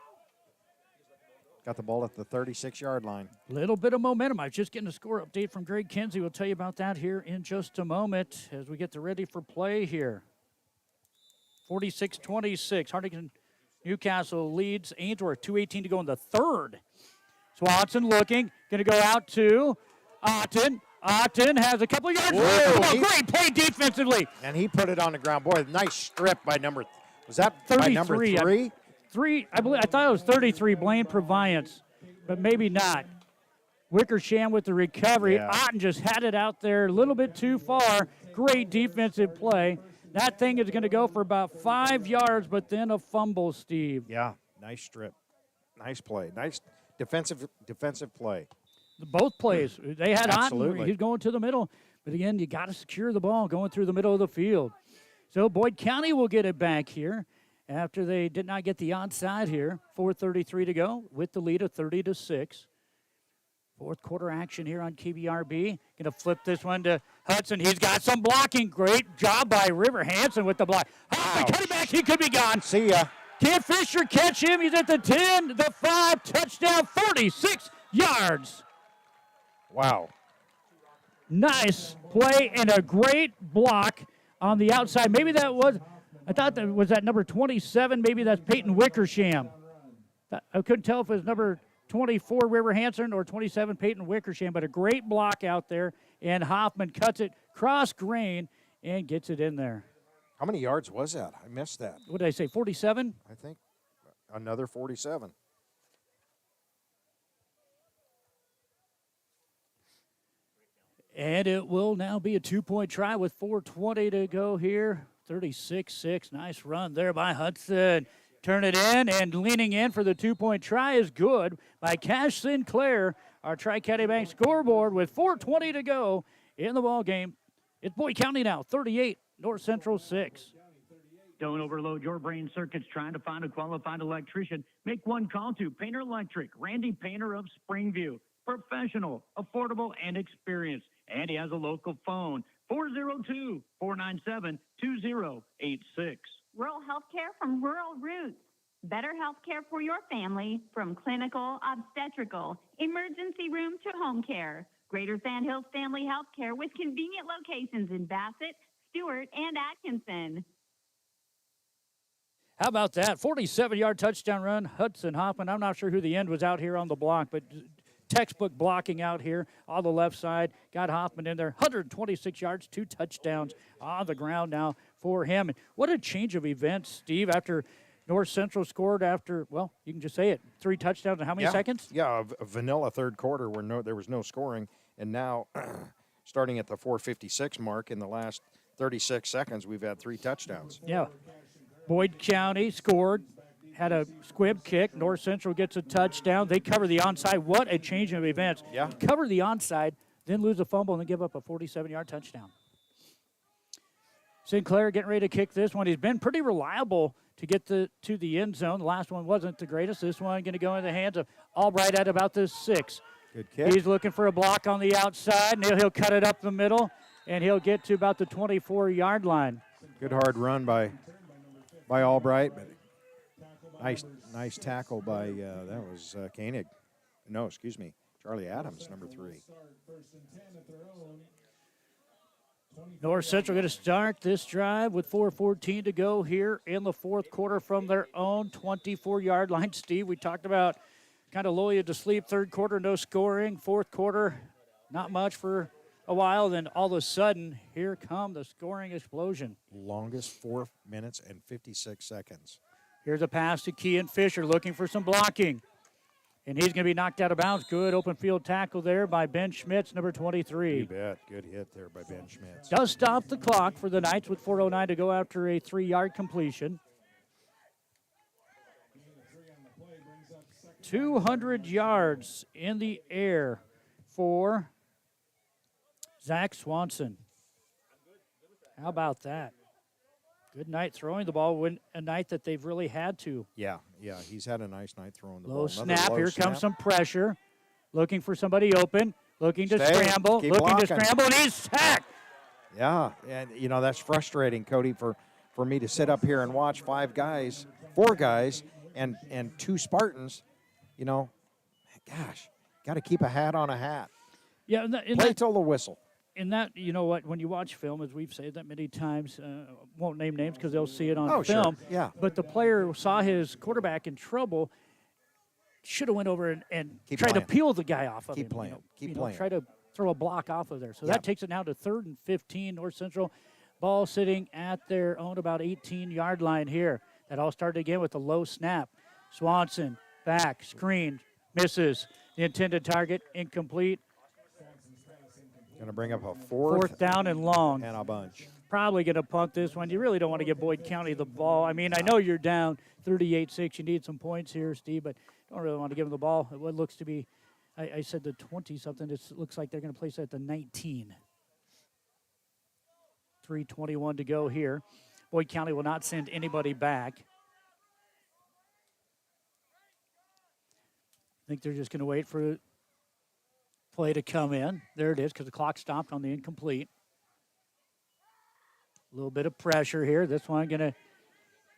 S2: Got the ball at the 36-yard line.
S1: Little bit of momentum. I was just getting a score update from Greg Kinsey. We'll tell you about that here in just a moment as we get ready for play here. 46-26. Harding Newcastle leads Ainsworth. 2:18 to go in the third. Swanson looking. Going to go out to Otten. Otten has a couple yards. Great play defensively.
S2: And he put it on the ground. Boy, nice strip by number. Was that by number 3?
S1: I thought it was 33, Blaine Proviance, but maybe not. Wickersham with the recovery.
S2: Yeah.
S1: Otten just had it out there a little bit too far. Great defensive play. That thing is going to go for about 5 yards, but then a fumble, Steve.
S2: Yeah, nice strip. Nice play. Nice defensive play.
S1: Both plays. They had
S2: Absolutely.
S1: Otten. He's going to the middle. But again, you got to secure the ball going through the middle of the field. So Boyd County will get it back here after they did not get the onside here. 4:33 to go with the lead of 30-6. Fourth quarter action here on KBRB. Going to flip this one to Hudson. He's got some blocking. Great job by River Hansen with the block. Cut it back. He could be gone.
S2: See ya.
S1: Can Fisher catch him? He's at the 10, the 5, touchdown, 46 yards.
S2: Wow.
S1: Nice play and a great block on the outside. Maybe that was, I thought that was that number 27. Maybe that's Peyton Wickersham. I couldn't tell if it was number 24, River Hansen, or 27, Peyton Wickersham, but a great block out there. And Hoffman cuts it cross grain and gets it in there.
S2: How many yards was that? I missed that.
S1: What did I say, 47?
S2: I think another 47.
S1: And it will now be a 2-point try with 4:20 to go here. 36-6. Nice run there by Hudson. Turn it in, and leaning in for the 2-point try is good by Cash Sinclair. Our Tri-County Bank scoreboard with 4:20 to go in the ball game. It's Boyd County now, 38, North Central 6.
S15: Don't overload your brain circuits trying to find a qualified electrician. Make one call to Painter Electric, Randy Painter of Springview. Professional, affordable, and experienced. And he has a local phone, 402-497-2086.
S5: Rural health care from Rural Roots. Better health care for your family from clinical, obstetrical, emergency room to home care. Greater Sand Hills Family Health Care with convenient locations in Bassett, Stewart, and Atkinson.
S1: How about that? 47-yard touchdown run, Hudson Hoffman. I'm not sure who the end was out here on the block, but textbook blocking out here on the left side. Got Hoffman in there. 126 yards, 2 touchdowns on the ground now for him. And what a change of events, Steve, after North Central scored after, well, you can just say it, 3 touchdowns in how many seconds?
S2: Yeah, a vanilla third quarter where there was no scoring. And now, starting at the 4:56 mark in the last 36 seconds, we've had 3 touchdowns.
S1: Yeah. Boyd County scored, had a squib kick. North Central gets a touchdown. They cover the onside. What a change of events.
S2: Yeah.
S1: Cover the onside, then lose a fumble, and then give up a 47-yard touchdown. Sinclair getting ready to kick this one. He's been pretty reliable to get to the end zone. The last one wasn't the greatest. This one going to go in the hands of Albright at about the 6.
S2: Good kick.
S1: He's looking for a block on the outside, and he'll cut it up the middle, and he'll get to about the 24-yard line.
S2: Good hard run by Albright. Nice tackle by, that was Koenig. No, excuse me, Charlie Adams, number 3.
S1: North Central going to start this drive with 4:14 to go here in the fourth quarter from their own 24-yard line. Steve, we talked about kind of lull you to sleep. Third quarter, no scoring. Fourth quarter, not much for a while. Then all of a sudden, here come the scoring explosion.
S2: Longest 4 minutes and 56 seconds.
S1: Here's a pass to Kean Fisher looking for some blocking. And he's going to be knocked out of bounds. Good open field tackle there by Ben Schmitz, number 23.
S2: You bet. Good hit there by Ben Schmitz.
S1: Does stop the clock for the Knights with 4:09 to go after a 3-yard completion. 200 yards in the air for Zach Swanson. How about that? Good night throwing the ball. When a night that they've really had to.
S2: Yeah, he's had a nice night throwing the
S1: Low
S2: ball.
S1: snap. Here comes some pressure. Looking for somebody open. Looking to scramble.
S2: Keep
S1: Looking
S2: blocking.
S1: to scramble, and he's sacked.
S2: Yeah, and that's frustrating, Cody, for for me to sit up here and watch four guys, and 2 Spartans, you know, gosh, got to keep a hat on a hat.
S1: Yeah,
S2: play till the whistle.
S1: And that, you know what, when you watch film, as we've said that many times, won't name names because they'll see it on film.
S2: Sure. Yeah.
S1: But the player saw his quarterback in trouble, should have went over and tried to peel the guy off of him.
S2: Keep playing.
S1: Keep playing. Try to throw a block off of there. So that takes it now to 3rd and 15, North Central. Ball sitting at their own about 18-yard line here. That all started again with a low snap. Swanson, back, screen, misses. The intended target, incomplete.
S2: Going to bring up a
S1: fourth down and long.
S2: And a bunch.
S1: Probably going to punt this one. You really don't want to give Boyd County the ball. I mean, I know you're down 38-6. You need some points here, Steve, but don't really want to give them the ball. What looks to be, I said the 20-something. It looks like they're going to place it at the 19. 3:21 to go here. Boyd County will not send anybody back. I think they're just going to wait for play to come in. There it is, because the clock stopped on the incomplete. A little bit of pressure here. This one going to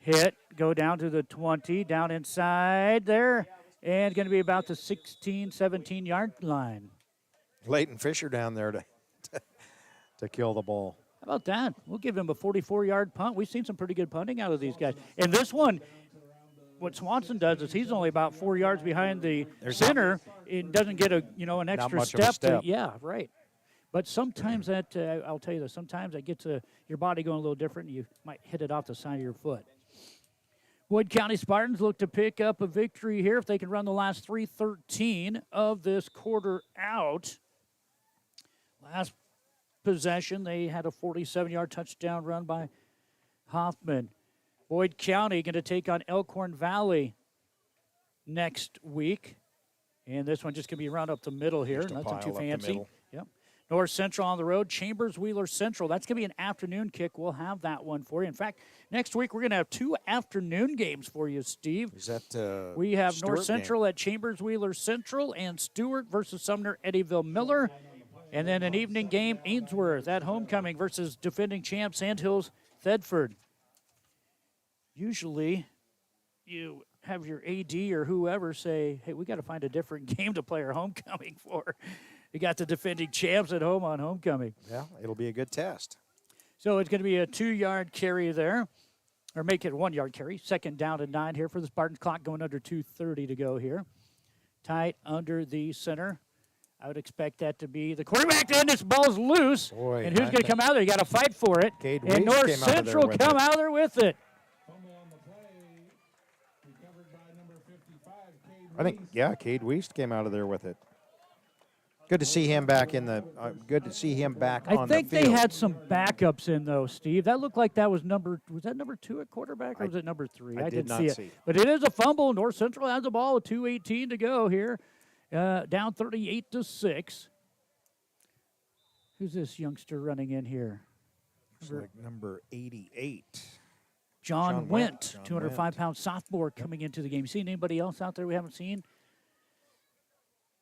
S1: hit, go down to the 20, down inside there, and going to be about the 16, 17-yard line.
S2: Leighton Fisher down there to kill the ball.
S1: How about that? We'll give him a 44-yard punt. We've seen some pretty good punting out of these guys. And this one, what Swanson does is he's only about 4 yards behind the center. It doesn't get an extra step. Yeah, right. But sometimes that, I'll tell you this, sometimes that gets your body going a little different, and you might hit it off the side of your foot. Boyd County Spartans look to pick up a victory here if they can run the last 3:13 of this quarter out. Last possession, they had a 47-yard touchdown run by Hoffman. Boyd County going to take on Elkhorn Valley next week. And this one just going to be run up the middle here. Nothing too fancy. Yep. North Central on the road. Chambers Wheeler Central. That's going to be an afternoon kick. We'll have that one for you. In fact, next week we're going to have 2 afternoon games for you, Steve.
S2: Is that
S1: we have
S2: Stewart
S1: North Central at Chambers Wheeler Central and Stewart versus Sumner Eddyville Miller. And then an evening game, Ainsworth at homecoming versus defending champ Sandhills Thedford. Usually you have your AD or whoever say, hey, we got to find a different game to play our homecoming for. You got the defending champs at home on homecoming.
S2: Yeah, it'll be a good test.
S1: So it's going to be a 2-yard carry there, or make it a 1-yard carry. 2nd down and 9 here for the Spartans. Clock going under 2:30 to go here. Tight under the center. I would expect that to be the quarterback. And this ball's loose.
S2: Boy,
S1: and who's going to come out there? You got to fight for it.
S2: Cade
S1: and
S2: Weiss
S1: North
S2: came out of there
S1: Central
S2: with
S1: come
S2: it.
S1: out there with it.
S2: I think, Cade Weiss came out of there with it. Good to see him back in the. Good to see him back on the field.
S1: I think they had some backups in though, Steve. That looked like that was number 2 at quarterback, or was it number 3?
S2: I
S1: didn't
S2: did
S1: see
S2: not
S1: it. But it is a fumble. North Central has the ball with 2:18 to go here, down 38-6. Who's this youngster running in here?
S2: Looks like number 88.
S1: John Wendt, 205-pound sophomore coming into the game. You seen anybody else out there we haven't seen?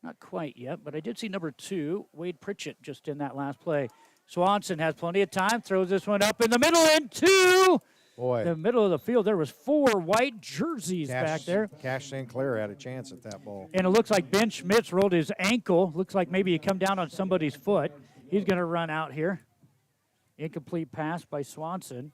S1: Not quite yet, but I did see number 2, Wade Pritchett, just in that last play. Swanson has plenty of time, throws this one up in the middle, and 2.
S2: Boy.
S1: The middle of the field, there was 4 white jerseys back there.
S2: Cash St. Clair had a chance at that ball.
S1: And it looks like Ben Schmitz rolled his ankle. Looks like maybe he come down on somebody's foot. He's going to run out here. Incomplete pass by Swanson.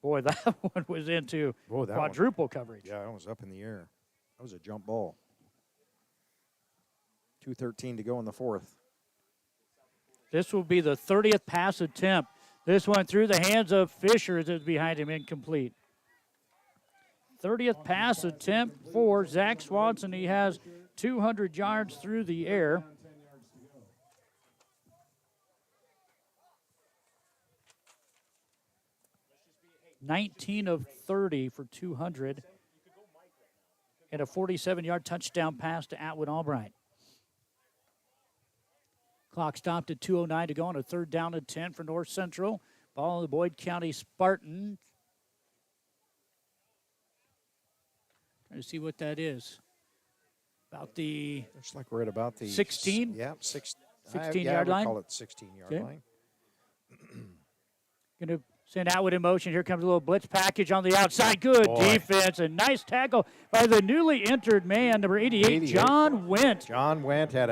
S1: Boy, that one was into quadruple coverage.
S2: Yeah, that was up in the air. That was a jump ball. 2:13 to go in the 4th.
S1: This will be the 30th pass attempt. This one through the hands of Fisher as it's behind him, incomplete. 30th pass attempt for Zach Swanson. He has 200 yards through the air. $19 of 30 for 200. And a 47-yard touchdown pass to Atwood Albright. Clock stopped at 2:09 to go on a 3rd down and 10 for North Central. Ball on the Boyd County Spartans. Trying to see what that is. About the...
S2: Looks like we're at about the...
S1: 16?
S2: Yeah,
S1: 16-yard line?
S2: Call it 16-yard line.
S1: Going to send Atwood in motion. Here comes a little blitz package on the outside. Good defense and nice tackle by the newly entered man, number 88, John Went.
S2: John Went had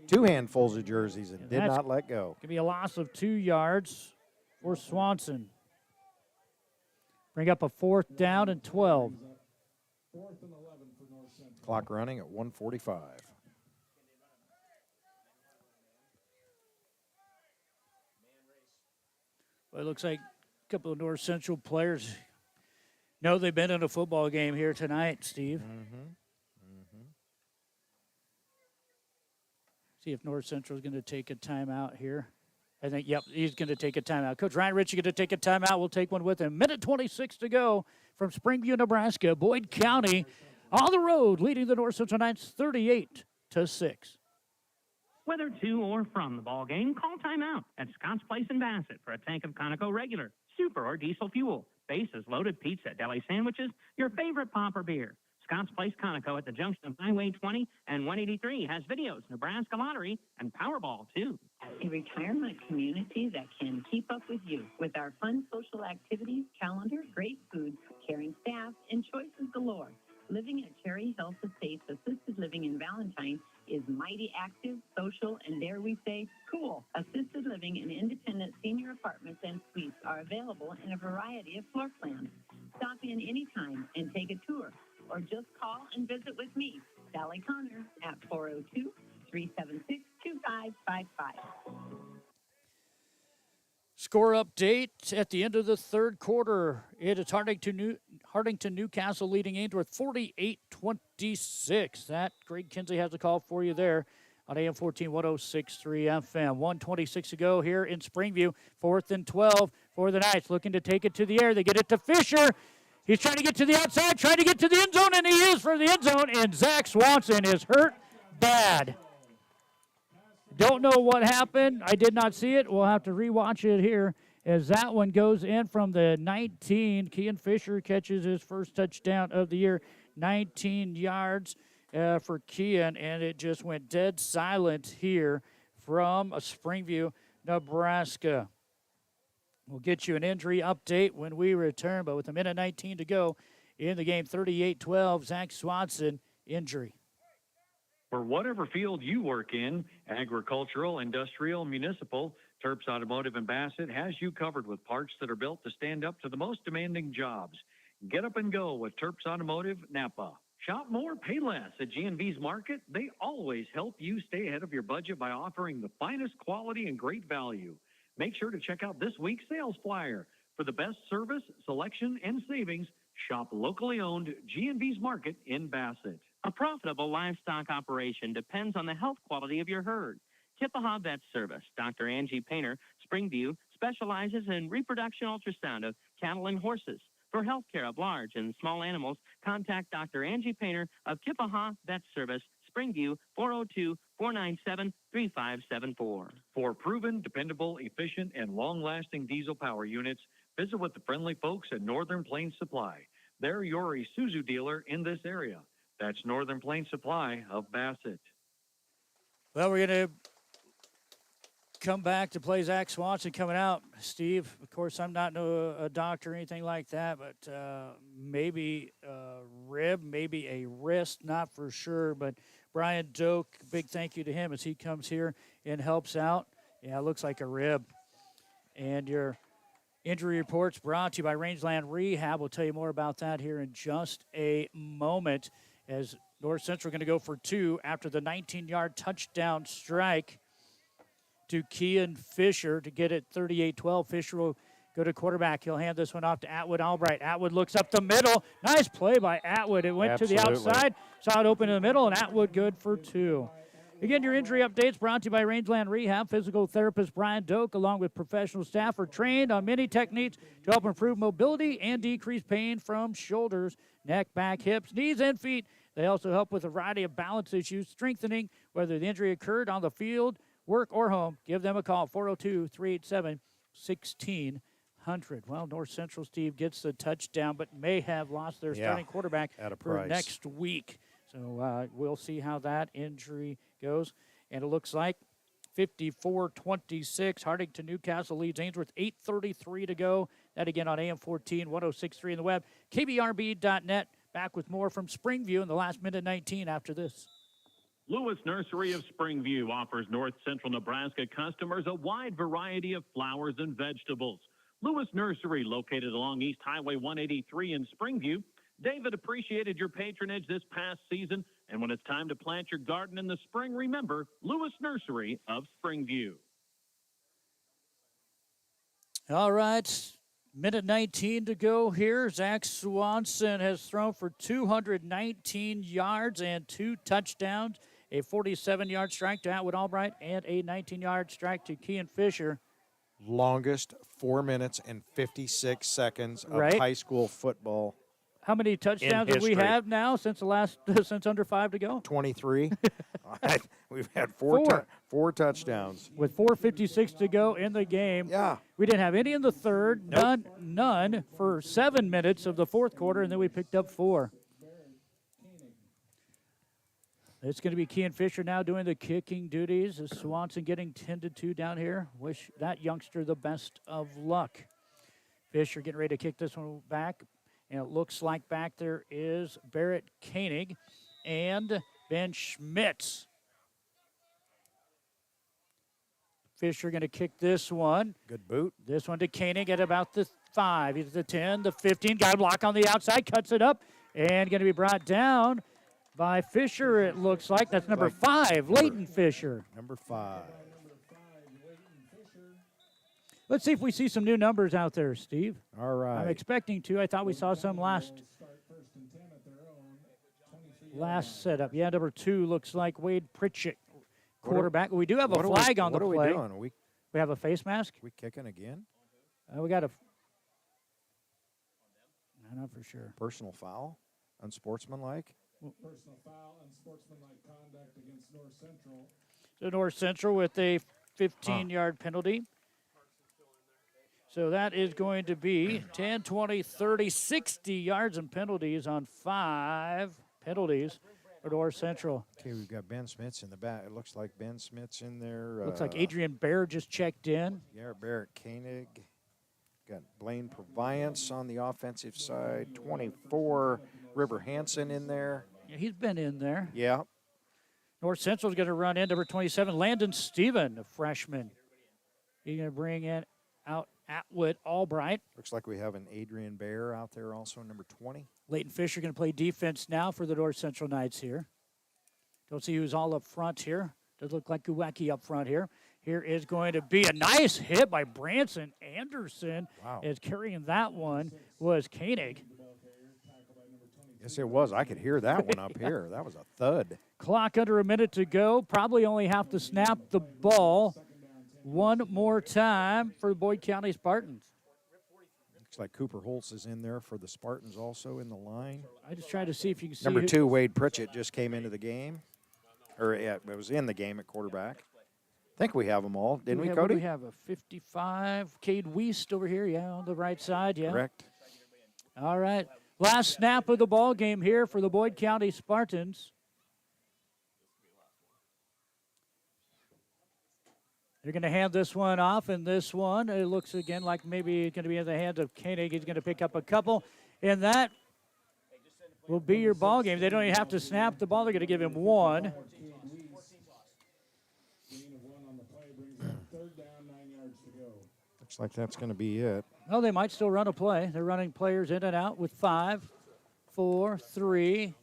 S2: two handfuls of jerseys and did not let go.
S1: Going to be a loss of 2 yards for Swanson. Bring up a 4th down and 12.
S13: 4th and 11 for North Central.
S2: Clock running at 1:45.
S1: Well, it looks like a couple of North Central players know they've been in a football game here tonight, Steve. See if North Central is going to take a timeout here. I think, yep, he's going to take a timeout. Coach Ryan Ritchie going to take a timeout. We'll take one with him. Minute 26 to go from Springview, Nebraska. Boyd County on the road, leading the North Central Knights 38-6.
S4: Whether to or from the ball game, call timeout at Scott's Place in Bassett for a tank of Conoco regular, super, or diesel fuel, bases, loaded pizza, deli sandwiches, your favorite pop or beer. Scott's Place Conoco at the junction of Highway 20 and 183 has videos, Nebraska Lottery, and Powerball, too.
S3: A retirement community that can keep up with you with our fun social activities, calendar, great food, caring staff, and choices galore. Living at Cherry Health Estates Assisted Living in Valentine is mighty active, social, and dare we say, cool. Assisted living and independent senior apartments and suites are available in a variety of floor plans. Stop in anytime and take a tour, or just call and visit with me, Sally Connor, at 402-376-2555.
S1: Score update at the end of the third quarter. It is Hardington Newcastle leading Ainsworth 48-26. That Greg Kinsey has a call for you there on AM 14 106.3 FM. 1:26 to go here in Springview. 4th and 12 for the Knights, looking to take it to the air. They get it to Fisher. He's trying to get to the outside, trying to get to the end zone, and he is for the end zone, and Zach Swanson is hurt bad. Don't know what happened. I did not see it. We'll have to rewatch it here as that one goes in from the 19. Kean Fisher catches his first touchdown of the year. 19 yards for Kean, and it just went dead silent here from Springview, Nebraska. We'll get you an injury update when we return, but with a minute 19 to go in the game, 38-12, Zach Swanson, injury.
S7: For whatever field you work in, agricultural, industrial, municipal, Terps Automotive in Bassett has you covered with parts that are built to stand up to the most demanding jobs. Get up and go with Terps Automotive Napa. Shop more, pay less at G&V's Market. They always help you stay ahead of your budget by offering the finest quality and great value. Make sure to check out this week's sales flyer. For the best service, selection, and savings, shop locally owned G&V's Market in Bassett.
S4: A profitable livestock operation depends on the health quality of your herd. Kippaha Vet Service, Dr. Angie Painter, Springview, specializes in reproduction ultrasound of cattle and horses. For health care of large and small animals, contact Dr. Angie Painter of Kippaha Vet Service, Springview, 402-497-3574.
S7: For proven, dependable, efficient, and long-lasting diesel power units, visit with the friendly folks at Northern Plains Supply. They're your Isuzu dealer in this area. That's Northern Plains Supply of Bassett.
S1: Well, we're going to come back to play Zach Swanson coming out. Steve, of course, I'm not a doctor or anything like that, but maybe a rib, maybe a wrist, not for sure. But Brian Doak, big thank you to him as he comes here and helps out. Yeah, it looks like a rib. And your injury reports brought to you by Rangeland Rehab. We'll tell you more about that here in just a moment, as North Central going to go for 2 after the 19-yard touchdown strike to Kean Fisher to get it 38-12. Fisher will go to quarterback. He'll hand this one off to Atwood Albright. Atwood looks up the middle. Nice play by Atwood. It went to the outside, saw it open in the middle, and Atwood good for 2. Again, your injury updates brought to you by Rangeland Rehab. Physical therapist Brian Doak, along with professional staff, are trained on many techniques to help improve mobility and decrease pain from shoulders, neck, back, hips, knees, and feet. They also help with a variety of balance issues, strengthening, whether the injury occurred on the field, work, or home. Give them a call, 402-387-1600. Well, North Central, Steve, gets the touchdown, but may have lost their starting quarterback for next week. So we'll see how that injury goes. And it looks like 54-26. Hardington Newcastle leads Ainsworth. 8:33 to go. That again on AM 14, 106.3 in the web. KBRB.net. Back with more from Springview in the last minute 19 after this.
S6: Lewis Nursery of Springview offers North Central Nebraska customers a wide variety of flowers and vegetables. Lewis Nursery, located along East Highway 183 in Springview. David appreciated your patronage this past season, and when it's time to plant your garden in the spring, remember Lewis Nursery of Springview.
S1: All right, minute 19 to go here. Zach Swanson has thrown for 219 yards and 2 touchdowns, a 47-yard strike to Atwood Albright, and a 19-yard strike to Kean Fisher.
S2: Longest 4 minutes and 56 seconds of
S1: Right.
S2: high school football.
S1: How many touchdowns do we have now since since under 5 to go?
S2: 23. We've had four touchdowns.
S1: With 4:56 to go in the game.
S2: Yeah.
S1: We didn't have any in the third, none for 7 minutes of the fourth quarter, and then we picked up 4. It's going to be Kean Fisher now doing the kicking duties. Is Swanson getting tended to down here? Wish that youngster the best of luck. Fisher getting ready to kick this one back. And it looks like back there is Barrett Koenig and Ben Schmitz. Fisher going to kick this one.
S2: Good boot.
S1: This one to Koenig at about the 5. He's the 10, the 15. Got a block on the outside, cuts it up, and going to be brought down by Fisher, it looks like. That's number 5, Leighton Fisher.
S2: Number 5.
S1: Let's see if we see some new numbers out there, Steve.
S2: All right.
S1: I'm expecting to. I thought we saw some last setup. Yeah, number 2 looks like Wade Pritchett, quarterback. We do have a flag on the play.
S2: What are we doing?
S1: We have a face mask.
S2: We kicking again?
S1: We got a. I'm not for sure.
S2: Personal foul? Unsportsmanlike?
S13: Personal foul, unsportsmanlike conduct against North Central.
S1: So North Central with a 15-yard penalty. So that is going to be 10, 20, 30, 60 yards and penalties on 5 penalties for North Central.
S2: Okay, we've got Ben Smits in the back. It looks like Ben Smits in there.
S1: Looks like Adrian Bear just checked in.
S2: Garrett Barrett Koenig. Got Blaine Proviance on the offensive side. 24, River Hansen in there.
S1: Yeah, he's been in there.
S2: Yeah.
S1: North Central's going to run in number 27, Landon Steven, a freshman. He's going to bring in out Atwood Albright.
S2: Looks like we have an Adrian Bear out there also, number 20.
S1: Leighton Fisher going to play defense now for the North Central Knights here. Don't see who's all up front here. Does look like Guwecki up front here. Here is going to be a nice hit by Branson Anderson.
S2: Wow.
S1: As carrying that one was Koenig.
S2: Yes, it was. I could hear that one up here. That was a thud.
S1: Clock under a minute to go. Probably only have to snap the ball one more time for the Boyd County Spartans.
S2: Looks like Cooper Holtz is in there for the Spartans also in the line.
S1: I just tried to see if you can see.
S2: Number 2, Wade Pritchett, just came into the game. Or yeah, it was in the game at quarterback. I think we have them all, didn't we, Cody?
S1: We have a 55. Cade Weist over here, yeah, on the right side, yeah.
S2: Correct.
S1: All right. Last snap of the ball game here for the Boyd County Spartans. They're going to hand this one off, and this one, it looks again like maybe it's going to be in the hands of Koenig. He's going to pick up a couple, and that will be your ball game. They don't even have to snap the ball. They're going to give him one.
S2: Looks like that's going to be it.
S1: No, they might still run a play. They're running players in and out with 5, 4, 3,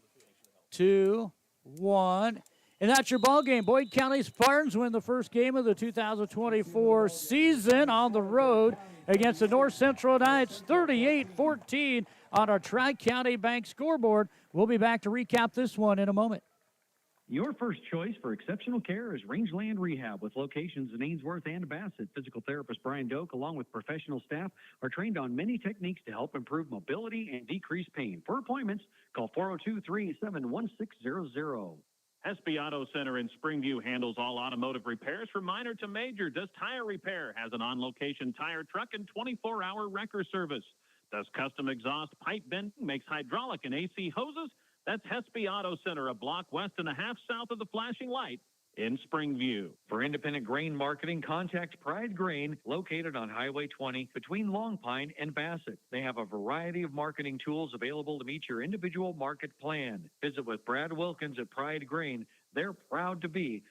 S1: 2, 1. And that's your ball game. Boyd County Spartans win the first game of the 2024 season on the road against the North Central Knights, 38-14 on our Tri-County Bank scoreboard. We'll be back to recap this one in a moment.
S7: Your first choice for exceptional care is Rangeland Rehab, with locations in Ainsworth and Bassett. Physical therapist Brian Doak, along with professional staff, are trained on many techniques to help improve mobility and decrease pain. For appointments, call 402-387-1600.
S6: Hespe Auto Center in Springview handles all automotive repairs from minor to major. Does tire repair, has an on-location tire truck and 24-hour wrecker service. Does custom exhaust pipe bending, makes hydraulic and AC hoses. That's Hespe Auto Center, a block west and a half south of the flashing light in Springview.
S7: For independent grain marketing, contact Pride Grain, located on Highway 20 between Long Pine and Bassett. They have a variety of marketing tools available to meet your individual market plan. Visit with Brad Wilkins at Pride Grain. They're proud to be